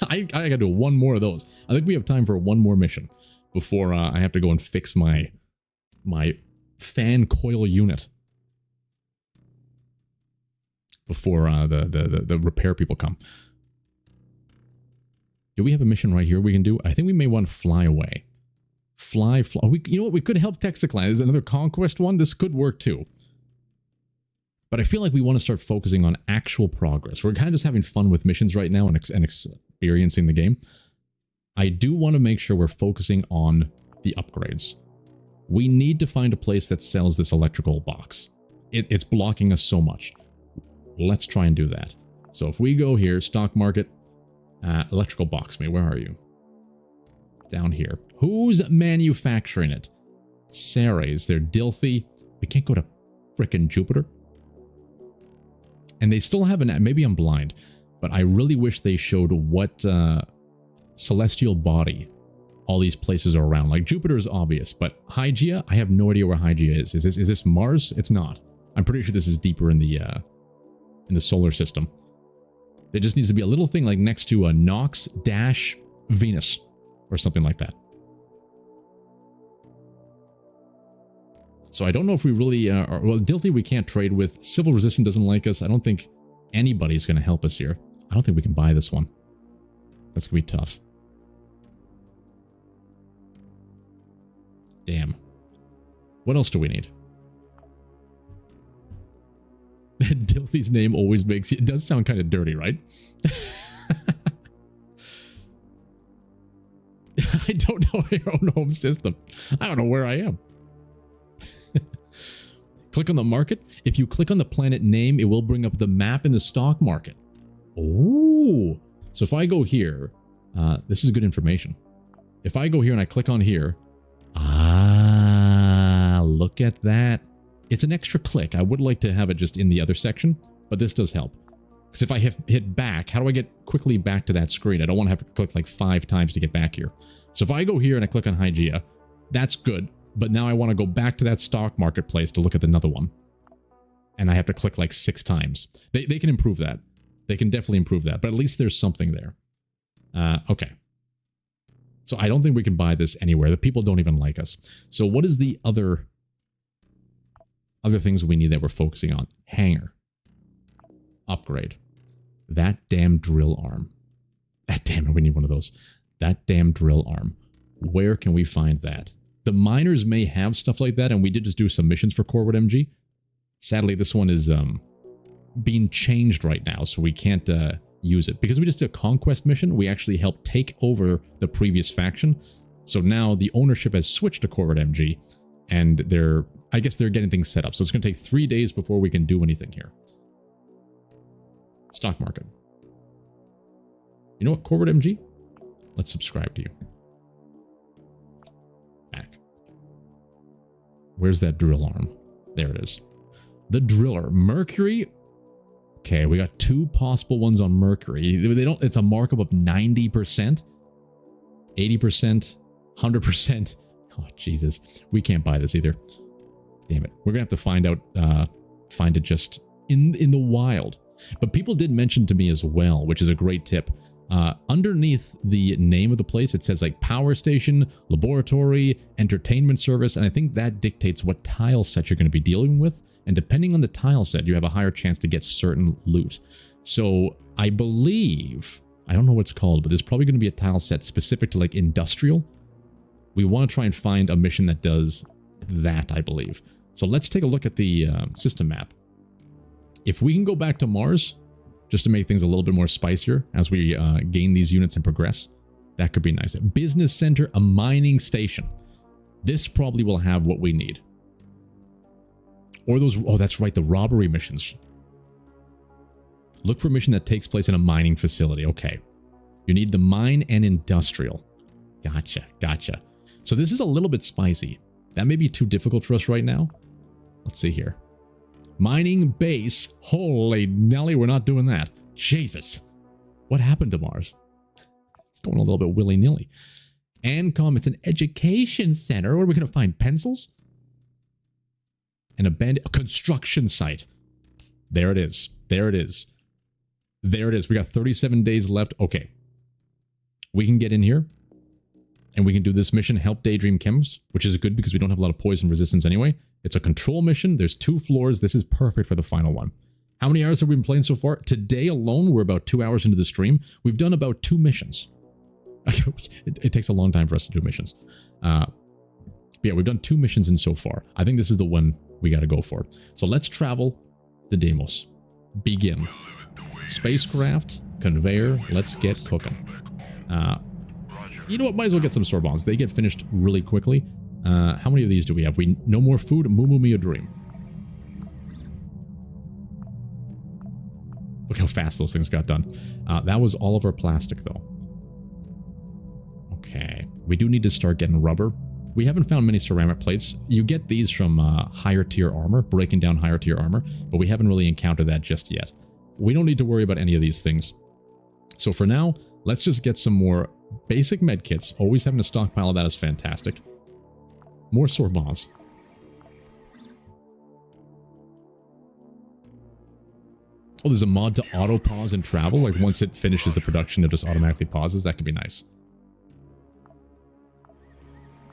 I gotta do 1 more of those. I think we have time for 1 more mission before I have to go and fix my fan coil unit. Before the repair people come. Do we have a mission right here we can do? I think we may want to fly away. Fly. You know what? We could help Texiclan. There's another conquest one. This could work too. But I feel like we want to start focusing on actual progress. We're kind of just having fun with missions right now and experiencing the game. I do want to make sure we're focusing on the upgrades. We need to find a place that sells this electrical box. It's blocking us so much. Let's try and do that. So if we go here, stock market, electrical box me, where are you? Down here. Who's manufacturing it? Ceres, they're Dilthy. We can't go to frickin' Jupiter. And they still have an, maybe I'm blind, but I really wish they showed what celestial body all these places are around. Like Jupiter is obvious, but Hygeia, I have no idea where Hygeia is. Is this Mars? It's not. I'm pretty sure this is deeper in the solar system. There just needs to be a little thing like next to a Nox dash Venus or something like that. So I don't know if we really are. Well, Dilthy we can't trade with. Civil Resistance doesn't like us. I don't think anybody's going to help us here. I don't think we can buy this one. That's going to be tough. Damn. What else do we need? Dilthy's name always makes you... It does sound kind of dirty, right? I don't know your own home system. I don't know where I am. Click on the market. If you click on the planet name, it will bring up the map in the stock market. Oh, so if I go here, this is good information. If I go here and I click on here, look at that. It's an extra click. I would like to have it just in the other section, but this does help. Because if I hit back, how do I get quickly back to that screen? I don't want to have to click like 5 times to get back here. So if I go here and I click on Hygeia, that's good. But now I want to go back to that stock marketplace to look at another one. And I have to click like 6 times. They can improve that. They can definitely improve that. But at least there's something there. Okay. So I don't think we can buy this anywhere. The people don't even like us. So what is the other things we need that we're focusing on? Hangar. Upgrade. That damn drill arm. That damn it, we need one of those. That damn drill arm. Where can we find that? The miners may have stuff like that, and we did just do some missions for Corwood MG. Sadly, this one is being changed right now, so we can't use it. Because we just did a conquest mission, we actually helped take over the previous faction. So now the ownership has switched to Corwood MG, and I guess they're getting things set up. So it's going to take 3 days before we can do anything here. Stock market. You know what, Corwood MG? Let's subscribe to you. Back. Where's that drill arm? There it is. The driller. Mercury. Okay, we got 2 possible ones on Mercury. It's a markup of 90%, 80%, 100%. Oh, Jesus. We can't buy this either. Damn it. We're going to have to find it just in the wild. But people did mention to me as well, which is a great tip. Underneath the name of the place, it says like power station, laboratory, entertainment service, and I think that dictates what tile set you're going to be dealing with. And depending on the tile set, you have a higher chance to get certain loot. So I believe, I don't know what it's called, but there's probably going to be a tile set specific to like industrial. We want to try and find a mission that does that, I believe. So let's take a look at the system map. If we can go back to Mars, just to make things a little bit more spicier as we gain these units and progress, that could be nice. Business center, a mining station. This probably will have what we need. Or those, oh, that's right, the robbery missions. Look for a mission that takes place in a mining facility. Okay. You need the mine and industrial. Gotcha, gotcha. So this is a little bit spicy. That may be too difficult for us right now. Let's see here. Mining base. Holy Nelly, we're not doing that. Jesus. What happened to Mars? It's going a little bit willy-nilly. ANCOM, it's an education center. Where are we going to find pencils? An abandoned construction site. There it is. There it is. There it is. We got 37 days left. Okay. We can get in here. And we can do this mission, help Daydream Chems, which is good because we don't have a lot of poison resistance anyway. It's a control mission. There's 2 floors. This is perfect for the final one. How many hours have we been playing so far? Today alone, we're about 2 hours into the stream. We've done about 2 missions. It takes a long time for us to do missions. But yeah, we've done 2 missions in so far. I think this is the one we got to go for. So let's travel to Deimos. Begin. Spacecraft, conveyor, let's get cooking. You know what? Might as well get some Sorbons. They get finished really quickly. How many of these do we have? No more food. Moo me a dream. Look how fast those things got done. That was all of our plastic, though. Okay. We do need to start getting rubber. We haven't found many ceramic plates. You get these from higher tier armor, breaking down higher tier armor, but we haven't really encountered that just yet. We don't need to worry about any of these things. So for now, let's just get some more basic med kits. Always having a stockpile of that is fantastic. More Sorbons. Oh, there's a mod to auto pause and travel. Like once it finishes the production, it just automatically pauses. That could be nice.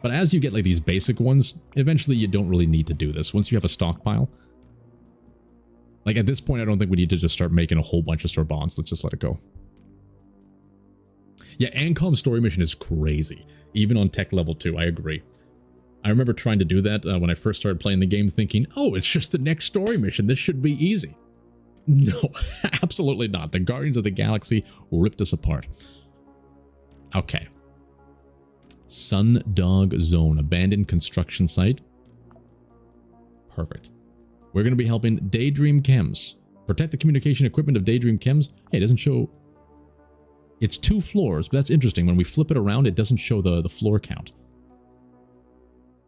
But as you get like these basic ones, eventually you don't really need to do this. Once you have a stockpile. Like at this point, I don't think we need to just start making a whole bunch of store bonds. Let's just let it go. Yeah, Ancom's story mission is crazy. Even on tech level 2, I agree. I remember trying to do that when I first started playing the game thinking, oh, it's just the next story mission. This should be easy. No, absolutely not. The Guardians of the Galaxy ripped us apart. Okay. Sundog Zone, abandoned construction site. Perfect. We're going to be helping Daydream Chems. Protect the communication equipment of Daydream Chems. Hey, it doesn't show... It's 2 floors, but that's interesting. When we flip it around, it doesn't show the floor count.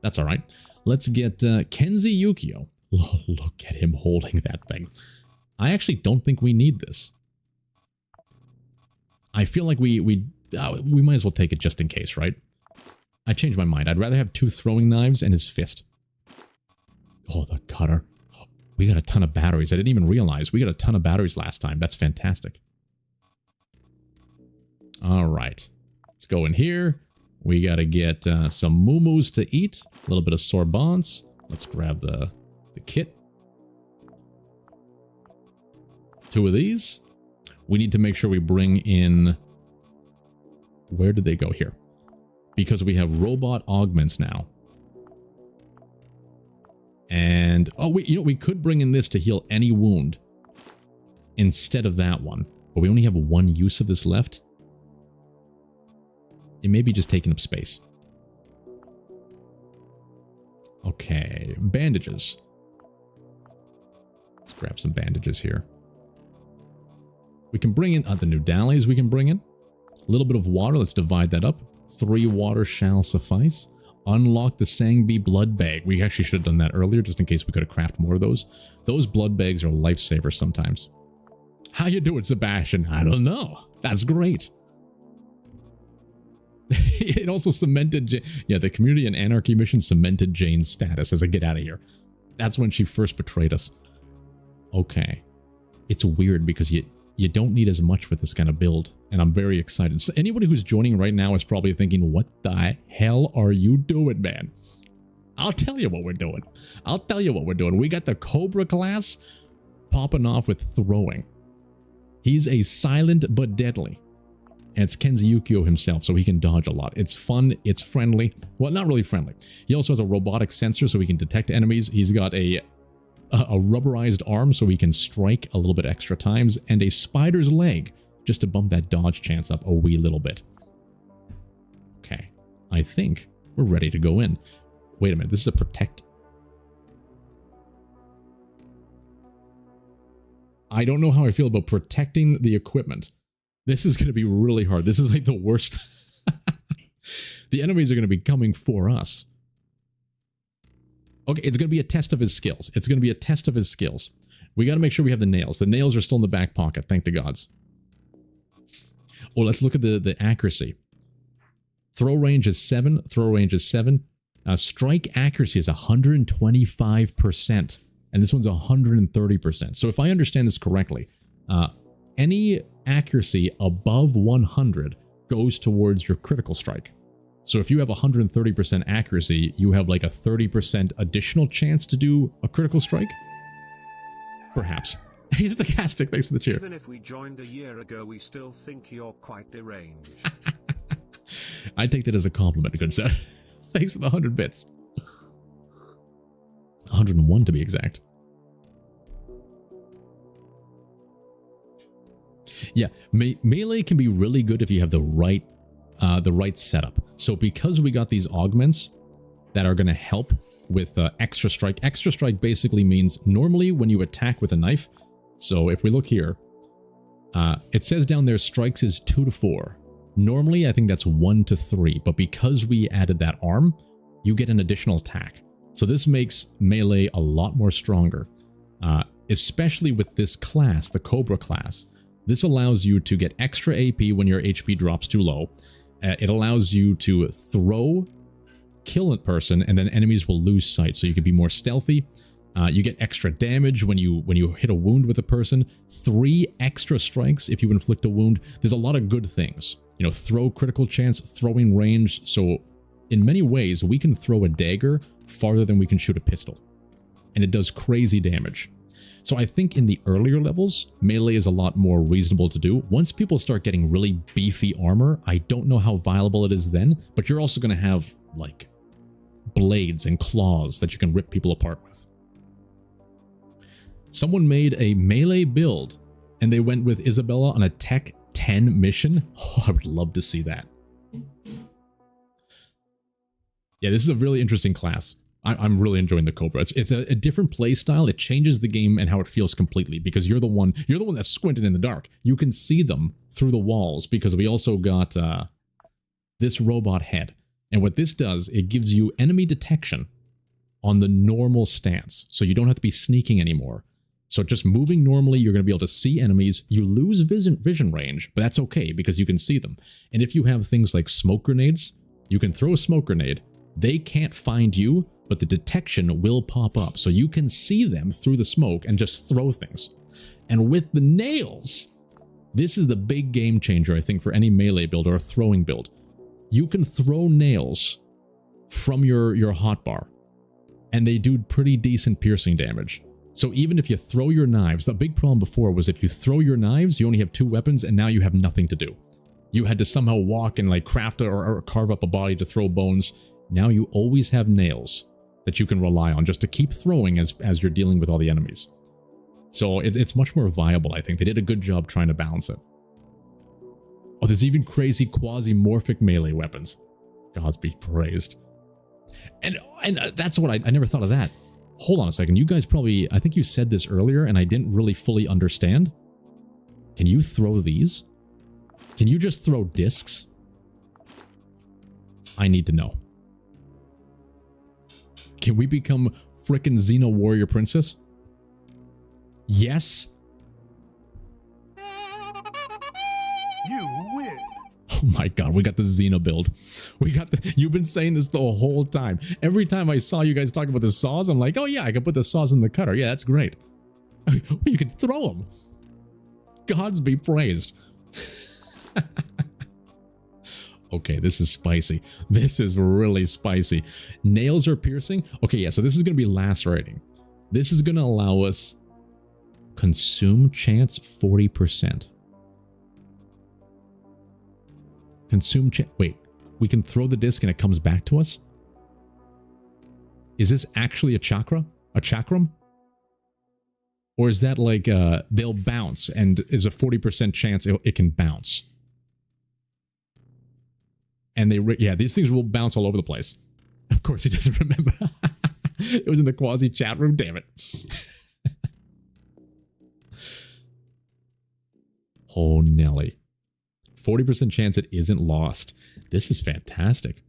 That's all right. Let's get Kenzie Yukio. Look at him holding that thing. I actually don't think we need this. I feel like we might as well take it just in case, right? I changed my mind. I'd rather have 2 throwing knives and his fist. Oh, the cutter. We got a ton of batteries. I didn't even realize. We got a ton of batteries last time. That's fantastic. All right. Let's go in here. We got to get some moo-moos to eat. A little bit of sorbants. Let's grab the kit. 2 of these. We need to make sure we bring in... Where did they go? Here. Because we have robot augments now. And... Oh, wait. You know, we could bring in this to heal any wound. Instead of that one. But we only have 1 use of this left. It may be just taking up space. Okay, bandages. Let's grab some bandages here. We can bring in the new dallies we can bring in. A little bit of water, let's divide that up. 3 water shall suffice. Unlock the Sangbi blood bag. We actually should have done that earlier just in case we could have crafted more of those. Those blood bags are lifesavers sometimes. How you doing, Sebastian? I don't know. That's great. It also cemented... Yeah, the Community and Anarchy mission cemented Jane's status as a get out of here. That's when she first betrayed us. Okay. It's weird because you don't need as much with this kind of build, and I'm very excited. So anybody who's joining right now is probably thinking, what the hell are you doing, man? I'll tell you what we're doing. I'll tell you what we're doing. We got the Cobra class popping off with throwing. He's a silent but deadly. And it's Kenzie Yukio himself, so he can dodge a lot. It's fun, it's friendly. Well, not really friendly. He also has a robotic sensor so he can detect enemies. He's got a rubberized arm so he can strike a little bit extra times, and a spider's leg just to bump that dodge chance up a wee little bit. Okay, I think we're ready to go in. Wait a minute, this is a protect. I don't know how I feel about protecting the equipment. This is going to be really hard. This is like the worst. The enemies are going to be coming for us. Okay, it's going to be a test of his skills. It's going to be a test of his skills. We got to make sure we have the nails. The nails are still in the back pocket, thank the gods. Oh, let's look at the accuracy. Throw range is 7. Throw range is 7. Strike accuracy is 125%. And this one's 130%. So if I understand this correctly, any accuracy above 100 goes towards your critical strike. So if you have 130% accuracy, you have like a 30% additional chance to do a critical strike? Perhaps. He's stochastic, thanks for the cheer. Even if we joined a year ago, we still think you're quite deranged. I take that as a compliment, good sir. Thanks for the 100 bits. 101 to be exact. Yeah, melee can be really good if you have the right setup. So because we got these augments that are going to help with extra strike. Extra strike basically means normally when you attack with a knife. So if we look here, it says down there strikes is 2 to 4. Normally I think that's 1 to 3, but because we added that arm, you get an additional attack. So this makes melee a lot more stronger, especially with this class, the Cobra class. This allows you to get extra AP when your HP drops too low. It allows you to throw, kill a person, and then enemies will lose sight, so you can be more stealthy. You get extra damage when you hit a wound with a person. 3 extra strikes if you inflict a wound. There's a lot of good things. You know, throw critical chance, throwing range. So in many ways, we can throw a dagger farther than we can shoot a pistol. And it does crazy damage. So I think in the earlier levels, melee is a lot more reasonable to do. Once people start getting really beefy armor, I don't know how viable it is then, but you're also going to have, like, blades and claws that you can rip people apart with. Someone made a melee build, and they went with Isabella on a Tech 10 mission. Oh, I would love to see that. Yeah, this is a really interesting class. I'm really enjoying the Cobra. It's a different play style. It changes the game and how it feels completely because you're the one that's squinting in the dark. You can see them through the walls because we also got this robot head. And what this does, it gives you enemy detection on the normal stance. So you don't have to be sneaking anymore. So just moving normally, you're going to be able to see enemies. You lose vision range, but that's okay because you can see them. And if you have things like smoke grenades, you can throw a smoke grenade. They can't find you, but the detection will pop up. So you can see them through the smoke and just throw things. And with the nails, this is the big game changer, I think, for any melee build or a throwing build. You can throw nails from your hotbar, and they do pretty decent piercing damage. So even if you throw your knives, the big problem before was if you throw your knives, you only have 2 weapons, and now you have nothing to do. You had to somehow walk and like craft or carve up a body to throw bones. Now you always have nails that you can rely on just to keep throwing as you're dealing with all the enemies. So it's much more viable, I think. They did a good job trying to balance it. Oh, there's even crazy quasi-morphic melee weapons. Gods be praised. And that's what I never thought of that. Hold on a second. You guys probably, I think you said this earlier and I didn't really fully understand. Can you throw these? Can you just throw discs? I need to know. Can we become frickin' Xeno Warrior Princess? Yes. You win. Oh my god, we got the Xena build. You've been saying this the whole time. Every time I saw you guys talking about the saws, I'm like, oh yeah, I can put the saws in the cutter. Yeah, that's great. You can throw them. Gods be praised. Okay, this is spicy. This is really spicy. Nails are piercing. Okay, yeah, so this is going to be lacerating. This is going to allow us consume chance 40%. Consume chance. Wait, we can throw the disc and it comes back to us? Is this actually a chakra? A chakram? Or is that like they'll bounce and is a 40% chance it can bounce? And yeah, these things will bounce all over the place. Of course, he doesn't remember. It was in the quasi chat room. Damn it. Oh, Nelly. 40% chance it isn't lost. This is fantastic.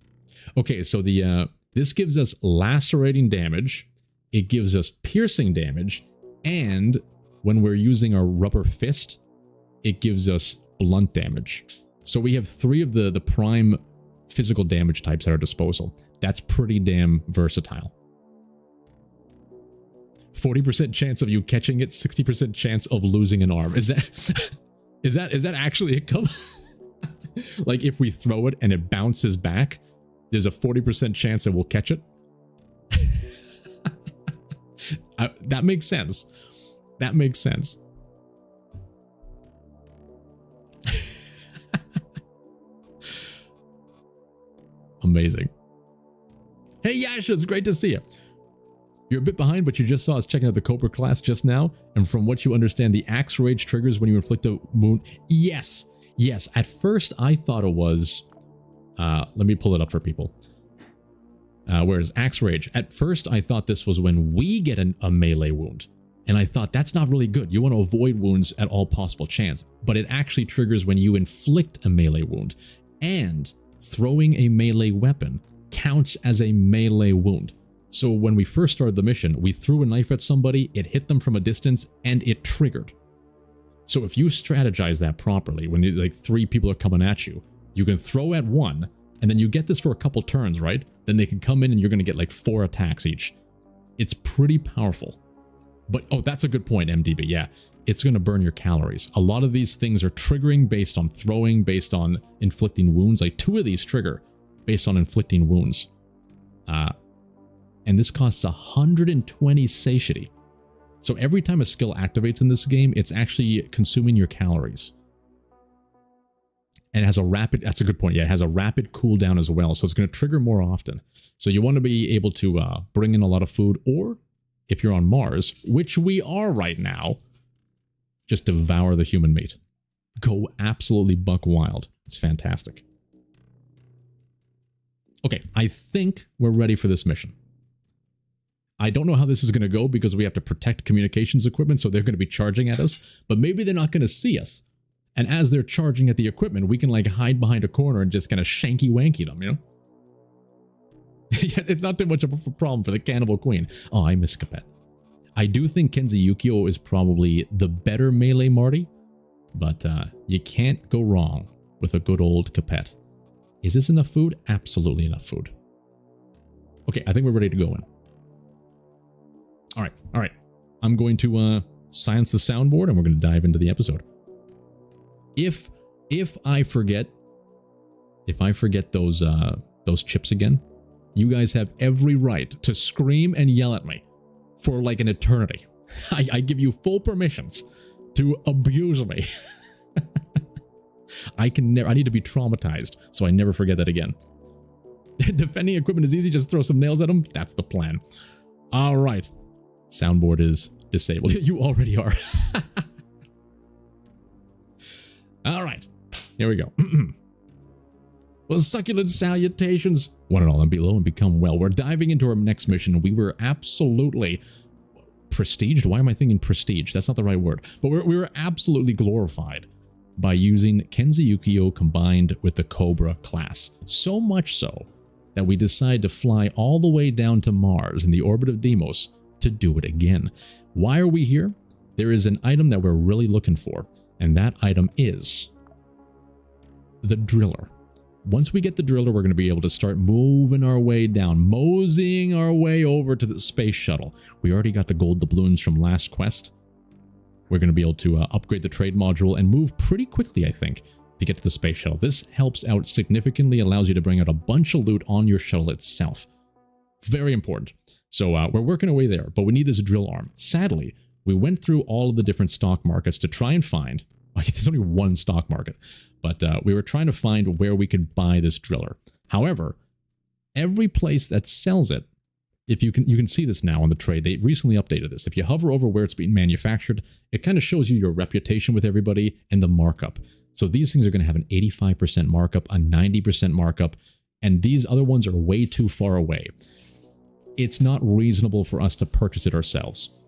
Okay, so this gives us lacerating damage. It gives us piercing damage. And when we're using our rubber fist, it gives us blunt damage. So we have 3 of the prime physical damage types at our disposal. That's pretty damn versatile. 40% chance of you catching it, 60% chance of losing an arm. Is that actually a like if we throw it and it bounces back, there's a 40% chance that we'll catch it? That makes sense. That makes sense. Amazing. Hey Yasha, it's great to see you. You're a bit behind, but you just saw us checking out the Cobra class just now, and from what you understand, the Axe Rage triggers when you inflict a wound. Yes, yes. At first, I thought it was... let me pull it up for people. Whereas Axe Rage, at first I thought this was when we get a melee wound. And I thought that's not really good. You want to avoid wounds at all possible chance. But it actually triggers when you inflict a melee wound. And throwing a melee weapon counts as a melee wound. So when we first started the mission, we threw a knife at somebody, it hit them from a distance, and it triggered. So if you strategize that properly, when like 3 people are coming at you, you can throw at one, and then you get this for a couple turns, right? Then they can come in and you're going to get like 4 attacks each. It's pretty powerful. But, oh, that's a good point, MDB. Yeah, it's going to burn your calories. A lot of these things are triggering based on throwing, based on inflicting wounds. Like 2 of these trigger based on inflicting wounds. And this costs 120 satiety. So every time a skill activates in this game, it's actually consuming your calories. And it has a rapid, that's a good point. Yeah, it has a rapid cooldown as well. So it's going to trigger more often. So you want to be able to bring in a lot of food, or if you're on Mars, which we are right now, just devour the human meat. Go absolutely buck wild. It's fantastic. Okay, I think we're ready for this mission. I don't know how this is going to go because we have to protect communications equipment, so they're going to be charging at us, but maybe they're not going to see us. And as they're charging at the equipment, we can like hide behind a corner and just kind of shanky-wanky them, you know? Yeah, it's not too much of a problem for the Cannibal Queen. Oh, I miss Capet. I do think Kenzie Yukio is probably the better melee Marty, but you can't go wrong with a good old Capet. Is this enough food? Absolutely enough food. Okay, I think we're ready to go in. All right. I'm going to silence the soundboard and we're going to dive into the episode. If I forget those chips again, you guys have every right to scream and yell at me for like an eternity. I give you full permissions to abuse me. I need to be traumatized so I never forget that again. Defending equipment is easy, just throw some nails at them. That's the plan. All right. Soundboard is disabled. You already are. All right, here we go. Well, succulent salutations, one and all, and below and become well. We're diving into our next mission. We were absolutely prestiged. Why am I thinking prestige? That's not the right word. But we were absolutely glorified by using Kenzie Yukio combined with the Cobra class. So much so that we decide to fly all the way down to Mars in the orbit of Deimos to do it again. Why are we here? There is an item that we're really looking for. And that item is the driller. Once we get the driller, we're going to be able to start moving our way down, moseying our way over to the space shuttle. We already got the gold doubloons from last quest. We're going to be able to upgrade the trade module and move pretty quickly, I think, to get to the space shuttle. This helps out significantly, allows you to bring out a bunch of loot on your shuttle itself. Very important. So we're working our way there, but we need this drill arm. Sadly, we went through all of the different stock markets to try and find, there's only one stock market, but we were trying to find where we could buy this driller. However, every place that sells it, if you can see this now on the trade, they recently updated this. If you hover over where it's being manufactured, it kind of shows you your reputation with everybody and the markup. So these things are going to have an 85% markup, a 90% markup, and these other ones are way too far away. It's not reasonable for us to purchase it ourselves.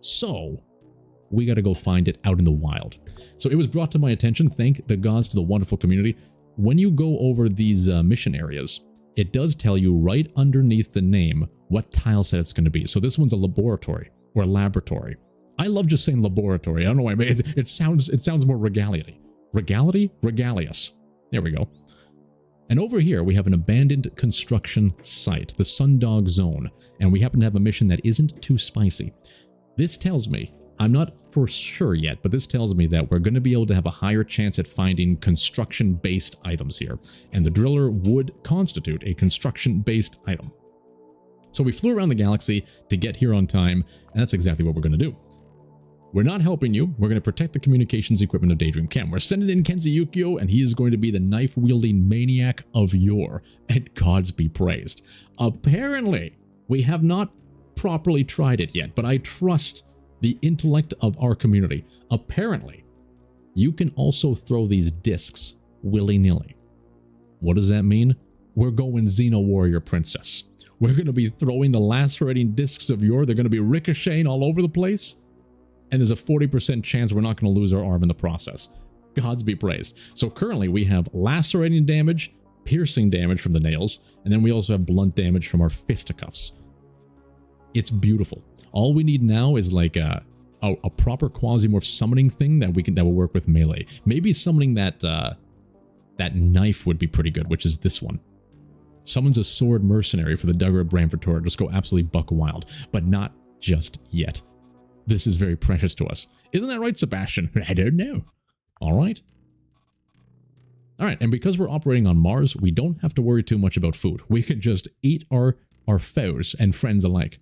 So we got to go find it out in the wild. So it was brought to my attention, thank the gods to the wonderful community. When you go over these mission areas, it does tell you right underneath the name what tile set it's going to be. So this one's a laboratory or a laboratory. I love just saying laboratory. I don't know why. It sounds more regality. Regality? Regalious. There we go. And over here, we have an abandoned construction site, the Sundog Zone, and we happen to have a mission that isn't too spicy. This tells me, I'm not for sure yet, but this tells me that we're going to be able to have a higher chance at finding construction-based items here, and the driller would constitute a construction-based item. So we flew around the galaxy to get here on time, and that's exactly what we're going to do. We're not helping you. We're going to protect the communications equipment of Daydream Chem. We're sending in Kenzie Yukio, and he is going to be the knife-wielding maniac of yore. And gods be praised. Apparently, we have not properly tried it yet, but I trust the intellect of our community. Apparently, you can also throw these discs willy-nilly. What does that mean? We're going Xeno Warrior Princess. We're going to be throwing the lacerating discs of yore. They're going to be ricocheting all over the place. And there's a 40% chance we're not going to lose our arm in the process. Gods be praised. So currently we have lacerating damage, piercing damage from the nails, and then we also have blunt damage from our fisticuffs. It's beautiful. All we need now is like a proper Quasimorph summoning thing that will work with melee. Maybe summoning that knife would be pretty good, which is this one. Summons a sword mercenary for the Duggar Branford Tour. Just go absolutely buck wild. But not just yet. This is very precious to us. Isn't that right, Sebastian? I don't know. All right. All right, and because we're operating on Mars, we don't have to worry too much about food. We can just eat our foes and friends alike.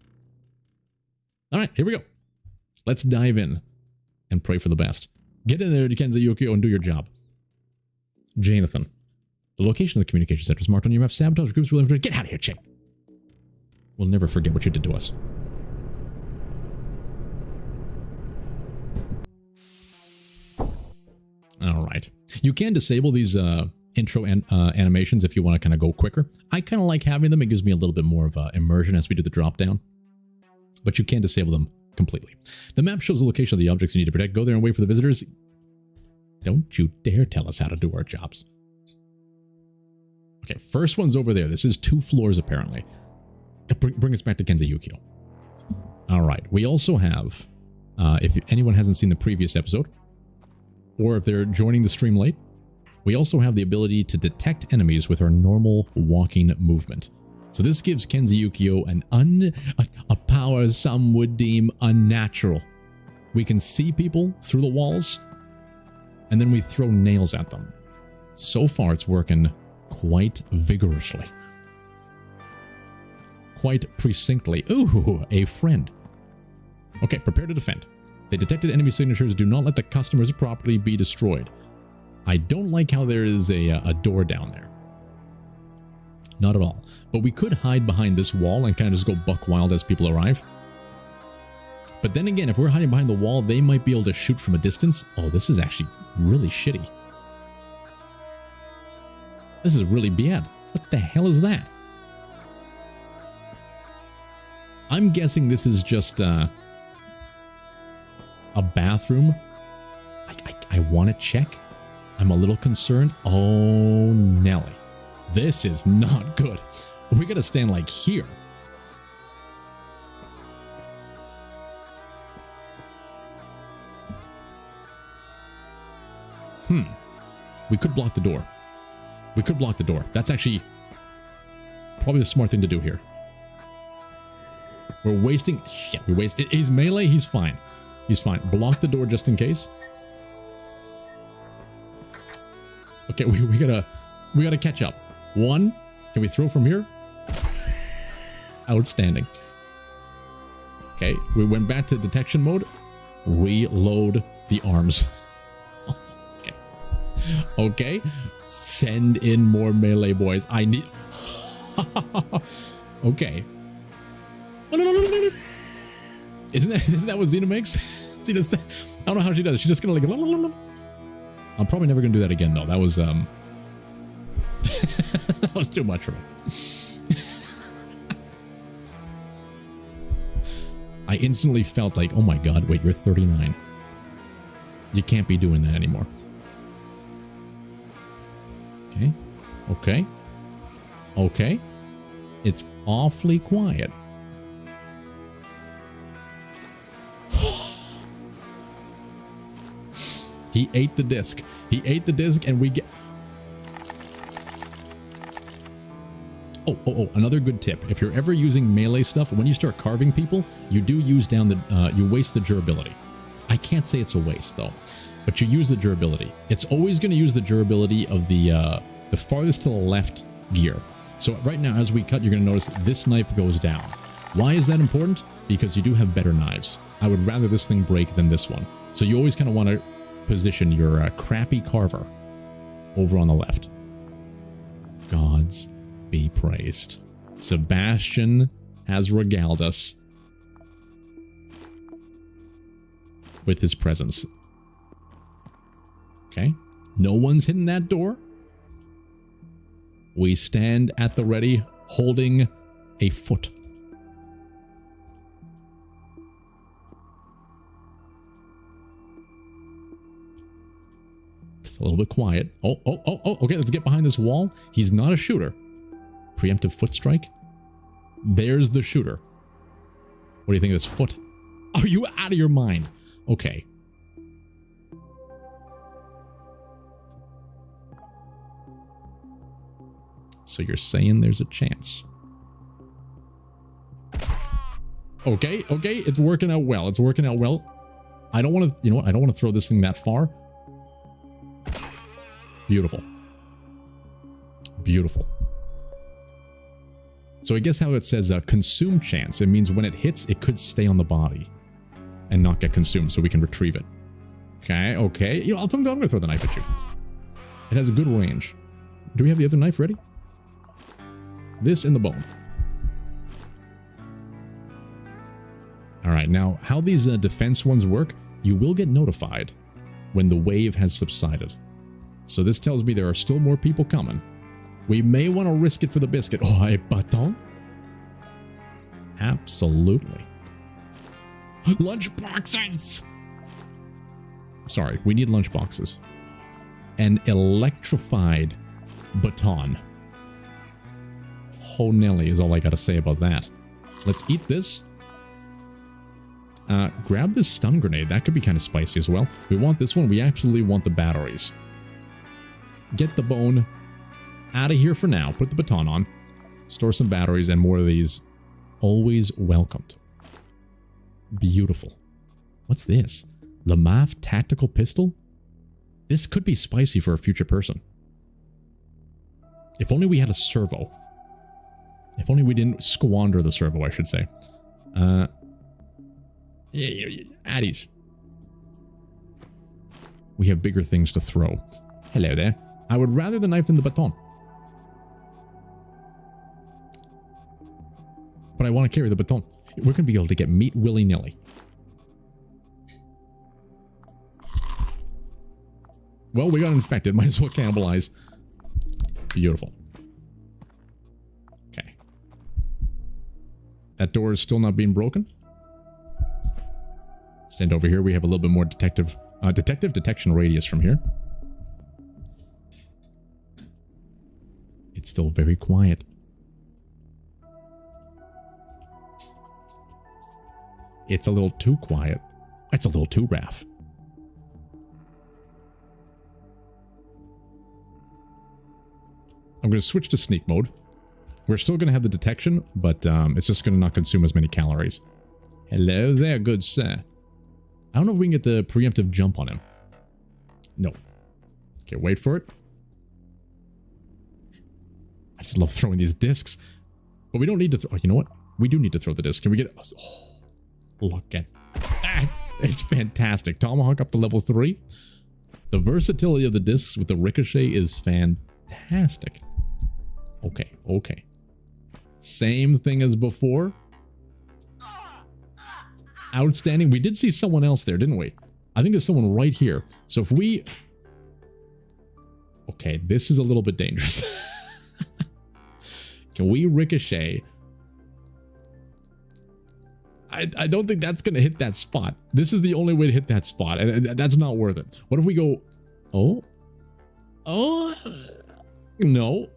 All right, here we go. Let's dive in and pray for the best. Get in there, Kenza Yukio, and do your job. Jonathan. The location of the communication center is marked on your map. Sabotage groups will get out of here, chick. We'll never forget what you did to us. All right. You can disable these intro animations if you want to kind of go quicker. I kind of like having them. It gives me a little bit more of immersion as we do the drop down. But you can disable them completely. The map shows the location of the objects you need to protect. Go there and wait for the visitors. Don't you dare tell us how to do our jobs. Okay, first one's over there. This is 2 floors, apparently. Bring us back to Kenza Yukio. All right. We also have, if anyone hasn't seen the previous episode, or if they're joining the stream late, we also have the ability to detect enemies with our normal walking movement. So this gives Kenza Yukio a power some would deem unnatural. We can see people through the walls, and then we throw nails at them. So far, it's working quite vigorously. Quite precinctly. Ooh, a friend. Okay, prepare to defend. They detected enemy signatures. Do not let the customer's property be destroyed. I don't like how there is a door down there. Not at all. But we could hide behind this wall and kind of just go buck wild as people arrive. But then again, if we're hiding behind the wall, they might be able to shoot from a distance. Oh, this is actually really shitty. This is really bad. What the hell is that? I'm guessing this is just a bathroom. I want to check. I'm a little concerned. Oh, Nelly. This is not good. We got to stand like here. We could block the door. We could block the door. That's actually probably the smart thing to do here. We're wasting... Shit, we waste... He's melee, he's fine. He's fine. Block the door just in case. Okay, we gotta catch up. 1. Can we throw from here? Outstanding. Okay, we went back to detection mode. Reload the arms. Okay. Okay. Send in more melee boys. I need... Okay. Isn't that what Xena makes? See this? I don't know how she does it. She just kind of like... I'm probably never going to do that again, though. That was, that was too much for me. I instantly felt like, oh my god, wait, you're 39. You can't be doing that anymore. Okay. Okay. Okay. It's awfully quiet. He ate the disc. He ate the disc and we get... Oh, another good tip. If you're ever using melee stuff, when you start carving people, you do use down the... you waste the durability. I can't say it's a waste, though. But you use the durability. It's always going to use the durability of the farthest to the left gear. So right now, as we cut, you're going to notice this knife goes down. Why is that important? Because you do have better knives. I would rather this thing break than this one. So you always kind of want to position your crappy carver over on the left. Gods be praised. Sebastian has regaled us with his presence. Okay. No one's hitting that door. We stand at the ready, holding a foot. It's a little bit quiet. Oh, okay, let's get behind this wall. He's not a shooter. Preemptive foot strike. There's the shooter. What do you think of this foot? Are you out of your mind? Okay. So you're saying there's a chance. Okay, okay, it's working out well. It's working out well. I don't want to, you know what? I don't want to throw this thing that far. Beautiful. Beautiful. So I guess how it says consume chance, it means when it hits, it could stay on the body and not get consumed so we can retrieve it. Okay, okay. You know, I'm going to throw the knife at you. It has a good range. Do we have the other knife ready? This in the bone. All right, now how these defense ones work, you will get notified when the wave has subsided. So this tells me there are still more people coming. We may want to risk it for the biscuit. Oh, a baton? Absolutely. Lunch boxes! Sorry, we need lunch boxes. An electrified baton. Oh, Nelly is all I gotta say about that. Let's eat this. Grab this stun grenade. That could be kind of spicy as well. We want this one. We actually want the batteries. Get the bone out of here for now. Put the baton on. Store some batteries and more of these. Always welcomed. Beautiful. What's this? Lamaf tactical pistol? This could be spicy for a future person. If only we had a servo. If only we didn't squander the servo, I should say. Addies. We have bigger things to throw. Hello there. I would rather the knife than the baton. But I want to carry the baton. We're going to be able to get meat willy-nilly. Well, we got infected. Might as well cannibalize. Beautiful. Okay. That door is still not being broken. Stand over here. We have a little bit more detective detection radius from here. It's still very quiet. It's a little too quiet. It's a little too rough. I'm going to switch to sneak mode. We're still going to have the detection, but it's just going to not consume as many calories. Hello there, good sir. I don't know if we can get the preemptive jump on him. No. Okay, wait for it. I just love throwing these discs. But we don't need to throw... Oh, you know what? We do need to throw the disc. Can we get... Oh, look at that. It's fantastic. Tomahawk up to level 3. The versatility of the discs with the ricochet is fantastic. Okay, okay. Same thing as before. Outstanding. We did see someone else there, didn't we? I think there's someone right here. So if we... Okay, this is a little bit dangerous. Can we ricochet? I don't think that's going to hit that spot. This is the only way to hit that spot, and that's not worth it. What if we go... Oh? Oh? No.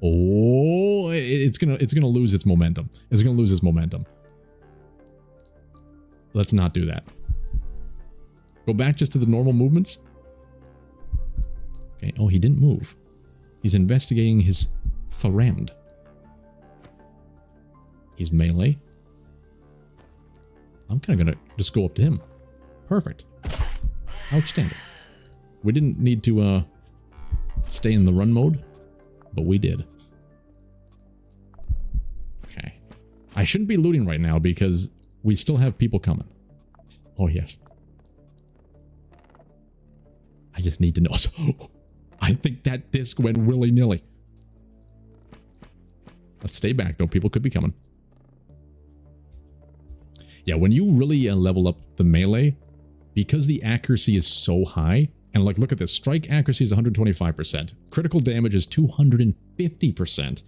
Oh, it's gonna lose its momentum. It's gonna lose its momentum. Let's not do that. Go back just to the normal movements. Okay. Oh, he didn't move. He's investigating his friend. He's melee. I'm kind of gonna just go up to him. Perfect. Outstanding. We didn't need to stay in the run mode, but we did. Okay. I shouldn't be looting right now because we still have people coming. Oh, yes. I just need to know. I think that disc went willy-nilly. Let's stay back, though. People could be coming. Yeah, when you really level up the melee, because the accuracy is so high, and like, look at this. Strike accuracy is 125%. Critical damage is 250%.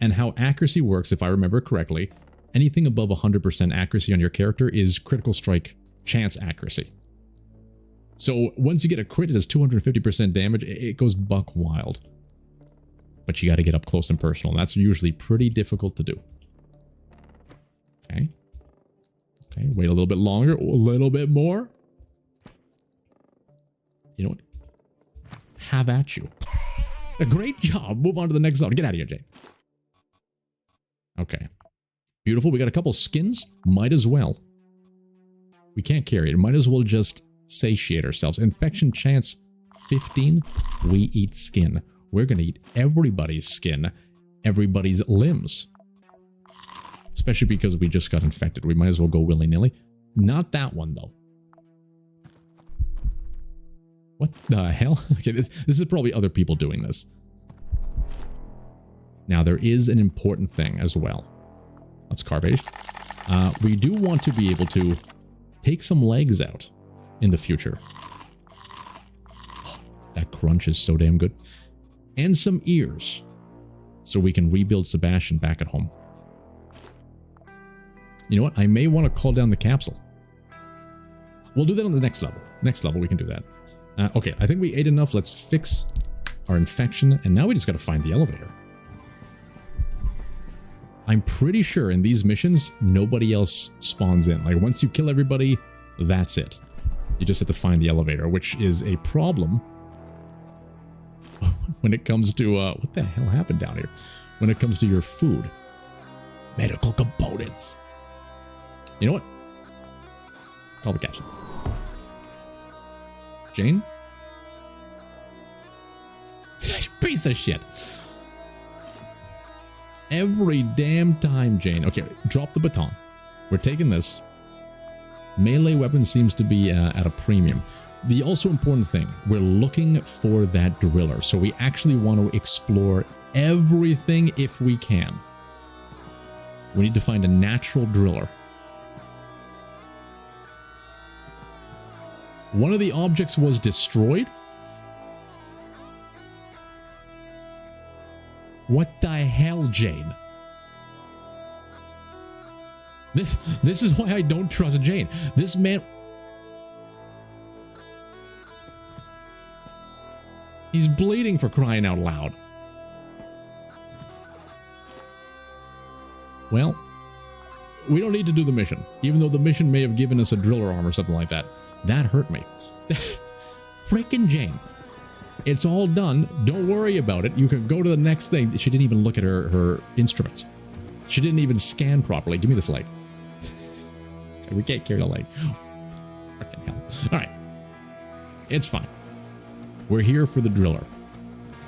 And how accuracy works, if I remember correctly, anything above 100% accuracy on your character is critical strike chance accuracy. So once you get a crit, it does 250% damage. It goes buck wild. But you got to get up close and personal. And that's usually pretty difficult to do. Okay. Okay, wait a little bit longer. A little bit more. You know what? Have at you. A great job. Move on to the next zone. Get out of here, Jane. Okay. Beautiful. We got a couple skins. Might as well. We can't carry it. Might as well just satiate ourselves. Infection chance 15. We eat skin. We're going to eat everybody's skin. Everybody's limbs. Especially because we just got infected. We might as well go willy-nilly. Not that one, though. What the hell? Okay, this is probably other people doing this. Now, there is an important thing as well. Let's carvage. We do want to be able to take some legs out in the future. That crunch is so damn good. And some ears. So we can rebuild Sebastian back at home. You know what? I may want to call down the capsule. We'll do that on the next level. Next level, we can do that. Okay, I think we ate enough. Let's fix our infection. And now we just got to find the elevator. I'm pretty sure in these missions, nobody else spawns in. Like, once you kill everybody, that's it. You just have to find the elevator, which is a problem when it comes to... what the hell happened down here? When it comes to your food. Medical components. You know what? Call the capsule. Jane? Piece of shit. Every damn time, Jane. Okay, drop the baton. We're taking this. Melee weapon seems to be at a premium. The also important thing, we're looking for that driller. So we actually want to explore everything if we can. We need to find a natural driller. One of the objects was destroyed. What the hell, Jane? This is why I don't trust Jane. This man... He's bleeding, for crying out loud. Well, we don't need to do the mission, even though the mission may have given us a driller arm or something like that. That hurt me. Frickin' Jane. It's all done. Don't worry about it. You can go to the next thing. She didn't even look at her instruments. She didn't even scan properly. Give me this leg. Okay, we can't carry the leg. Fucking hell. All right. It's fine. We're here for the driller.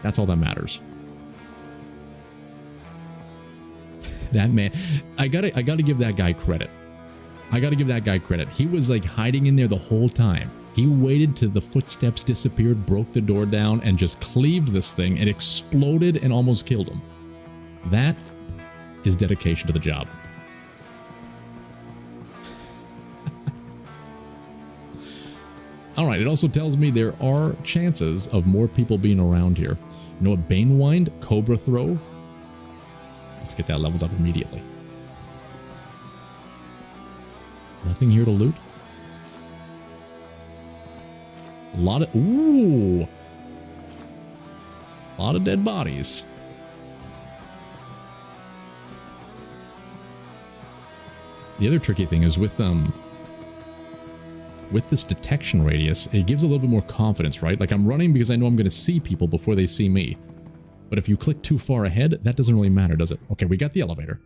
That's all that matters. That man, I gotta give that guy credit. I gotta give that guy credit. He was like hiding in there the whole time. He waited till the footsteps disappeared, broke the door down, and just cleaved this thing. It exploded and almost killed him. That is dedication to the job. Alright, it also tells me there are chances of more people being around here. You know what? Banewind, Cobra Throw. Let's get that leveled up immediately. Nothing here to loot. A lot of... Ooh! A lot of dead bodies. The other tricky thing is with this detection radius, it gives a little bit more confidence, right? Like, I'm running because I know I'm going to see people before they see me. But if you click too far ahead, that doesn't really matter, does it? Okay, we got the elevator.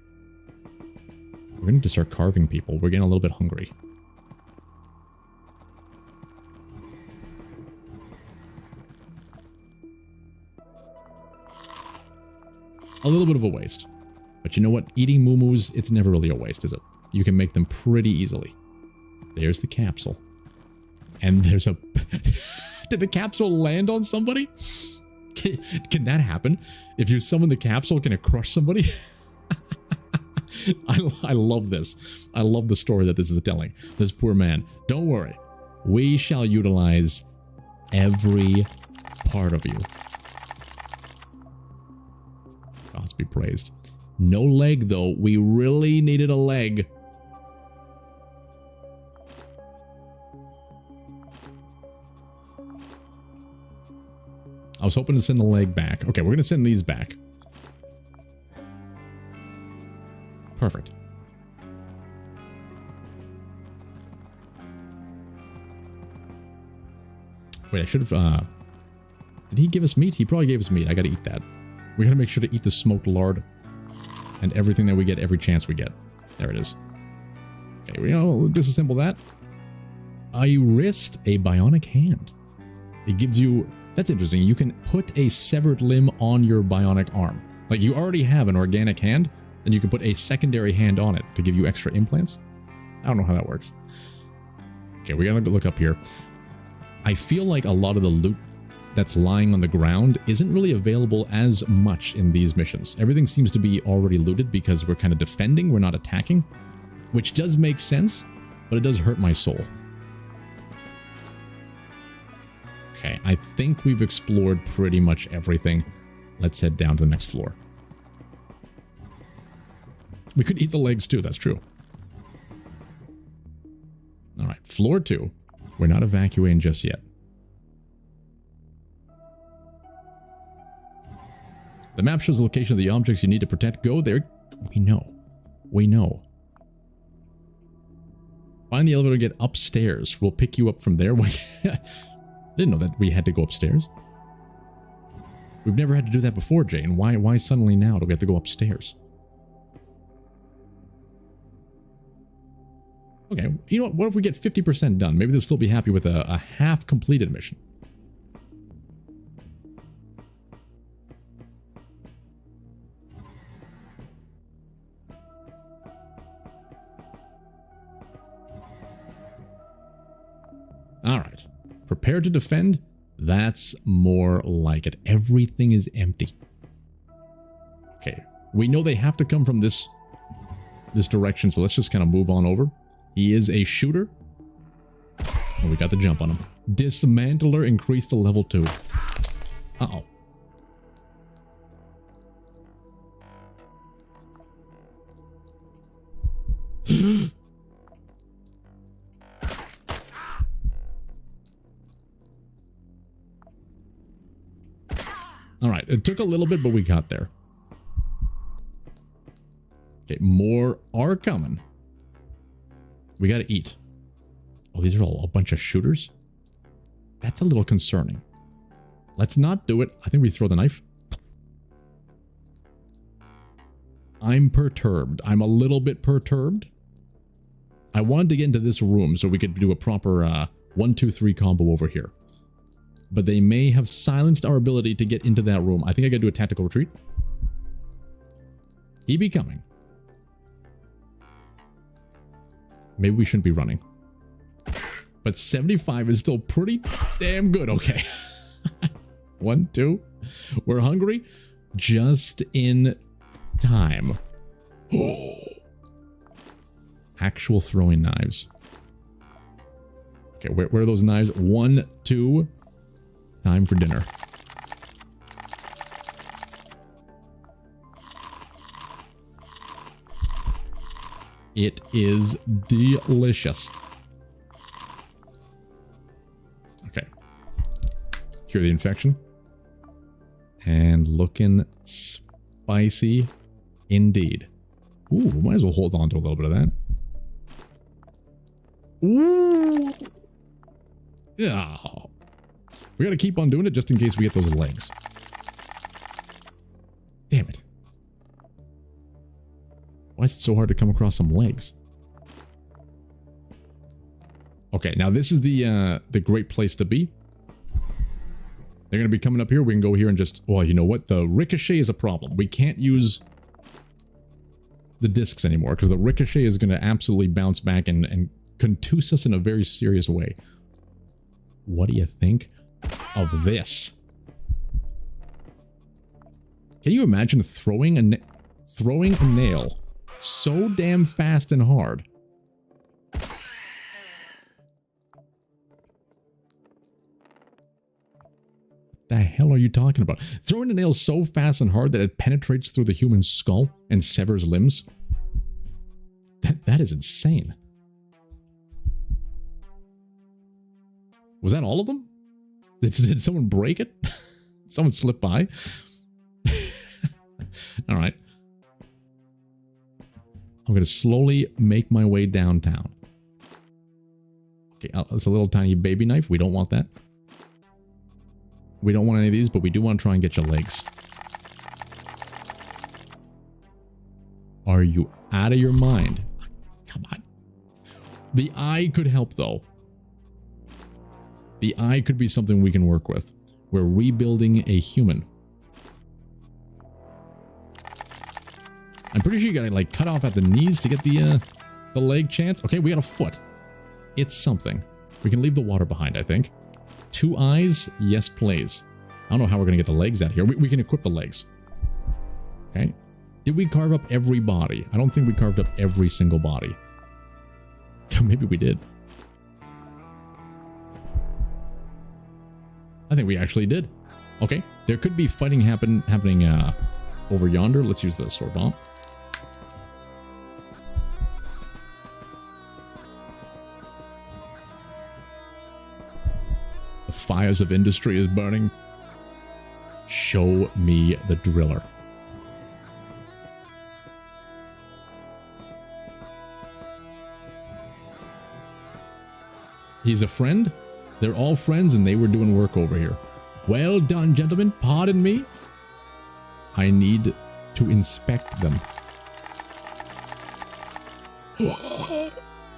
We're going to start carving people. We're getting a little bit hungry. A little bit of a waste. But you know what? Eating moo-moos, it's never really a waste, is it? You can make them pretty easily. There's the capsule. And there's a... Did the capsule land on somebody? Can that happen? If you summon the capsule, can it crush somebody? I love this. I love the story that this is telling. This poor man. Don't worry. We shall utilize every part of you. Gods be praised. No leg, though. We really needed a leg. I was hoping to send the leg back. Okay, we're going to send these back. Perfect. Wait, I should have... Did he give us meat? He probably gave us meat. I gotta eat that. We gotta make sure to eat the smoked lard and everything that we get every chance we get. There it is. Okay, we disassemble that. I wrist a bionic hand. It gives you... That's interesting. You can put a severed limb on your bionic arm. Like, you already have an organic hand, and you can put a secondary hand on it to give you extra implants. I don't know how that works. Okay, we gotta look up here. I feel like a lot of the loot that's lying on the ground isn't really available as much in these missions. Everything seems to be already looted because we're kind of defending, we're not attacking, which does make sense, but it does hurt my soul. Okay, I think we've explored pretty much everything. Let's head down to the next floor. We could eat the legs too, that's true. Alright, floor 2. We're not evacuating just yet. The map shows the location of the objects you need to protect. Go there. We know. We know. Find the elevator, get upstairs. We'll pick you up from there. I didn't know that we had to go upstairs. We've never had to do that before, Jane. Why suddenly now do we have to go upstairs? Okay, you know what if we get 50% done? Maybe they'll still be happy with a half-completed mission. Alright. Prepare to defend? That's more like it. Everything is empty. Okay. We know they have to come from this direction, so let's just kind of move on over. He is a shooter. Oh, we got the jump on him. Dismantler increased to level 2. Uh-oh. Alright, it took a little bit, but we got there. Okay, more are coming. We gotta eat. Oh, these are all a bunch of shooters? That's a little concerning. Let's not do it. I think we throw the knife. I'm perturbed. I'm a little bit perturbed. I wanted to get into this room so we could do a proper 1, 2, 3 combo over here. But they may have silenced our ability to get into that room. I think I gotta do a tactical retreat. He be coming. Maybe we shouldn't be running. But 75 is still pretty damn good. Okay. 1, 2. We're hungry. Just in time. Actual throwing knives. Okay, where are those knives? 1, 2. Time for dinner. It is delicious. Okay. Cure the infection. And looking spicy indeed. Ooh, might as well hold on to a little bit of that. Ooh. Yeah. We gotta keep on doing it just in case we get those legs. Damn it. Why is it so hard to come across some legs? Okay, now this is the great place to be. They're gonna be coming up here. We can go here and just... Well, you know what? The ricochet is a problem. We can't use the discs anymore because the ricochet is gonna absolutely bounce back and contuse us in a very serious way. What do you think of this? Can you imagine throwing a nail so damn fast and hard? What the hell are you talking about? Throwing a nail so fast and hard that it penetrates through the human skull and severs limbs? That is insane. Was that all of them? Did someone break it? Someone slip by? All right. I'm going to slowly make my way downtown. Okay, it's a little tiny baby knife. We don't want that. We don't want any of these, but we do want to try and get your legs. Are you out of your mind? Come on. The eye could help, though. The eye could be something we can work with. We're rebuilding a human. I'm pretty sure you gotta, like, cut off at the knees to get the leg chance. Okay, we got a foot. It's something. We can leave the water behind, I think. 2 eyes? Yes, please. I don't know how we're gonna get the legs out here. We can equip the legs. Okay. Did we carve up every body? I don't think we carved up every single body. Maybe we did. I think we actually did. Okay. There could be fighting happening over yonder. Let's use the sword bomb. The fires of industry is burning. Show me the driller. He's a friend? They're all friends and they were doing work over here. Well done, gentlemen. Pardon me. I need to inspect them.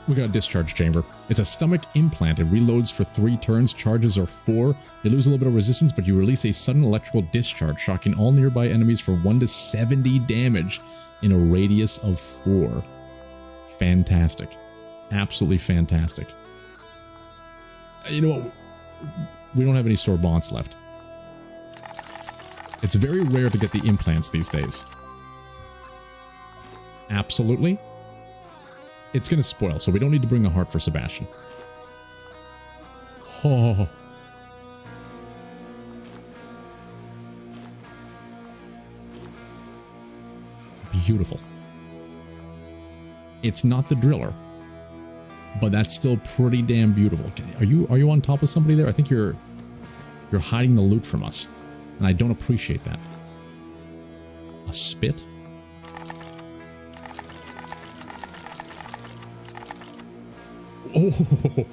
We got a discharge chamber. It's a stomach implant. It reloads for 3 turns. Charges are 4. You lose a little bit of resistance, but you release a sudden electrical discharge, shocking all nearby enemies for 1 to 70 damage in a radius of 4. Fantastic. Absolutely fantastic. You know what? We don't have any store bonds left. It's very rare to get the implants these days. Absolutely. It's going to spoil, so we don't need to bring a heart for Sebastian. Oh. Beautiful. It's not the driller. But that's still pretty damn beautiful. Are you on top of somebody there? I think you're hiding the loot from us. And I don't appreciate that. A spit? Oh!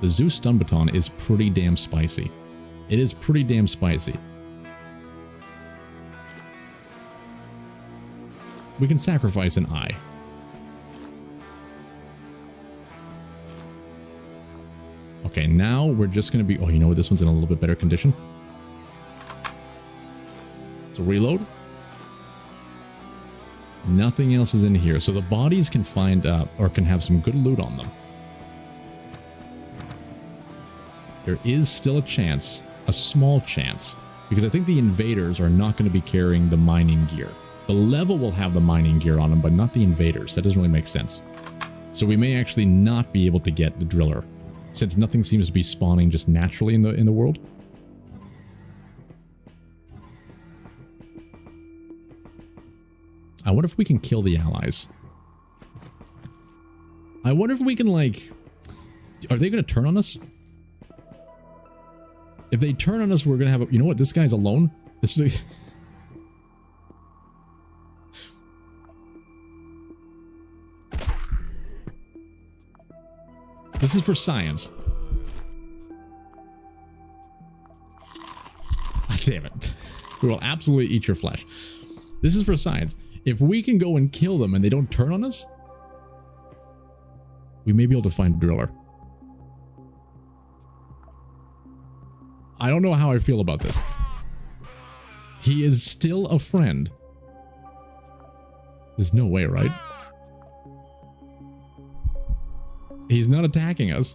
The Zeus stun baton is pretty damn spicy. It is pretty damn spicy. We can sacrifice an eye. Okay, now we're just going to be... Oh, you know what? This one's in a little bit better condition. So reload. Nothing else is in here. So the bodies can find... or can have some good loot on them. There is still a chance. A small chance. Because I think the invaders are not going to be carrying the mining gear. The level will have the mining gear on them, but not the invaders. That doesn't really make sense. So we may actually not be able to get the driller. Since nothing seems to be spawning just naturally in the world. I wonder if we can kill the allies. I wonder if we can, like... Are they going to turn on us? If they turn on us, we're going to have a... You know what? This guy's alone. This is... This is for science. Ah, damn it. We will absolutely eat your flesh. This is for science. If we can go and kill them and they don't turn on us, we may be able to find a driller. I don't know how I feel about this. He is still a friend. There's no way, right? He's not attacking us.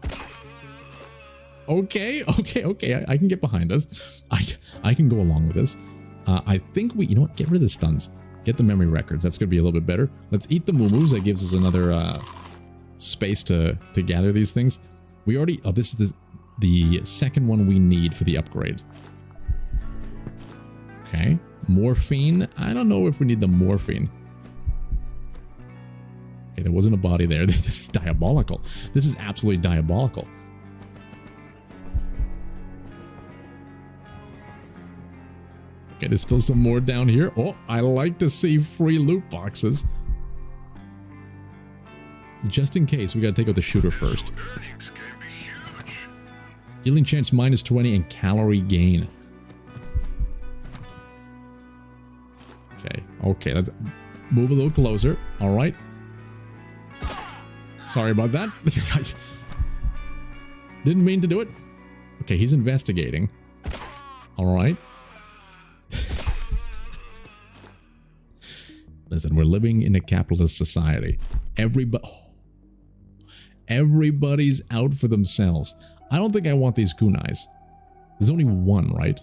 Okay. I can get behind us. I can go along with this. I think we... You know what? Get rid of the stuns. Get the memory records. That's going to be a little bit better. Let's eat the moo-moos. That gives us another space to gather these things. We already... Oh, this is the second one we need for the upgrade. Okay. Morphine. I don't know if we need the morphine. Okay, there wasn't a body there. This is diabolical. This is absolutely diabolical. Okay, there's still some more down here. Oh, I like to see free loot boxes. Just in case, we gotta take out the shooter first. Healing chance -20 and calorie gain. Okay, okay, let's move a little closer. All right. Sorry about that. Didn't mean to do it. Okay, he's investigating. All right. Listen, we're living in a capitalist society. Everybody's out for themselves. I don't think I want these kunais. There's only one, right?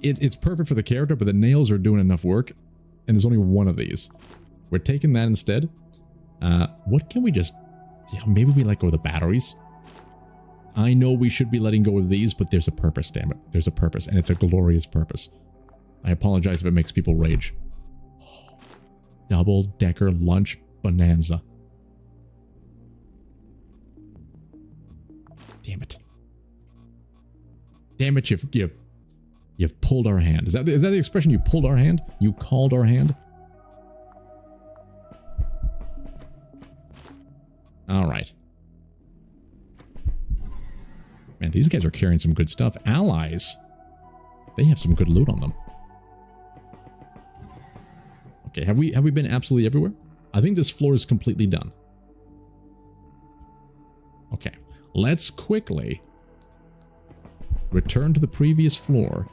It's perfect for the character, but the nails are doing enough work, and there's only one of these. We're taking that instead. What can we just... Yeah, maybe we let go of the batteries. I know we should be letting go of these, but there's a purpose, damn it. There's a purpose, and it's a glorious purpose. I apologize if it makes people rage. Double-decker lunch bonanza. Damn it. Damn it, you've pulled our hand. Is that the expression? You pulled our hand? You called our hand? All right. Man, these guys are carrying some good stuff. Allies. They have some good loot on them. Okay, have we been absolutely everywhere? I think this floor is completely done. Okay, let's quickly return to the previous floor.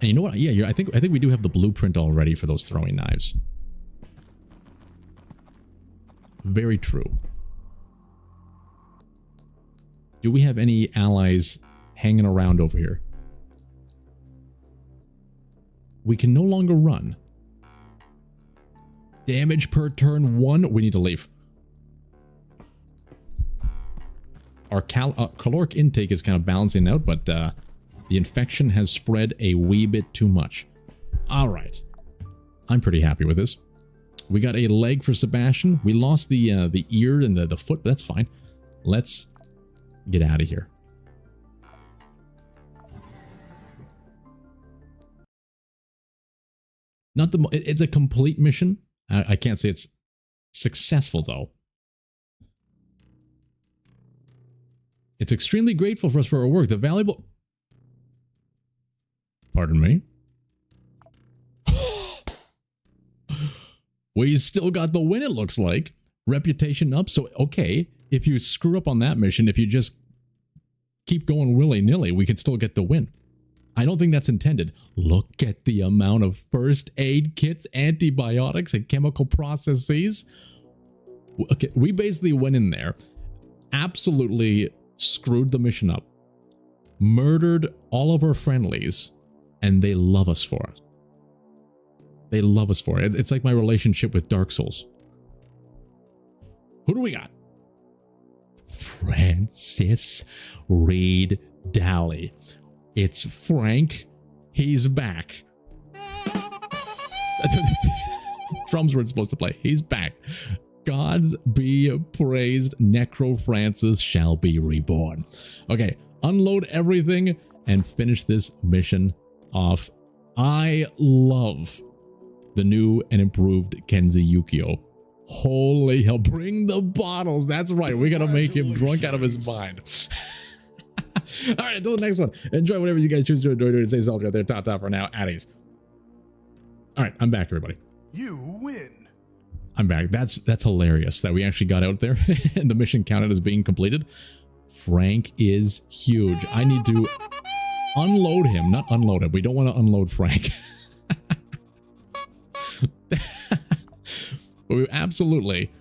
And you know what? Yeah, I think we do have the blueprint already for those throwing knives. Very true. Do we have any allies hanging around over here? We can no longer run. Damage per turn 1. We need to leave. Our caloric intake is kind of balancing out, but the infection has spread a wee bit too much. All right. I'm pretty happy with this. We got a leg for Sebastian. We lost the ear and the foot, but that's fine. Let's get out of here. Not the. It's a complete mission. I can't say it's successful though. It's extremely grateful for us for our work. The valuable. Pardon me. We still got the win, it looks like. Reputation up. So, okay, if you screw up on that mission, if you just keep going willy-nilly, we can still get the win. I don't think that's intended. Look at the amount of first aid kits, antibiotics, and chemical processes. Okay, we basically went in there, absolutely screwed the mission up, murdered all of our friendlies, and they love us for it. They love us for it. It's like my relationship with Dark Souls. Who do we got? Francis Reed Daly. It's Frank. He's back. Drums weren't supposed to play. He's back. Gods be praised. Necro Francis shall be reborn. Okay, unload everything and finish this mission off. I love the new and improved Kenzie Yukio. Holy hell, bring the bottles. That's right. We got to make him drunk out of his mind. All right, until the next one. Enjoy whatever you guys choose to enjoy. Stay salty out there. Top for now. At ease. All right, I'm back, everybody. You win. I'm back. That's hilarious that we actually got out there and the mission counted as being completed. Frank is huge. I need to unload him, not unload him. We don't want to unload Frank. But we absolutely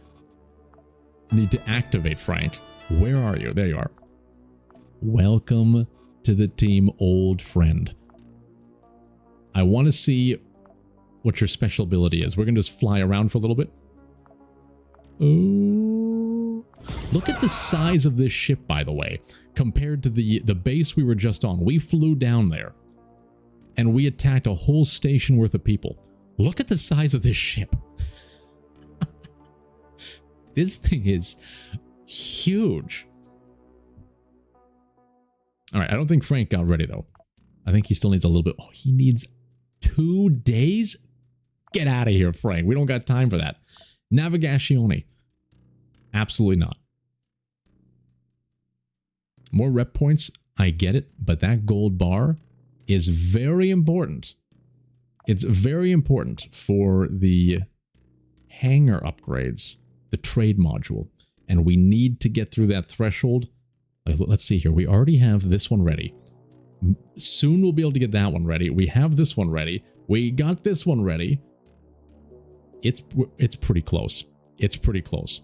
need to activate Frank. Where are you? There you are. Welcome to the team, old friend. I want to see what your special ability is. We're going to just fly around for a little bit. Oh, look at the size of this ship, by the way, compared to the base we were just on. We flew down there and we attacked a whole station worth of people. Look at the size of this ship. This thing is huge. All right, I don't think Frank got ready, though. I think he still needs a little bit. Oh, he needs 2 days? Get out of here, Frank. We don't got time for that. Navigazione. Absolutely not. More rep points, I get it, but that gold bar is very important. It's very important for the hangar upgrades, the trade module, and we need to get through that threshold. Let's see here. We already have this one ready. Soon we'll be able to get that one ready. We have this one ready. We got this one ready. It's pretty close. It's pretty close.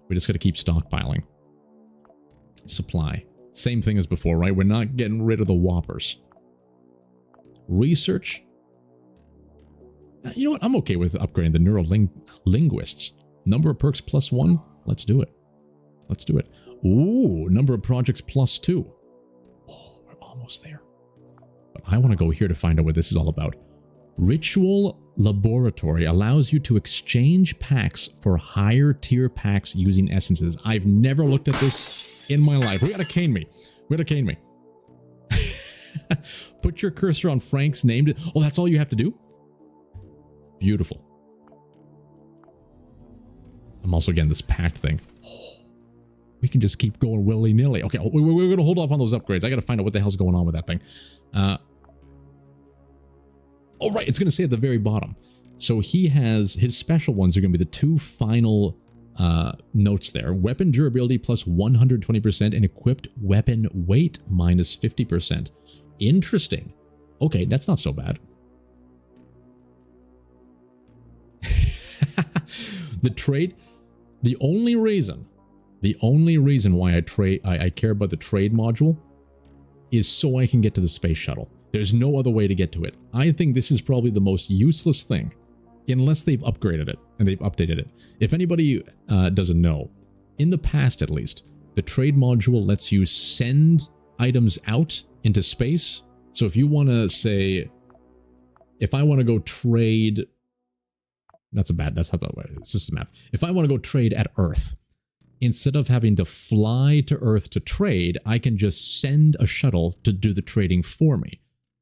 We just got to keep stockpiling. Supply. Same thing as before, right? We're not getting rid of the whoppers. Research. You know what? I'm okay with upgrading the neurolinguists. Number of perks +1. Let's do it. Let's do it. Ooh, number of projects +2. Oh, we're almost there. But I want to go here to find out what this is all about. Ritual Laboratory allows you to exchange packs for higher tier packs using essences. I've never looked at this in my life. We gotta cane me. We gotta cane me. Put your cursor on Frank's name. Oh, that's all you have to do? Beautiful. I'm also getting this packed thing. Oh, we can just keep going willy-nilly. Okay, we're going to hold off on those upgrades. I got to find out what the hell's going on with that thing. Oh, right. It's going to say at the very bottom. So he has his special ones are going to be the two final notes there. Weapon durability plus 120% and equipped weapon weight minus 50%. Interesting. Okay, that's not so bad. The trade, the only reason why I care about the trade module is so I can get to the space shuttle. There's no other way to get to it. I think this is probably the most useless thing, unless they've upgraded it and they've updated it. If anybody doesn't know, in the past at least, the trade module lets you send items out into space. So if you want to say, if I want to go trade, that's not the way, system map. If I want to go trade at Earth, instead of having to fly to Earth to trade, I can just send a shuttle to do the trading for me.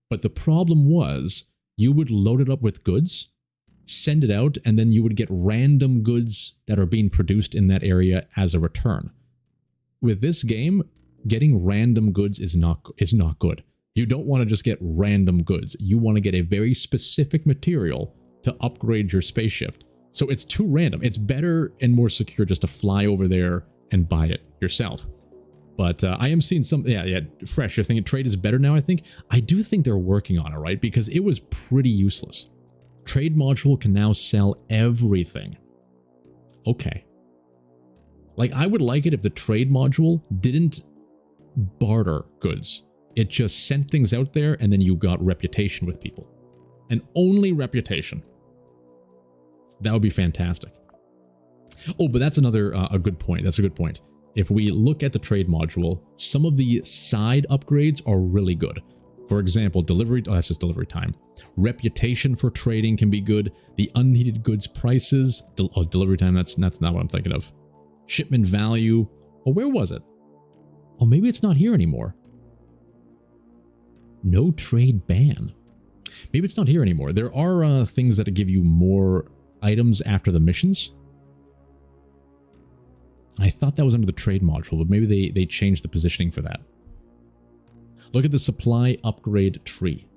But the problem was, you would load it up with goods, send it out, and then you would get random goods that are being produced in that area as a return. With this game, getting random goods is not good. You don't want to just get random goods. You want to get a very specific material to upgrade your spaceship. So it's too random. It's better and more secure just to fly over there and buy it yourself. But I am seeing some, yeah, Fresh, you're thinking trade is better now, I think. I do think they're working on it, right? Because it was pretty useless. Trade module can now sell everything. Okay. Like, I would like it if the trade module didn't barter goods. It just sent things out there and then you got reputation with people. And only reputation. That would be fantastic. Oh, but that's another a good point. That's a good point. If we look at the trade module, some of the side upgrades are really good. For example, delivery, oh, that's just delivery time. Reputation for trading can be good. The unneeded goods prices, delivery time, that's not what I'm thinking of. Shipment value. Oh, where was it? Oh, maybe it's not here anymore. No trade ban. Maybe it's not here anymore. There are things that give you more items after the missions. I thought that was under the trade module, but maybe they changed the positioning for that. Look at the supply upgrade tree.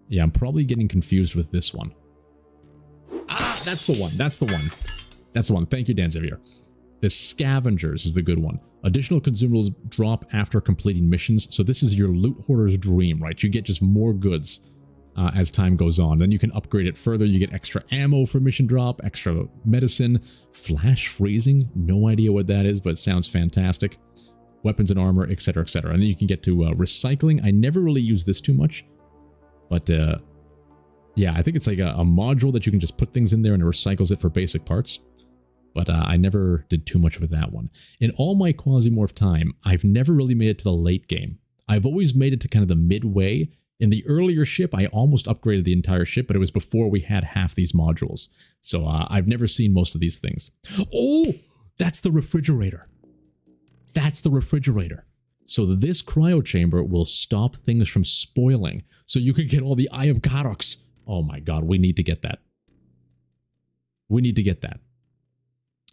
Yeah, I'm probably getting confused with this one. Ah, that's the one. That's the one. That's the one. Thank you, Dan Xavier. The scavengers is the good one. Additional consumables drop after completing missions. So this is your loot hoarder's dream, right? You get just more goods as time goes on. Then you can upgrade it further. You get extra ammo for mission drop, extra medicine, flash freezing. No idea what that is, but it sounds fantastic. Weapons and armor, etc., etc. And then you can get to recycling. I never really use this too much, but yeah, I think it's like a module that you can just put things in there and it recycles it for basic parts. But I never did too much with that one. In all my Quasimorph time, I've never really made it to the late game. I've always made it to kind of the midway. In the earlier ship, I almost upgraded the entire ship, but it was before we had half these modules. So I've never seen most of these things. Oh, that's the refrigerator. That's the refrigerator. So this cryo chamber will stop things from spoiling. So you can get all the Eye of Karoks. Oh my god, we need to get that. We need to get that.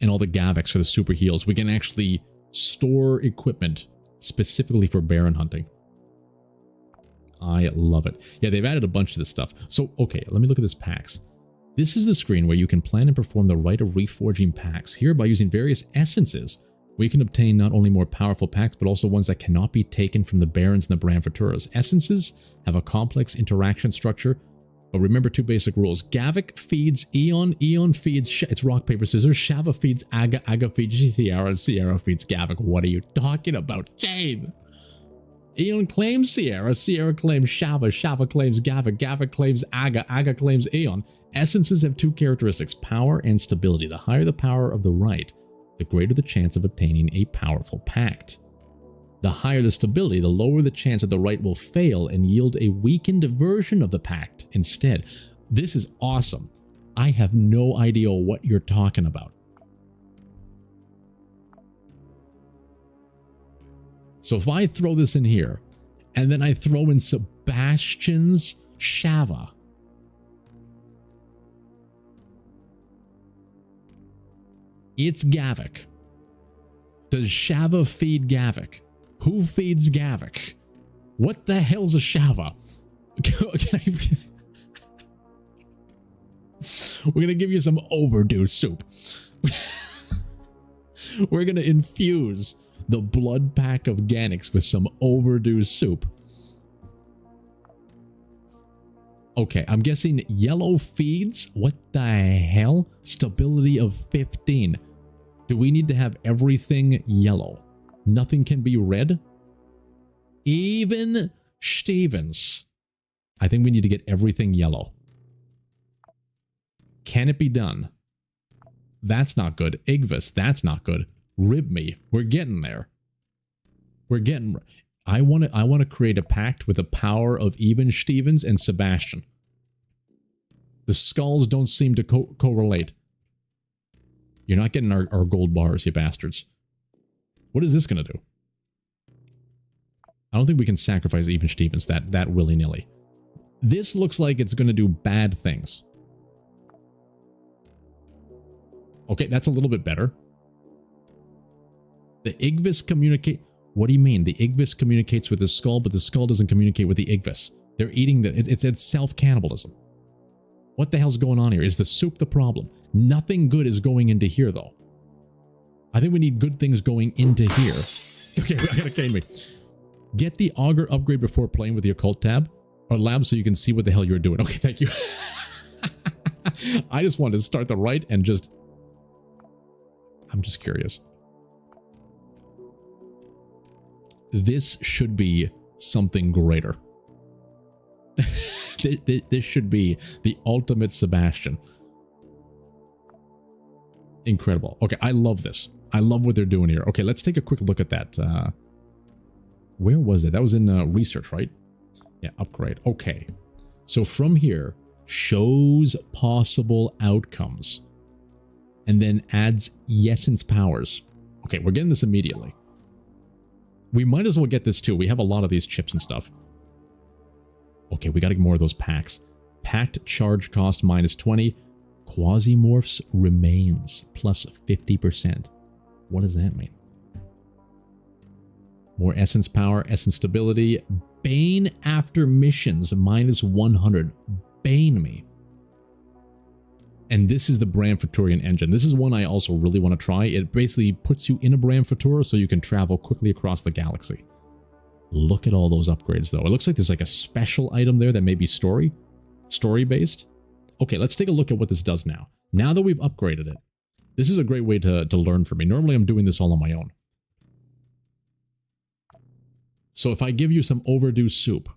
and all the Gaviks for the super heals. We can actually store equipment specifically for Baron hunting. I love it. Yeah, they've added a bunch of this stuff. So, okay, let me look at this packs. This is the screen where you can plan and perform the rite of reforging packs. Here, by using various essences, we can obtain not only more powerful packs, but also ones that cannot be taken from the Barons and the Bran Futuras. Essences have a complex interaction structure, but remember two basic rules. Gavik feeds Eon, Eon feeds... It's rock, paper, scissors. Shava feeds Aga, Aga feeds Sierra, Sierra feeds Gavik. What are you talking about, Jane? Eon claims Sierra, Sierra claims Shava, Shava claims Gavik, Gavik claims Aga, Aga claims Eon. Essences have two characteristics, power and stability. The higher the power of the rite, the greater the chance of obtaining a powerful pact. The higher the stability, the lower the chance that the rite will fail and yield a weakened version of the pact instead. This is awesome. I have no idea what you're talking about. So if I throw this in here, and then I throw in Sebastian's Shava, it's Gavik. Does Shava feed Gavik? Who feeds Gavik? What the hell's a Shava? We're going to give you some overdue soup. We're going to infuse the blood pack of Ganix with some overdue soup. Okay, I'm guessing yellow feeds? What the hell? Stability of 15. Do we need to have everything yellow? Nothing can be red? Even Stevens. I think we need to get everything yellow. Can it be done? That's not good. Igvis, that's not good. Rib me. We're getting there. We're getting... I want to create a pact with the power of even Stevens and Sebastian. The skulls don't seem to correlate. You're not getting our gold bars, you bastards. What is this going to do? I don't think we can sacrifice even Stevens that willy-nilly. This looks like it's going to do bad things. Okay, that's a little bit better. The Igvis communicate... What do you mean? The Igvis communicates with the skull, but the skull doesn't communicate with the Igvis. They're eating the... It's self-cannibalism. What the hell's going on here? Is the soup the problem? Nothing good is going into here, though. I think we need good things going into here. Okay, I gotta cane me. Get the auger upgrade before playing with the occult tab or lab so you can see what the hell you're doing. Okay, thank you. I just wanted to start the right and just... I'm just curious. This should be something greater. This should be the ultimate Sebastian. Incredible. Okay, I love this. I love what they're doing here. Okay, let's take a quick look at that. Where was it? That was in research, right? Yeah, upgrade. Okay. So from here, shows possible outcomes. And then adds Essence powers. Okay, we're getting this immediately. We might as well get this too. We have a lot of these chips and stuff. Okay, we got to get more of those packs. Packed charge cost minus 20. QUASIMORPHs remains plus 50%. What does that mean? More essence power, essence stability. Bane after missions minus 100. Bane me. And this is the Bran Futurian engine. This is one I also really want to try. It basically puts you in a Bran Futura so you can travel quickly across the galaxy. Look at all those upgrades, though. It looks like there's like a special item there that may be story-based. Okay, let's take a look at what this does now. Now that we've upgraded it, this is a great way to learn for me. Normally, I'm doing this all on my own. So if I give you some overdue soup,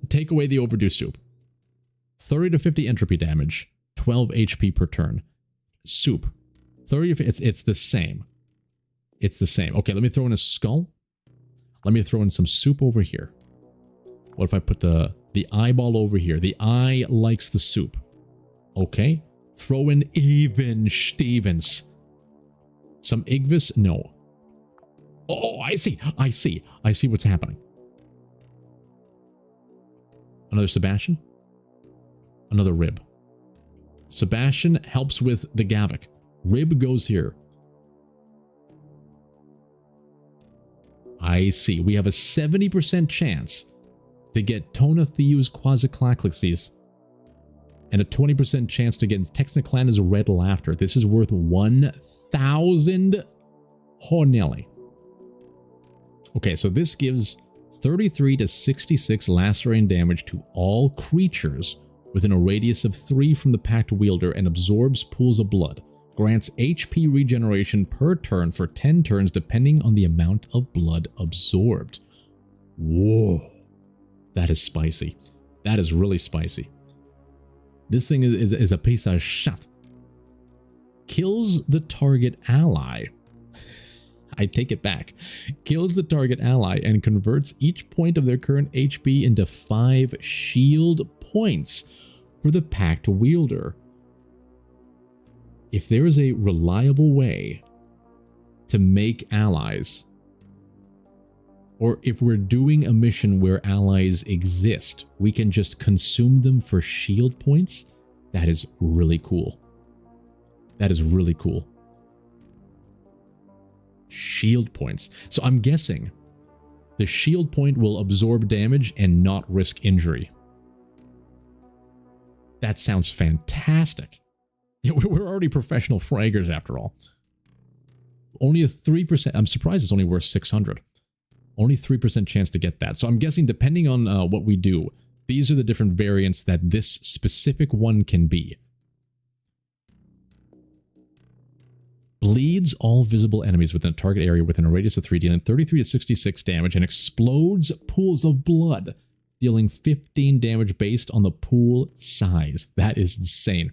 take away the overdue soup. 30 to 50 entropy damage, 12 HP per turn. Soup. 30 to 50, it's the same. It's the same. Okay, let me throw in a skull. Let me throw in some soup over here. What if I put the eyeball over here? The eye likes the soup. Okay. Throw in even Stevens. Some Igvis? No. Oh, I see. I see. I see what's happening. Another Sebastian? Another rib. Sebastian helps with the Gavik. Rib goes here. I see. We have a 70% chance to get Tona Theus Quasiclaclixes and a 20% chance to get Texniclana's Red Laughter. This is worth 1,000 Hornelli. Okay, so this gives 33 to 66 lacerating damage to all creatures within a radius of 3 from the Pact Wielder and absorbs pools of blood. Grants HP regeneration per turn for 10 turns depending on the amount of blood absorbed. Whoa. That is spicy. That is really spicy. This thing is a piece of shit. Kills the target ally. I take it back. Kills the target ally and converts each point of their current HP into 5 shield points for the Pact Wielder. If there is a reliable way to make allies, or if we're doing a mission where allies exist, we can just consume them for shield points. That is really cool. That is really cool. Shield points. So I'm guessing the shield point will absorb damage and not risk injury. That sounds fantastic. Yeah, we're already professional fraggers after all. Only a 3%. I'm surprised it's only worth 600. Only 3% chance to get that. So I'm guessing depending on what we do, these are the different variants that this specific one can be. Bleeds all visible enemies within a target area within a radius of 3, dealing 33 to 66 damage, and explodes pools of blood, dealing 15 damage based on the pool size. That is insane.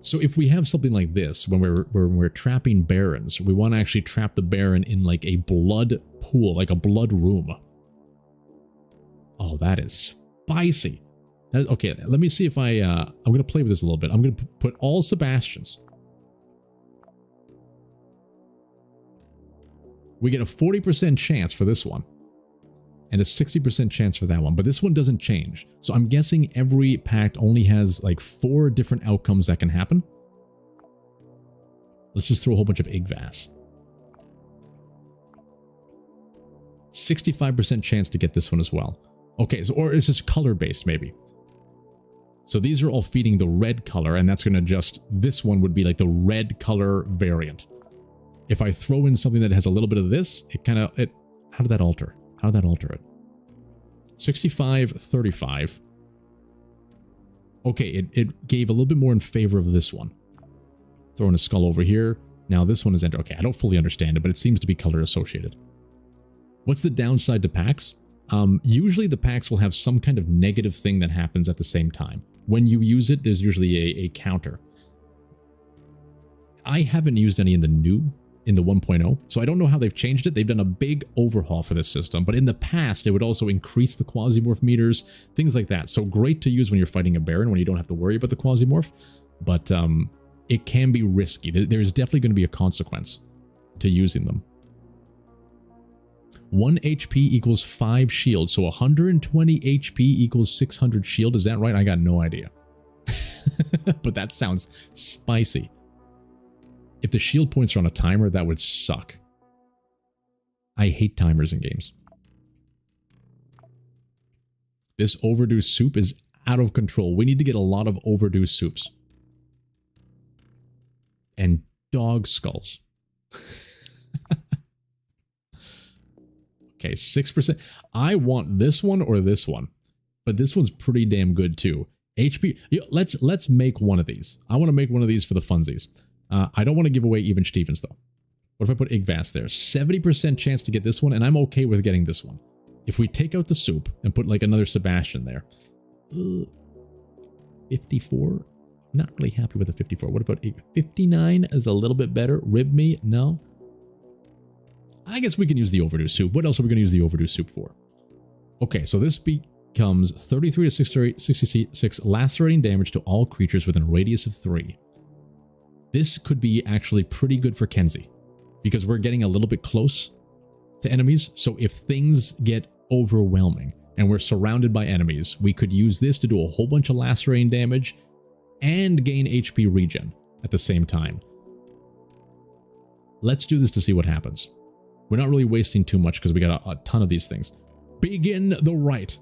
So if we have something like this, when we're trapping barons, we want to actually trap the baron in like a blood pool, like a blood room. Oh, that is spicy. That is, okay, let me see if I'm going to play with this a little bit. I'm going to put all Sebastians. We get a 40% chance for this one and a 60% chance for that one, but this one doesn't change. So I'm guessing every pact only has like 4 different outcomes that can happen. Let's just throw a whole bunch of Igvas. 65% chance to get this one as well. Okay, so or it's just color based maybe. So these are all feeding the red color, and that's going to adjust. This one would be like the red color variant. If I throw in something that has a little bit of this, it kind of, how did that alter? How did that alter it? 65, 35. Okay, it gave a little bit more in favor of this one. Throwing a skull over here. Now this one is enter. Okay, I don't fully understand it, but it seems to be color associated. What's the downside to packs? Usually the packs will have some kind of negative thing that happens at the same time. When you use it, there's usually a counter. I haven't used any in the 1.0, so I don't know how they've changed it. They've done a big overhaul for this system, but in the past, it would also increase the Quasimorph meters, things like that. So great to use when you're fighting a Baron, when you don't have to worry about the Quasimorph, but it can be risky. There's definitely going to be a consequence to using them. 1 HP equals 5 shield, so 120 HP equals 600 shield. Is that right? I got no idea. But that sounds spicy. If the shield points are on a timer, that would suck. I hate timers in games. This overdue soup is out of control. We need to get a lot of overdue soups. And dog skulls. Okay, 6%. I want this one or this one. But this one's pretty damn good too. HP. Let's make one of these. I want to make one of these for the funsies. I don't want to give away even Stevens though. What if I put Igvas there? 70% chance to get this one, and I'm okay with getting this one. If we take out the soup and put like another Sebastian there. 54. Not really happy with a 54. What about 59 is a little bit better. Rib me? No. I guess we can use the overdue soup. What else are we going to use the overdue soup for? Okay, so this becomes 33 to 66 lacerating damage to all creatures within a radius of 3. This could be actually pretty good for Kenzie, because we're getting a little bit close to enemies. So if things get overwhelming, and we're surrounded by enemies, we could use this to do a whole bunch of lacerating damage and gain HP regen at the same time. Let's do this to see what happens. We're not really wasting too much because we got a ton of these things. Begin the rite.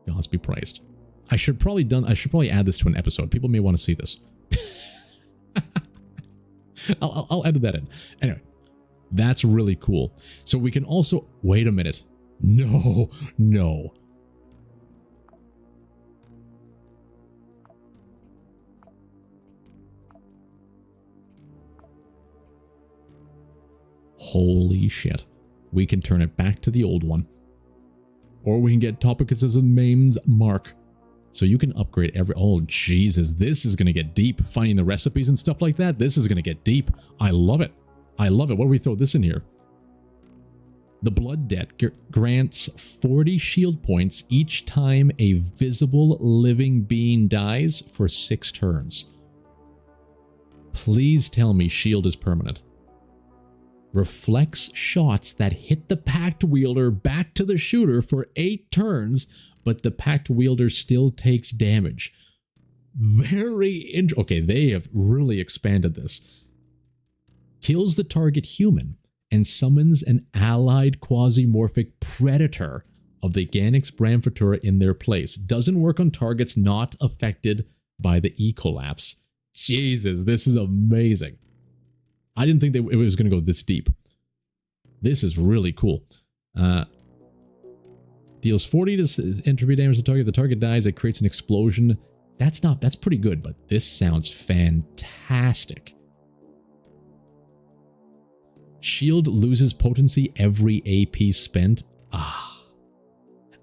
Gods be praised. I should probably add this to an episode. People may want to see this. I'll edit that in. Anyway, that's really cool. So we can also wait a minute. No. Holy shit. We can turn it back to the old one. Or we can get Topicus's Maims Mark. So you can upgrade every... Oh, Jesus. This is going to get deep. Finding the recipes and stuff like that. This is going to get deep. I love it. I love it. What do we throw this in here? The Blood Debt grants 40 shield points each time a visible living being dies for 6 turns. Please tell me shield is permanent. Reflects shots that hit the Pact Wielder back to the shooter for 8 turns, but the Pact Wielder still takes damage. Very interesting. Okay, they have really expanded this. Kills the target human and summons an allied quasimorphic predator of the Ganix Bramfatura in their place. Doesn't work on targets not affected by the E-collapse. Jesus, this is amazing. I didn't think that it was going to go this deep. This is really cool. Deals 40 to entropy damage to the target. The target dies. It creates an explosion. That's pretty good, but this sounds fantastic. Shield loses potency every AP spent.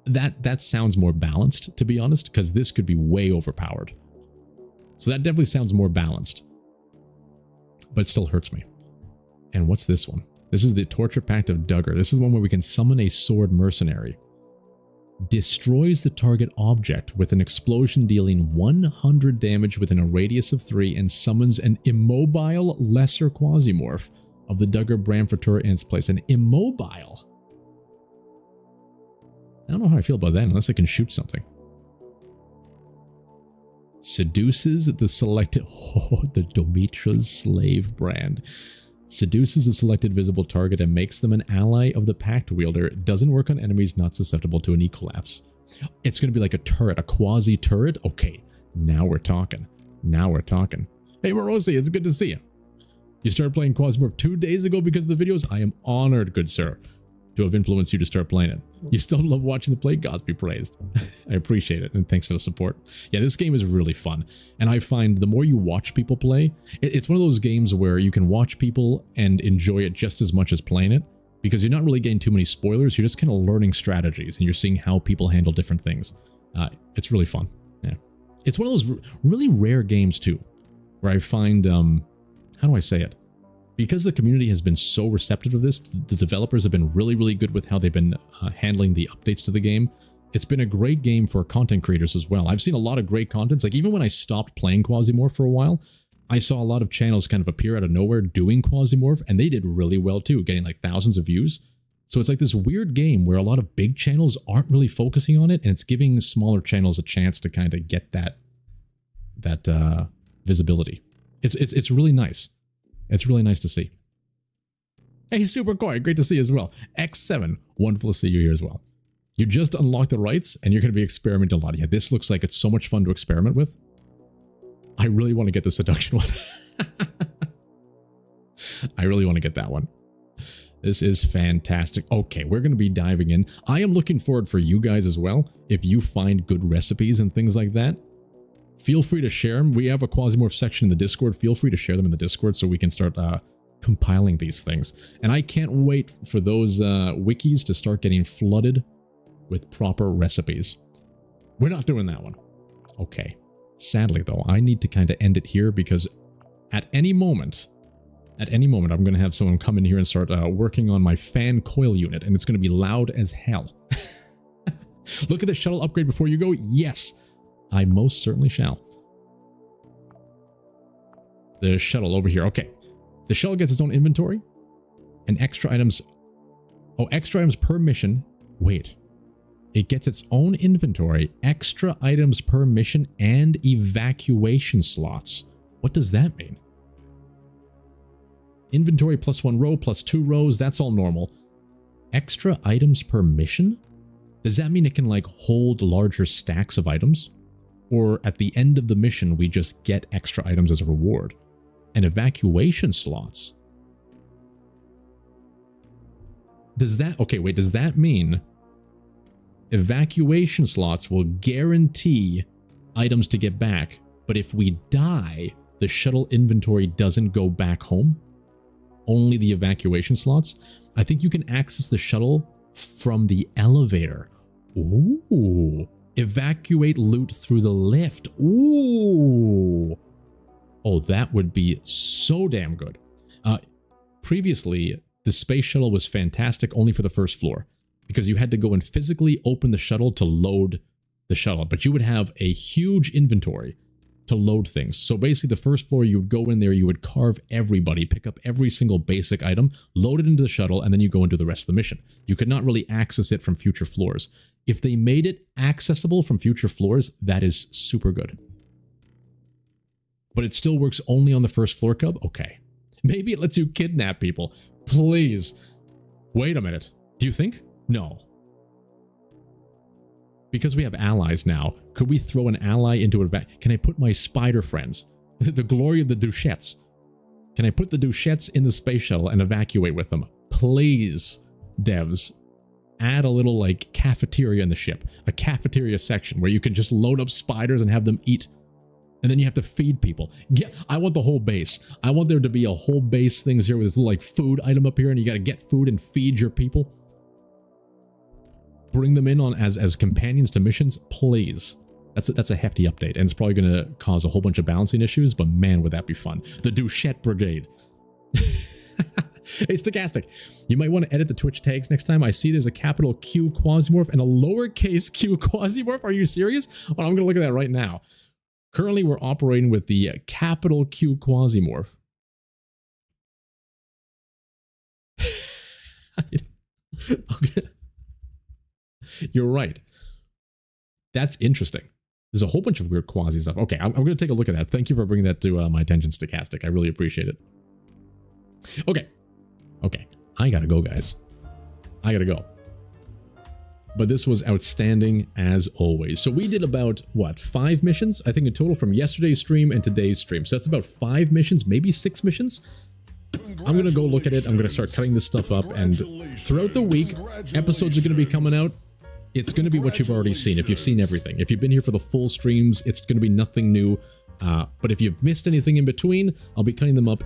That sounds more balanced, to be honest, because this could be way overpowered. So that definitely sounds more balanced. But it still hurts me. And what's this one? This is the Torture Pact of Duggar. This is the one where we can summon a sword mercenary. Destroys the target object with an explosion dealing 100 damage within a radius of 3 and summons an immobile lesser quasimorph of the Duggar Bramfatura in its place. An immobile? I don't know how I feel about that unless I can shoot something. Seduces the selected... Oh, the Domitra's Slave brand. Seduces the selected visible target and makes them an ally of the Pact Wielder. Doesn't work on enemies not susceptible to an E-collapse. It's going to be like a turret, a quasi-turret? Okay, now we're talking. Now we're talking. Hey, Morosi, it's good to see you. You started playing QUASIMORPH 2 days ago because of the videos? I am honored, good sir, to have influenced you to start playing it. You still love watching the play? Gods be praised. I appreciate it, and thanks for the support. Yeah, this game is really fun, and I find the more you watch people play, it's one of those games where you can watch people and enjoy it just as much as playing it, because you're not really getting too many spoilers, you're just kind of learning strategies, and you're seeing how people handle different things. It's really fun. Yeah, it's one of those really rare games, too, where I find, how do I say it? Because the community has been so receptive of this, the developers have been really, really good with how they've been handling the updates to the game. It's been a great game for content creators as well. I've seen a lot of great contents. Like, even when I stopped playing QUASIMORPH for a while, I saw a lot of channels kind of appear out of nowhere doing QUASIMORPH, and they did really well too, getting like thousands of views. So it's like this weird game where a lot of big channels aren't really focusing on it, and it's giving smaller channels a chance to kind of get that visibility. It's really nice. It's really nice to see. Hey, Super Koi, great to see you as well. X7, wonderful to see you here as well. You just unlocked the rights, and you're going to be experimenting a lot. Yeah, this looks like it's so much fun to experiment with. I really want to get the seduction one. I really want to get that one. This is fantastic. Okay, we're going to be diving in. I am looking forward for you guys as well. If you find good recipes and things like that, feel free to share them. We have a QUASIMORPH section in the Discord. Feel free to share them in the Discord so we can start compiling these things. And I can't wait for those wikis to start getting flooded with proper recipes. We're not doing that one. Okay. Sadly, though, I need to kind of end it here because at any moment, I'm going to have someone come in here and start working on my fan coil unit, and it's going to be loud as hell. Look at the shuttle upgrade before you go. Yes. I most certainly shall. The shuttle over here. Okay. The shuttle gets its own inventory and extra items. Oh, extra items per mission. Wait. It gets its own inventory, extra items per mission, and evacuation slots. What does that mean? Inventory plus 1 row plus 2 rows, that's all normal. Extra items per mission? Does that mean it can like hold larger stacks of items? Or at the end of the mission, we just get extra items as a reward? And evacuation slots? Does that, okay, wait, does that mean evacuation slots will guarantee items to get back, but if we die, the shuttle inventory doesn't go back home? Only the evacuation slots? I think you can access the shuttle from the elevator. Ooh. Evacuate loot through the lift. Ooh. Oh, that would be so damn good. Previously, the space shuttle was fantastic only for the first floor, because you had to go and physically open the shuttle to load the shuttle, but you would have a huge inventory to load things. So basically the first floor, you would go in there, you would carve everybody, pick up every single basic item, load it into the shuttle, and then you go and do the rest of the mission. You could not really access it from future floors. If they made it accessible from future floors, that is super good. But it still works only on the first floor, Cub? Okay. Maybe it lets you kidnap people. Please. Wait a minute. Do you think? No. Because we have allies now, could we throw an ally into a... Can I put my spider friends? The glory of the Duchettes. Can I put the Duchettes in the space shuttle and evacuate with them? Please, devs. Add a little, like, cafeteria in the ship. A cafeteria section where you can just load up spiders and have them eat. And then you have to feed people. Yeah, I want the whole base. I want there to be a whole base things here with this little, like, food item up here, and you gotta get food and feed your people. Bring them in on as companions to missions, please. That's a hefty update, and it's probably going to cause a whole bunch of balancing issues, but man, would that be fun. The Duchette Brigade. Hey, Stochastic, you might want to edit the Twitch tags next time. I see there's a capital Q Quasimorph and a lowercase q Quasimorph. Are you serious? Well, I'm going to look at that right now. Currently, we're operating with the capital Q Quasimorph. Okay. You're right. That's interesting. There's a whole bunch of weird quasi stuff. Okay, I'm going to take a look at that. Thank you for bringing that to my attention, Stochastic. I really appreciate it. Okay. Okay. I gotta go, guys. I gotta go. But this was outstanding as always. So we did about, what, 5 missions? I think in total from yesterday's stream and today's stream. So that's about 5 missions, maybe 6 missions. I'm going to go look at it. I'm going to start cutting this stuff up. And throughout the week, episodes are going to be coming out. It's going to be what you've already seen, if you've seen everything. If you've been here for the full streams, it's going to be nothing new. But if you've missed anything in between, I'll be cutting them up.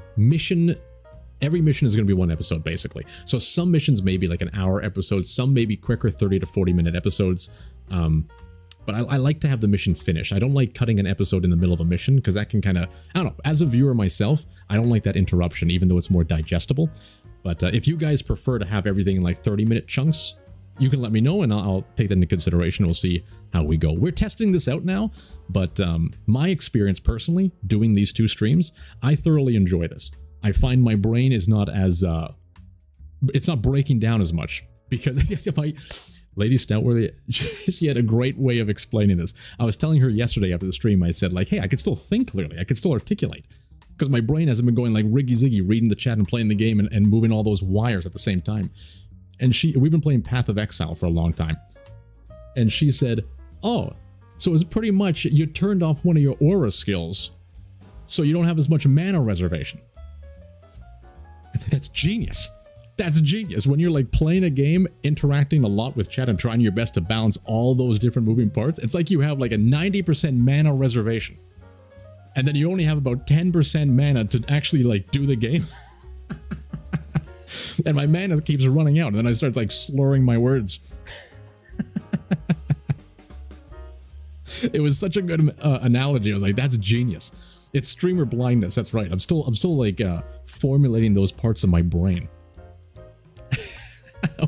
Every mission is going to be 1 episode, basically. So some missions may be like an hour episodes. Some may be quicker, 30 to 40 minute episodes. But I like to have the mission finished. I don't like cutting an episode in the middle of a mission, because that can kind of, I don't know, as a viewer myself, I don't like that interruption, even though it's more digestible. But if you guys prefer to have everything in like 30-minute chunks, you can let me know, and I'll take that into consideration. We'll see how we go. We're testing this out now, but my experience personally doing these 2 streams, I thoroughly enjoy this. I find my brain is not as, it's not breaking down as much, because if Lady Stoutworthy, she had a great way of explaining this. I was telling her yesterday after the stream, I said like, hey, I could still think clearly. I could still articulate, because my brain hasn't been going like riggy ziggy, reading the chat and playing the game and moving all those wires at the same time. And we've been playing Path of Exile for a long time. And she said, oh, so it's pretty much you turned off one of your aura skills, so you don't have as much mana reservation. I think that's genius. That's genius. When you're like playing a game, interacting a lot with chat and trying your best to balance all those different moving parts, it's like you have like a 90% mana reservation. And then you only have about 10% mana to actually like do the game. And my mana keeps running out, and then I start like slurring my words. It was such a good analogy. I was like, that's genius. It's streamer blindness. That's right. I'm still like formulating those parts of my brain.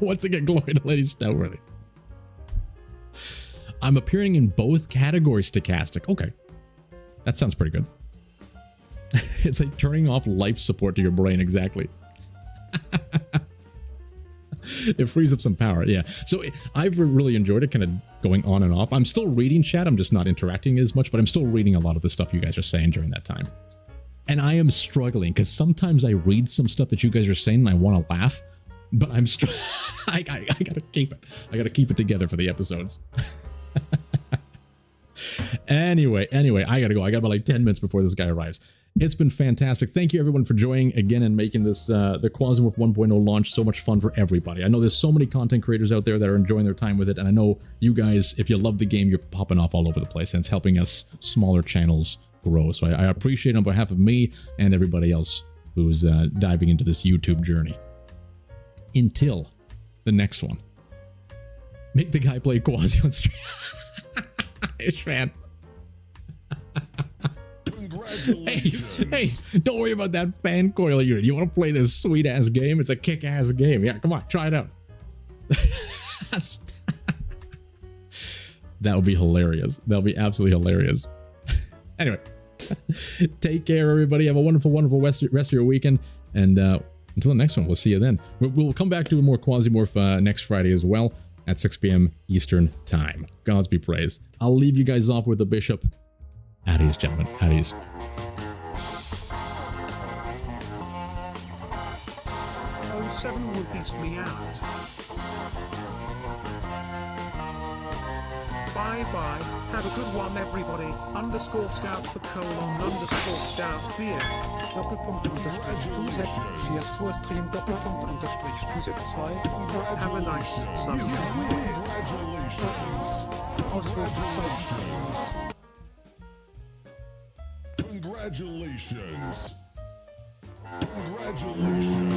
Once again, glory to Lady Stoutworthy. I'm appearing in both categories, Stochastic. Okay. That sounds pretty good. It's like turning off life support to your brain, exactly. It frees up some power, yeah. So I've really enjoyed it, kind of going on and off. I'm still reading chat, I'm just not interacting as much, but I'm still reading a lot of the stuff you guys are saying during that time. And I am struggling, because sometimes I read some stuff that you guys are saying and I want to laugh, but I'm I gotta keep it. I gotta keep it together for the episodes. Anyway, I gotta go. I got about like 10 minutes before this guy arrives. It's been fantastic. Thank you everyone for joining again and making this the QUASIMORPH 1.0 launch so much fun for everybody. I know there's so many content creators out there that are enjoying their time with it, and I know you guys, if you love the game, you're popping off all over the place, and it's helping us smaller channels grow. So I appreciate it on behalf of me and everybody else who's diving into this YouTube journey. Until the next one, make the guy play Quasi on stream. Ish fan. Hey, don't worry about that fan coil unit. You want to play this sweet ass game? It's a kick ass game. Yeah, come on, try it out. That would be hilarious. That would be absolutely hilarious. Anyway, take care, everybody. Have a wonderful, wonderful rest of your weekend. And until the next one, we'll see you then. We'll come back to more QUASIMORPH next Friday as well at 6 p.m. Eastern Time. Gods be praised. I'll leave you guys off with the bishop. At ease, gentlemen. At ease. Oh, 7 will piece me out. Bye-bye. Have a good one, everybody. _stout for _stout beer. Doppelpunkt unterstrich 2 4 Vorstream Doppelpunkt unterstrich 2 Have a nice Sunday. Ausrufezeichen. Congratulations. Congratulations.